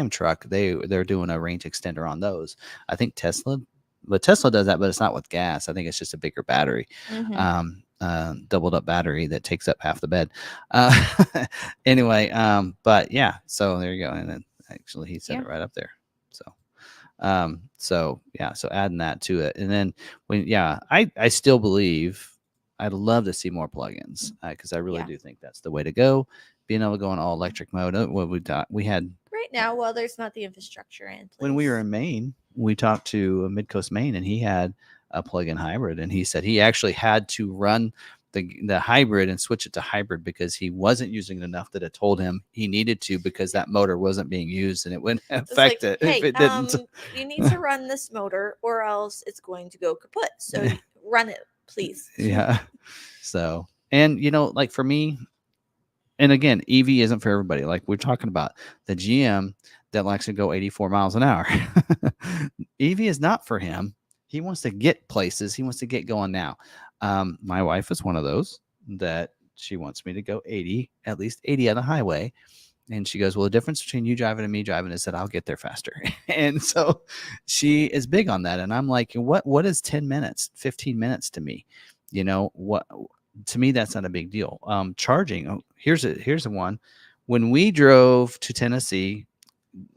truck. They're doing a range extender on those. I think Tesla does that, but it's not with gas. I think it's just a bigger battery. Doubled up battery that takes up half the bed. Anyway, but yeah, so there you go. And then actually he said it right up there. So adding that to it. And then I still believe I'd love to see more plugins because I really do think that's the way to go. Being able to go in all electric mode. What we had right now, well, there's not the infrastructure in place. When we were in Maine, we talked to Midcoast Maine, and he had a plug-in hybrid, and he said he actually had to run the hybrid and switch it to hybrid because he wasn't using it enough that it told him he needed to because that motor wasn't being used and it wouldn't affect it if it didn't. You need to run this motor or else it's going to go kaput. So run it, please. Yeah. So, and like for me, and again, EV isn't for everybody. Like we're talking about the GM that likes to go 84 miles an hour. EV is not for him. He wants to get places. He wants to get going now. My wife is one of those that she wants me to go at least 80 on the highway. And she goes, well, the difference between you driving and me driving is that I'll get there faster. And so she is big on that. And I'm like, what is 10 minutes, 15 minutes to me? To me, that's not a big deal. Charging. Here's a one. When we drove to Tennessee,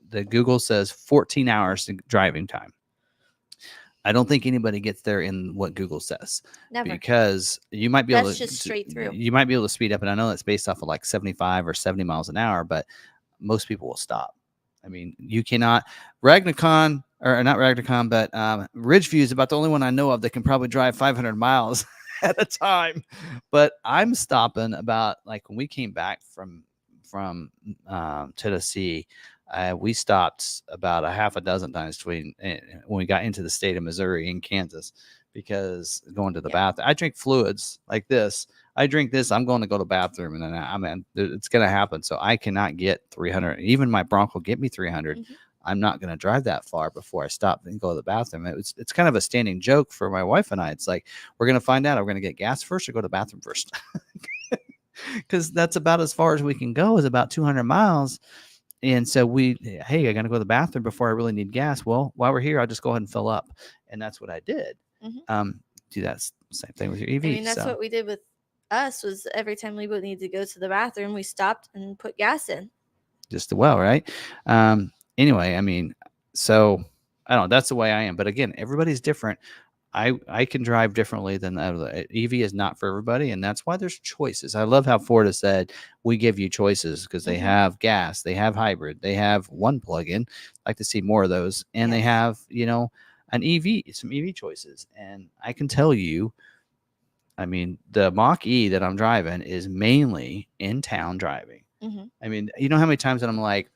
the Google says 14 hours driving time. I don't think anybody gets there in what Google says. Never. Because you might be able to. That's just straight through. You might be able to speed up, and I know that's based off of like 75 or 70 miles an hour, but most people will stop. I mean, you cannot. Ragnicon, or not Ragnicon, but Ridgeview is about the only one I know of that can probably drive 500 miles at a time. But I'm stopping about, like, when we came back from Tennessee, we stopped about a half a dozen times when we got into the state of Missouri and Kansas, because going to the bathroom, I drink fluids like this. I drink this, I'm going to go to the bathroom, and then it's going to happen. So I cannot get 300. Even my Bronco get me 300. Mm-hmm. I'm not going to drive that far before I stop and go to the bathroom. It's kind of a standing joke for my wife and I. It's like, we're going to find out, are we going to get gas first or go to the bathroom first? Because that's about as far as we can go, is about 200 miles. And so I got to go to the bathroom before I really need gas. Well, while we're here, I'll just go ahead and fill up. And that's what I did. Mm-hmm. Do that same thing with your EV. I mean, that's what we did with us, was every time we would need to go to the bathroom, we stopped and put gas in. Just as well, right? Anyway, I mean, so I don't know. That's the way I am. But again, everybody's different. I can drive differently than EV is not for everybody, and that's why there's choices. I love how Ford has said we give you choices, because they have gas, they have hybrid, they have one plug-in. I'd like to see more of those, and they have an EV, some EV choices. And I can tell you, I mean, the Mach-E that I'm driving is mainly in town driving. Mm-hmm. I mean, you know how many times that I'm like,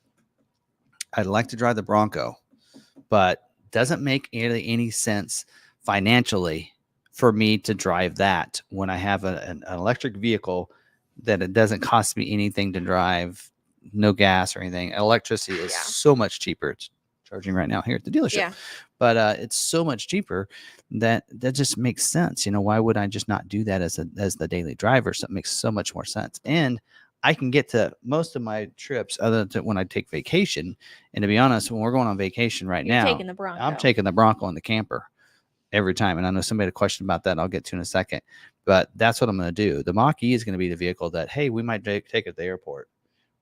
I'd like to drive the Bronco, but doesn't make any sense financially for me to drive that when I have an electric vehicle that it doesn't cost me anything to drive, no gas or anything. Electricity is so much cheaper. It's charging right now here at the dealership, Yeah. but it's so much cheaper that just makes sense. Why would I just not do that as the daily driver? So it makes so much more sense. And I can get to most of my trips other than when I take vacation. And to be honest, when we're going on vacation right now, taking the Bronco. I'm taking the Bronco and the camper every time. And I know somebody had a question about that. I'll get to in a second, but that's what I'm going to do. The Mach-E is going to be the vehicle that, hey, we might take it to the airport,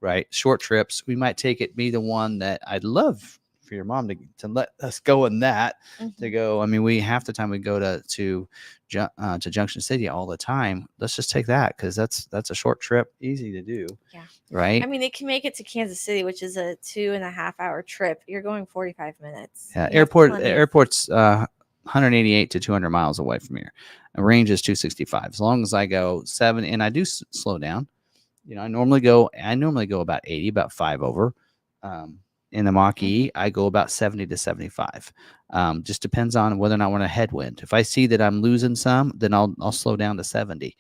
right? Short trips. We might take it, be the one that I'd love for your mom to let us go in that, to go. I mean, we half the time we go to Junction City all the time. Let's just take that, because that's a short trip, easy to do. Yeah. Right. I mean, it can make it to Kansas City, which is a 2.5-hour trip. You're going 45 minutes. Yeah. Airport's 188 to 200 miles away from here. And range is 265. As long as I go 7, and I do slow down. I normally go about 80, about 5 over. In the Mach-E, I go about 70 to 75. Just depends on whether or not I want a headwind. If I see that I'm losing some, then I'll slow down to 70.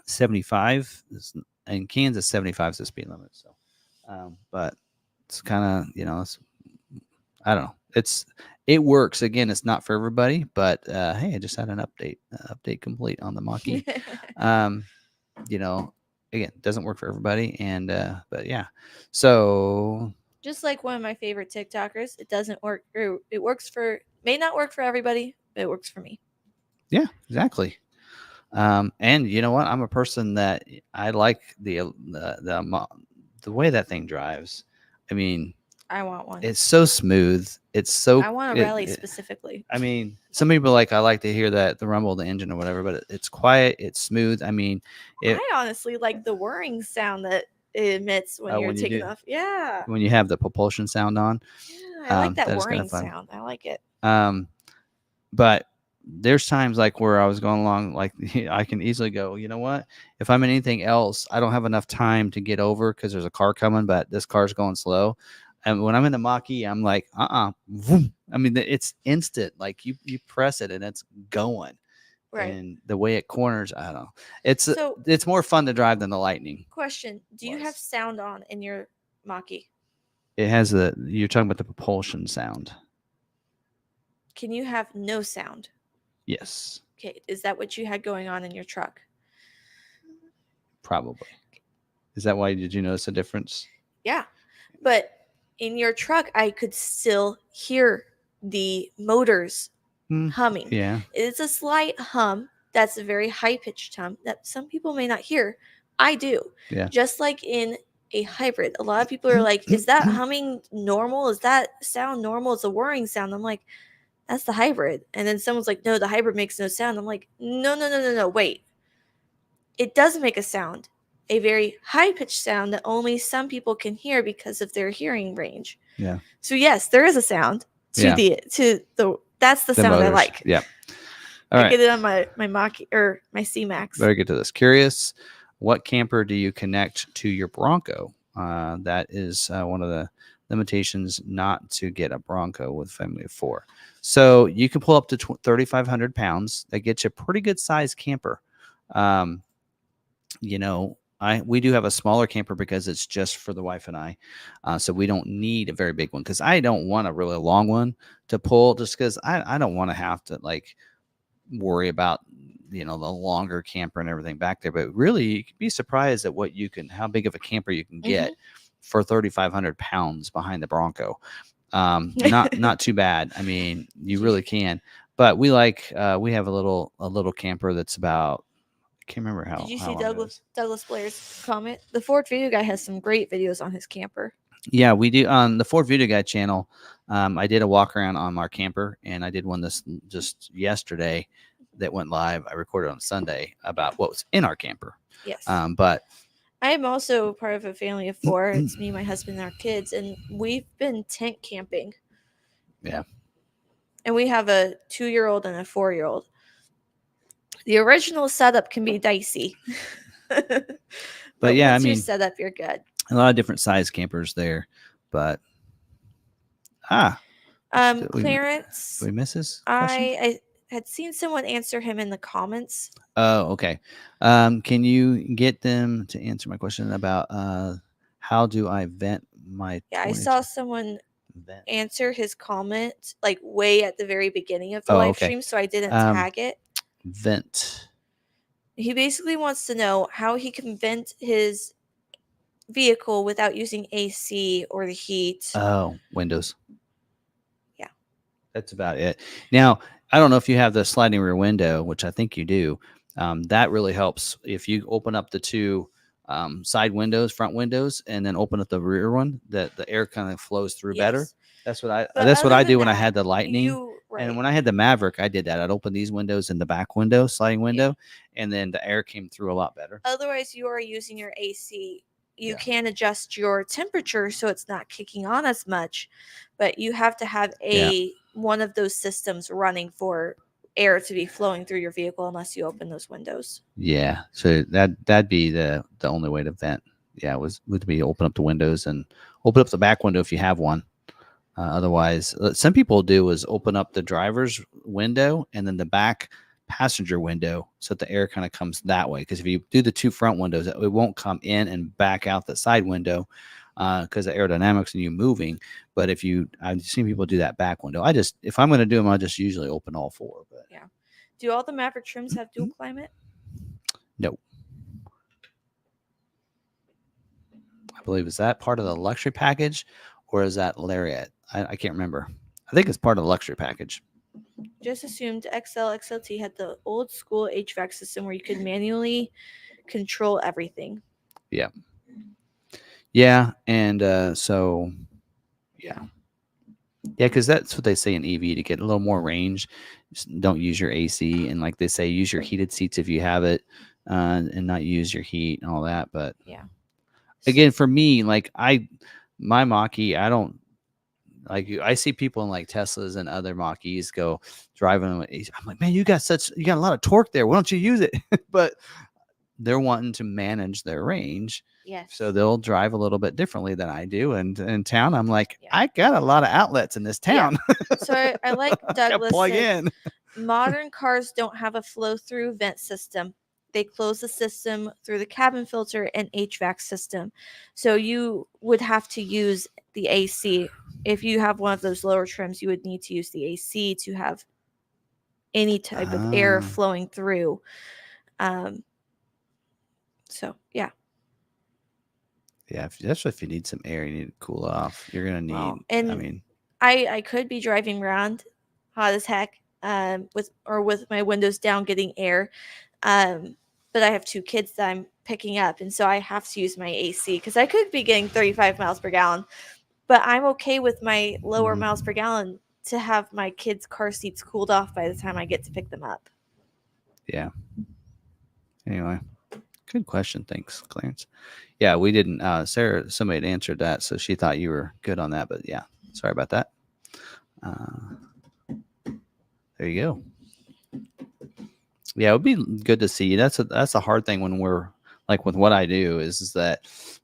75 is, in Kansas, 75 is the speed limit. So, but it's kind of, I don't know. It works. Again, it's not for everybody, but hey, I just had an update complete on the Mach-E. Again, it doesn't work for everybody, and but yeah. So just like one of my favorite TikTokers, it doesn't work. It may not work for everybody, but it works for me. Yeah, exactly. And you know what? I'm a person that I like the way that thing drives. I mean, I want one. It's so smooth. I want a rally specifically. I mean, some people I like to hear the rumble of the engine or whatever, but it's quiet. It's smooth. I mean, I honestly like the whirring sound that it emits when you're taking off. Yeah. When you have the propulsion sound on. Yeah, I like that whirring sound. I like it. But there's times like where I was going along, like I can easily go, you know what? If I'm in anything else, I don't have enough time to get over because there's a car coming, but this car's going slow. And when I'm in the Mach-E, I'm like, vroom. I mean, it's instant. Like you press it and it's going. Right. And the way it corners, I don't know. It's more fun to drive than the Lightning. Question: do you have sound on in your Mach-E? It has you're talking about the propulsion sound. Can you have no sound? Yes. Okay. Is that what you had going on in your truck? Probably. Is that why? Did you notice a difference? Yeah. But in your truck, I could still hear the motors humming. Yeah. It's a slight hum. That's a very high-pitched hum that some people may not hear. I do. Yeah. Just like in a hybrid. A lot of people are like, is that humming normal? Is that sound normal? It's a whirring sound. I'm like, that's the hybrid. And then someone's like, no, the hybrid makes no sound. I'm like, no, wait. It does make a sound. A very high-pitched sound that only some people can hear because of their hearing range. Yeah. So yes, there is a sound to the that's the sound motors. I like. Yeah. All right. Get it on my Mach-E or my C-Max. Better get to this. Curious, what camper do you connect to your Bronco? That is one of the limitations not to get a Bronco with a family of 4. So you can pull up to 3,500 pounds. That gets you a pretty good sized camper. We do have a smaller camper because it's just for the wife and I. So we don't need a very big one, because I don't want a really long one to pull, just because I don't want to have to worry about, the longer camper and everything back there. But really, you can be surprised at how big of a camper you can get for 3,500 pounds behind the Bronco. Not too bad. I mean, you really can. But we have a little camper that's about, I can't remember how. Did you see Douglas Blair's comment? The Ford Video Guy has some great videos on his camper. Yeah, we do. On the Ford Video Guy channel, I did a walk around on our camper, and I did one just yesterday that went live. I recorded on Sunday about what was in our camper. Yes. But I am also part of a family of 4. It's me, my husband, and our kids, and we've been tent camping. Yeah. And we have a 2-year-old and a 4-year-old. The original setup can be dicey. but yeah, once you're set up, you're good. A lot of different size campers there, but Did Clarence, we miss his question? I had seen someone answer him in the comments. Oh, okay. Can you get them to answer my question about how do I vent my Yeah, I 22 saw someone vent? answer his comment like way at the very beginning of the Oh, live okay. stream, so I didn't Um, tag it. Vent. He basically wants to know how he can vent his vehicle without using AC or the heat. Oh, windows. Yeah. That's about it. Now, I don't know if you have the sliding rear window, which I think you do. That really helps if you open up the two side windows, front windows, and then open up the rear one. That the air kind of flows through better. Yes. That's what I. But That's what other I than do when I that, had the Lightning, you and right. when I had the Maverick, I did that. I'd open these windows and the back window, sliding window, Yeah. and then the air came through a lot better. Otherwise, you are using your AC. You Yeah. can adjust your temperature so it's not kicking on as much, but you have to have one of those systems running for air to be flowing through your vehicle unless you open those windows. Yeah, so that'd be the only way to vent. Yeah, would be open up the windows and open up the back window if you have one. Otherwise, some people do is open up the driver's window and then the back passenger window so that the air kind of comes that way. Because if you do the two front windows, it won't come in and back out the side window because of aerodynamics and you moving. But I've seen people do that back window. If I'm going to do them, I just usually open all four. But yeah, do all the Maverick trims have dual climate? No. I believe, is that part of the luxury package or is that Lariat? I can't remember. I think it's part of the luxury package. Just assumed XLT had the old school HVAC system where you could manually control everything. Yeah. Yeah. And so, yeah. Yeah, because that's what they say in EV to get a little more range. Don't use your AC. And like they say, use your heated seats if you have it and not use your heat and all that. But yeah, again, for me, like my mach-e, I don't like. I see people in like Teslas and other mach-e's go driving. I'm like, man, you got a lot of torque there. Why don't you use it? But they're wanting to manage their range. yes. So they'll drive a little bit differently than I do. And in town, I'm like, Yeah. I got a lot of outlets in this town. Yeah. So I like Douglas plug said, in. modern cars don't have a flow-through vent system. They close the system through the cabin filter and HVAC system. So you would have to use the AC. If you have one of those lower trims, you would need to use the AC to have any type of air flowing through. So, yeah. Yeah, that's if you need some air, you need to cool off. You're gonna need. Well, and I mean, I could be driving around hot as heck, with my windows down, getting air, but I have 2 kids that I'm picking up, and so I have to use my AC because I could be getting 35 miles per gallon, but I'm okay with my lower miles per gallon to have my kids' car seats cooled off by the time I get to pick them up. yeah. Anyway, good question. Thanks, Clarence. Yeah, we didn't. Sarah, somebody had answered that, so she thought you were good on that. But yeah, sorry about that. There you go. Yeah, it would be good to see. That's a hard thing when we're like with what I do is that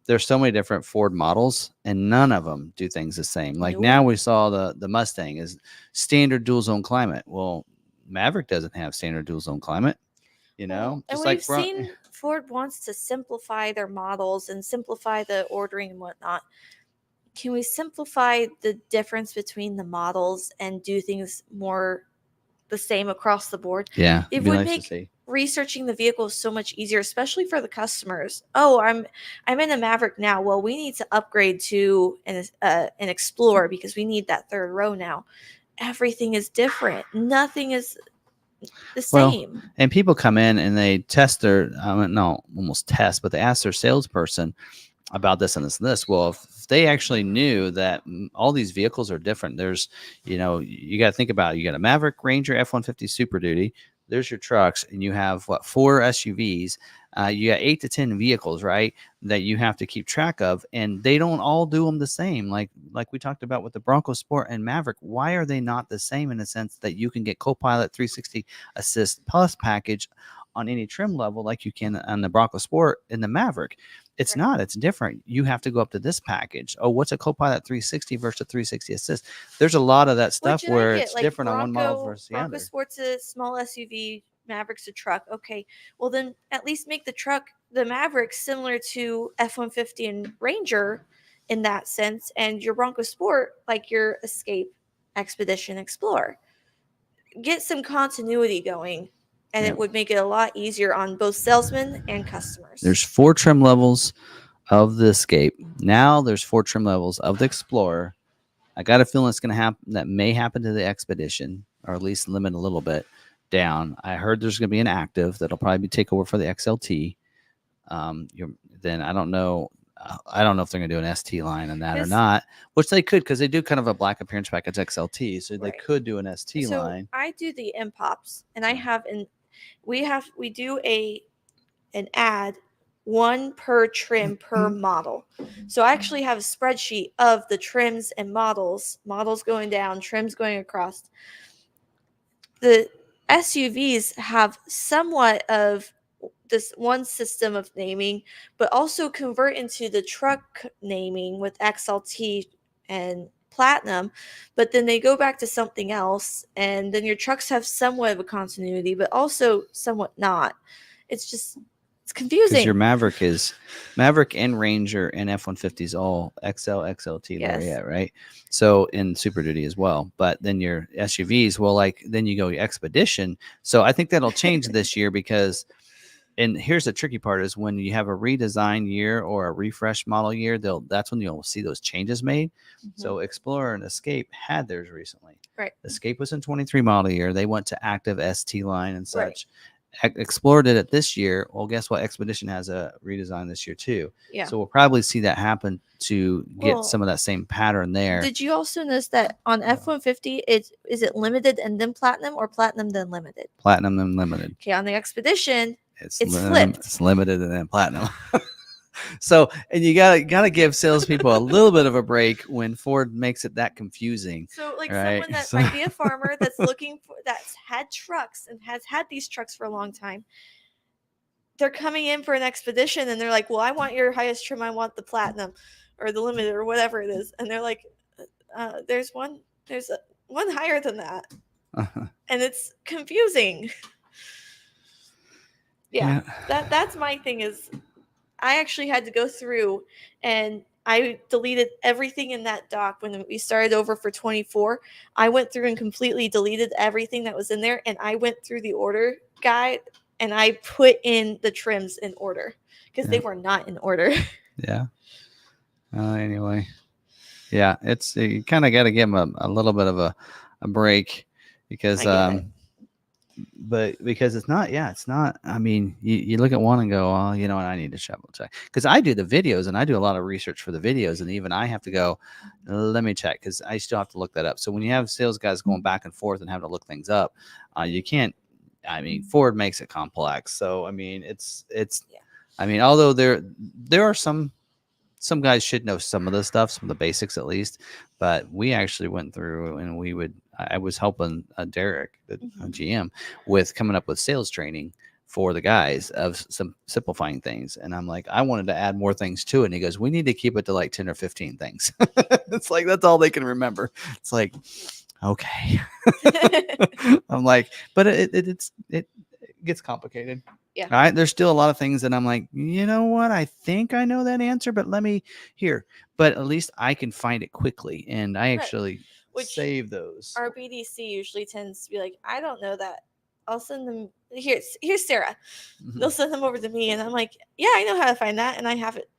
there's so many different Ford models and none of them do things the same. Like now we saw the Mustang is standard dual zone climate. Well, Maverick doesn't have standard dual zone climate. You know, and we've seen Ford wants to simplify their models and simplify the ordering and whatnot. Can we simplify the difference between the models and do things more the same across the board? Yeah, it would make researching the vehicle so much easier, especially for the customers. Oh, I'm in a Maverick now. Well, we need to upgrade to an Explorer because we need that third row now. Everything is different. Nothing is the same. And people come in and they test their almost test, but they ask their salesperson about this and this and this. Well, if they actually knew that all these vehicles are different, there's, you got to think about it. You got a Maverick, Ranger, F-150 Super Duty. There's your trucks, and you have 4 SUVs. You got 8 to 10 vehicles, right? That you have to keep track of, and they don't all do them the same. Like we talked about with the Bronco Sport and Maverick. Why are they not the same in the sense that you can get Copilot 360 Assist Plus package on any trim level like you can on the Bronco Sport and the Maverick? It's Right. not. It's different. You have to go up to this package. Oh, what's a Copilot 360 versus a 360 Assist? There's a lot of that What stuff did I where get? it's Like different on one model versus the Bronco other. Sport's a small SUV, Maverick's a truck. Okay, well then at least make the truck, the Maverick, similar to F-150 and Ranger in that sense, and your Bronco Sport like your Escape, Expedition, Explorer. Get some continuity going, and Yeah. it would make it a lot easier on both salesmen and customers. There's 4 trim levels of the Escape. Now there's 4 trim levels of the Explorer. I got a feeling it's going to happen. That may happen to the Expedition, or at least limit a little bit down. I heard there's going to be an active that'll probably take over for the XLT. Then I don't know. I don't know if they're going to do an ST line on that or not, which they could, because they do kind of a black appearance package XLT, so they could do an ST line. I do the M-Pops, and I have we do an ad, one per trim per model. So I actually have a spreadsheet of the trims and models going down, trims going across. The SUVs have somewhat of this one system of naming, but also convert into the truck naming with XLT and Platinum, but then they go back to something else, and then your trucks have somewhat of a continuity, but also somewhat not. It's just, it's confusing. Because your Maverick and Ranger and F-150 is all XL, XLT, Lariat, right? So in Super Duty as well. But then your SUVs, well, like then you go your Expedition. So I think that'll change this year, because, and here's the tricky part, is when you have a redesign year or a refresh model year, that's when you'll see those changes made. So Explorer and Escape had theirs recently. Right. Escape was in 23 model year. They went to active ST line and such. Explorer did it this year. Well, guess what? Expedition has a redesign this year too. Yeah. So we'll probably see that happen to get some of that same pattern there. Did you also notice that on F-150, is it limited and then platinum, or platinum then limited? Platinum then limited. Okay, on the Expedition, it's flipped. It's limited and then platinum. So, and you gotta give salespeople a little bit of a break when Ford makes it that confusing. So, like, someone that might be a farmer that's that's had trucks and has had these trucks for a long time, they're coming in for an Expedition and they're like, well, I want your highest trim, I want the platinum or the limited or whatever it is, and they're like, there's one higher than that. And it's confusing. Yeah. That's my thing, is I actually had to go through and I deleted everything in that doc when we started over for 24. I went through and completely deleted everything that was in there, and I went through the order guide and I put in the trims in order because they were not in order. Yeah. Anyway. Yeah, you kind of got to give them a little bit of a break, because but because it's not, I mean, you look at one and go, oh, you know what, I need to double check, because I do the videos and I do a lot of research for the videos, and even I have to go, let me check, because I still have to look that up. So when you have sales guys going back and forth and having to look things up, you can't, I mean, Ford makes it complex. So I mean, it's I mean, although there are some guys should know some of the stuff, some of the basics at least, but we actually went through and I was helping Derek, the GM, with coming up with sales training for the guys of some simplifying things. And I'm like, I wanted to add more things to it. And he goes, we need to keep it to like 10 or 15 things. It's like, that's all they can remember. It's like, okay. I'm like, but it gets complicated. Yeah. All right. There's still a lot of things that I'm like, you know what? I think I know that answer, but let me here. But at least I can find it quickly. And I actually save those. Our BDC usually tends to be like, I don't know that. I'll send them. Here's Sarah. They'll send them over to me. And I'm like, yeah, I know how to find that. And I have it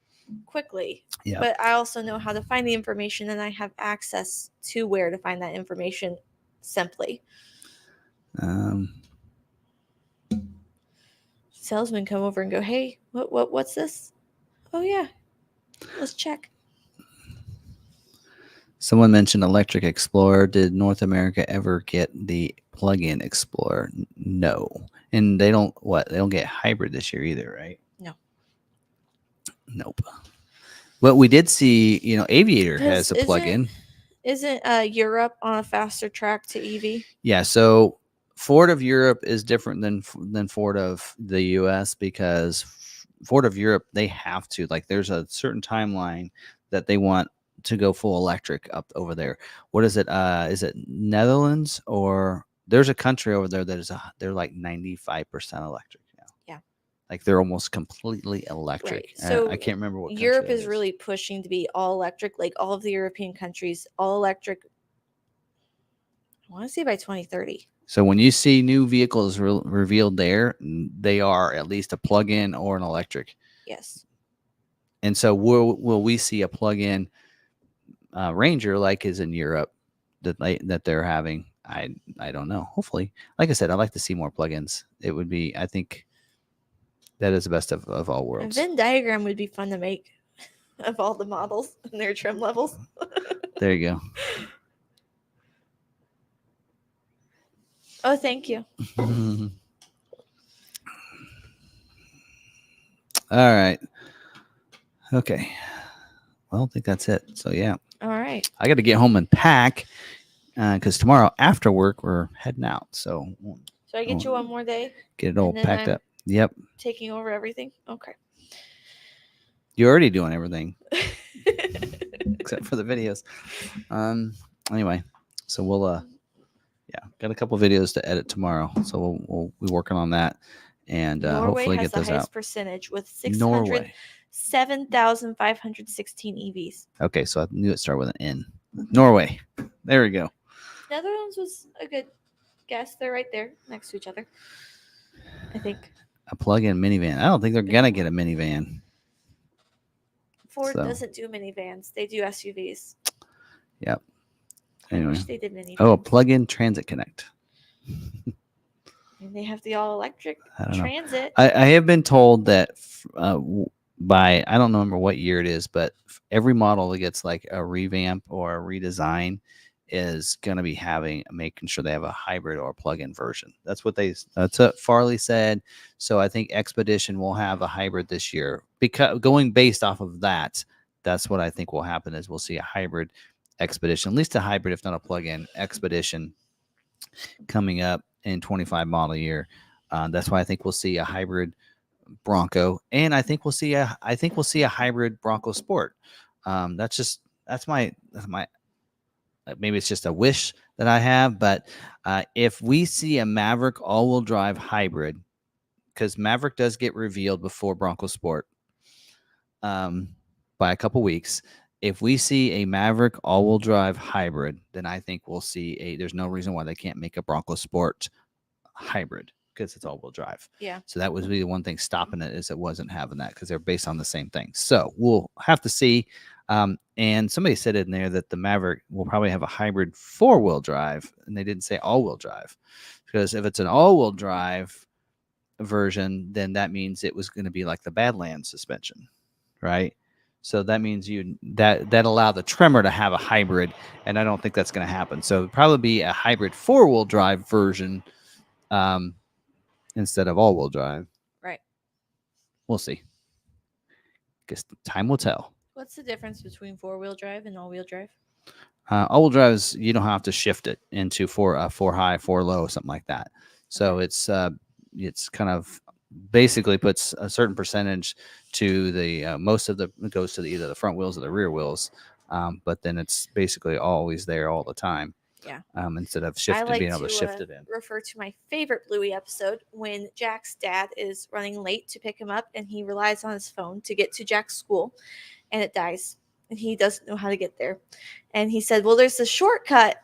quickly. Yeah. But I also know how to find the information, and I have access to where to find that information simply. Salesmen come over and go, hey, what's this? Oh yeah, let's check. Someone mentioned electric Explorer. Did North America ever get the plug-in Explorer? No. And they don't get hybrid this year either, right? No. Nope. But we did see, Aviator has a plug-in. Isn't Europe on a faster track to EV? Yeah, so Ford of Europe is different than Ford of the US, because Ford of Europe, they have to, like, there's a certain timeline that they want to go full electric up over there. What is it? Is it Netherlands, or there's a country over there that they're like 95% electric now. Yeah. Like they're almost completely electric. Right. So I can't remember what country Europe that is really pushing to be all electric, like all of the European countries, all electric. I want to say by 2030. So when you see new vehicles revealed there, they are at least a plug-in or an electric. Yes. And so will we see a plug-in Ranger like is in Europe that they're having? I don't know. Hopefully, like I said, I'd like to see more plugins. It would be, I think, that is the best of all A worlds. Venn diagram would be fun to make of all the models and their trim levels. There you go. Oh, thank you. All right. Okay. Well, I think that's it. So yeah. All right. I got to get home and pack because tomorrow after work we're heading out. So I get you one more day? Get it all packed up. Yep. Taking over everything? Okay. You're already doing everything. Except for the videos. Anyway, so we'll got a couple videos to edit tomorrow. So we'll be working on that and hopefully get those out. Norway has the highest percentage with 7,516 EVs. Okay, so I knew it started with an N. Norway. There we go. Netherlands was a good guess. They're right there next to each other, I think. A plug-in minivan. I don't think they're gonna get a minivan. Ford doesn't do minivans. They do SUVs. Yep. Anyway. I wish they did minivans. Oh, a plug-in Transit Connect. And they have the all-electric Transit. I have been told that by, I don't remember what year it is, but every model that gets like a revamp or a redesign is going to be making sure they have a hybrid or a plug-in version. That's what Farley said. So I think Expedition will have a hybrid this year, because going based off of that, that's what I think will happen is we'll see a hybrid Expedition, at least a hybrid, if not a plug-in Expedition coming up in 25 model year. That's why I think we'll see a hybrid Bronco, and I think we'll see a hybrid Bronco Sport. That's my maybe it's just a wish that I have, but if we see a Maverick all-wheel drive hybrid, because Maverick does get revealed before Bronco Sport by a couple weeks. If we see a Maverick all-wheel drive hybrid, then I think we'll see there's no reason why they can't make a Bronco Sport hybrid, because it's all-wheel drive. Yeah. So that would be the one thing stopping it, is it wasn't having that, because they're based on the same thing. So we'll have to see. And somebody said in there that the Maverick will probably have a hybrid 4-wheel drive, and they didn't say all-wheel drive, because if it's an all-wheel drive version, then that means it was going to be like the Badlands suspension, right? So that means that allow the Tremor to have a hybrid, and I don't think that's going to happen. So it'd probably be a hybrid 4-wheel drive version instead of all-wheel drive. Right. We'll see. Guess time will tell. What's the difference between 4-wheel drive and all-wheel drive? All-wheel drive is you don't have to shift it into 4 high, 4 low, something like that. So it's kind of basically puts a certain percentage to the most of the goes to either the front wheels or the rear wheels, but then it's basically always there all the time. Yeah. Instead of being able to shift it in. Refer to my favorite Bluey episode when Jack's dad is running late to pick him up, and he relies on his phone to get to Jack's school, and it dies, and he doesn't know how to get there. And he said, "Well, there's a shortcut."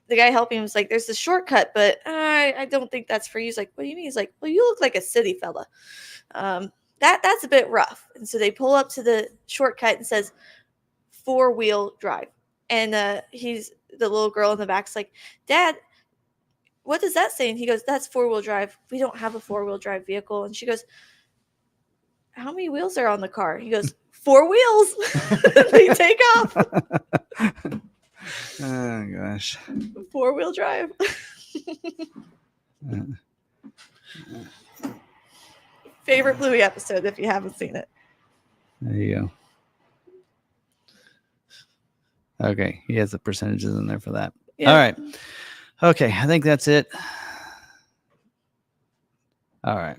The guy helping him was like, "There's a shortcut, but I don't think that's for you." He's like, "What do you mean?" He's like, "Well, you look like a city fella. That's a bit rough." And so they pull up to the shortcut and says 4-wheel drive. And the little girl in the back's like, "Dad, what does that say?" And he goes, "That's 4-wheel drive. We don't have a 4-wheel drive vehicle." And she goes, "How many wheels are on the car?" He goes, 4 wheels. They take off. Oh gosh. 4-wheel drive. Favorite Bluey episode if you haven't seen it. There you go. Okay, he has the percentages in there for that. Yeah. All right. Okay, I think that's it. All right.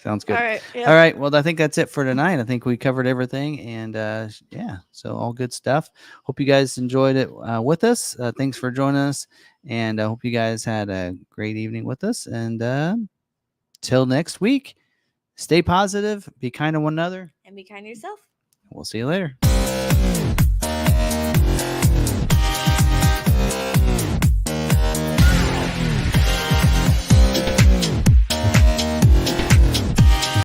Sounds good. All right. Yeah. All right. Well, I think that's it for tonight. I think we covered everything, and yeah, so all good stuff. Hope you guys enjoyed it with us. Thanks for joining us, and I hope you guys had a great evening with us. And till next week, stay positive, be kind to one another, And be kind to yourself. we'll see you later.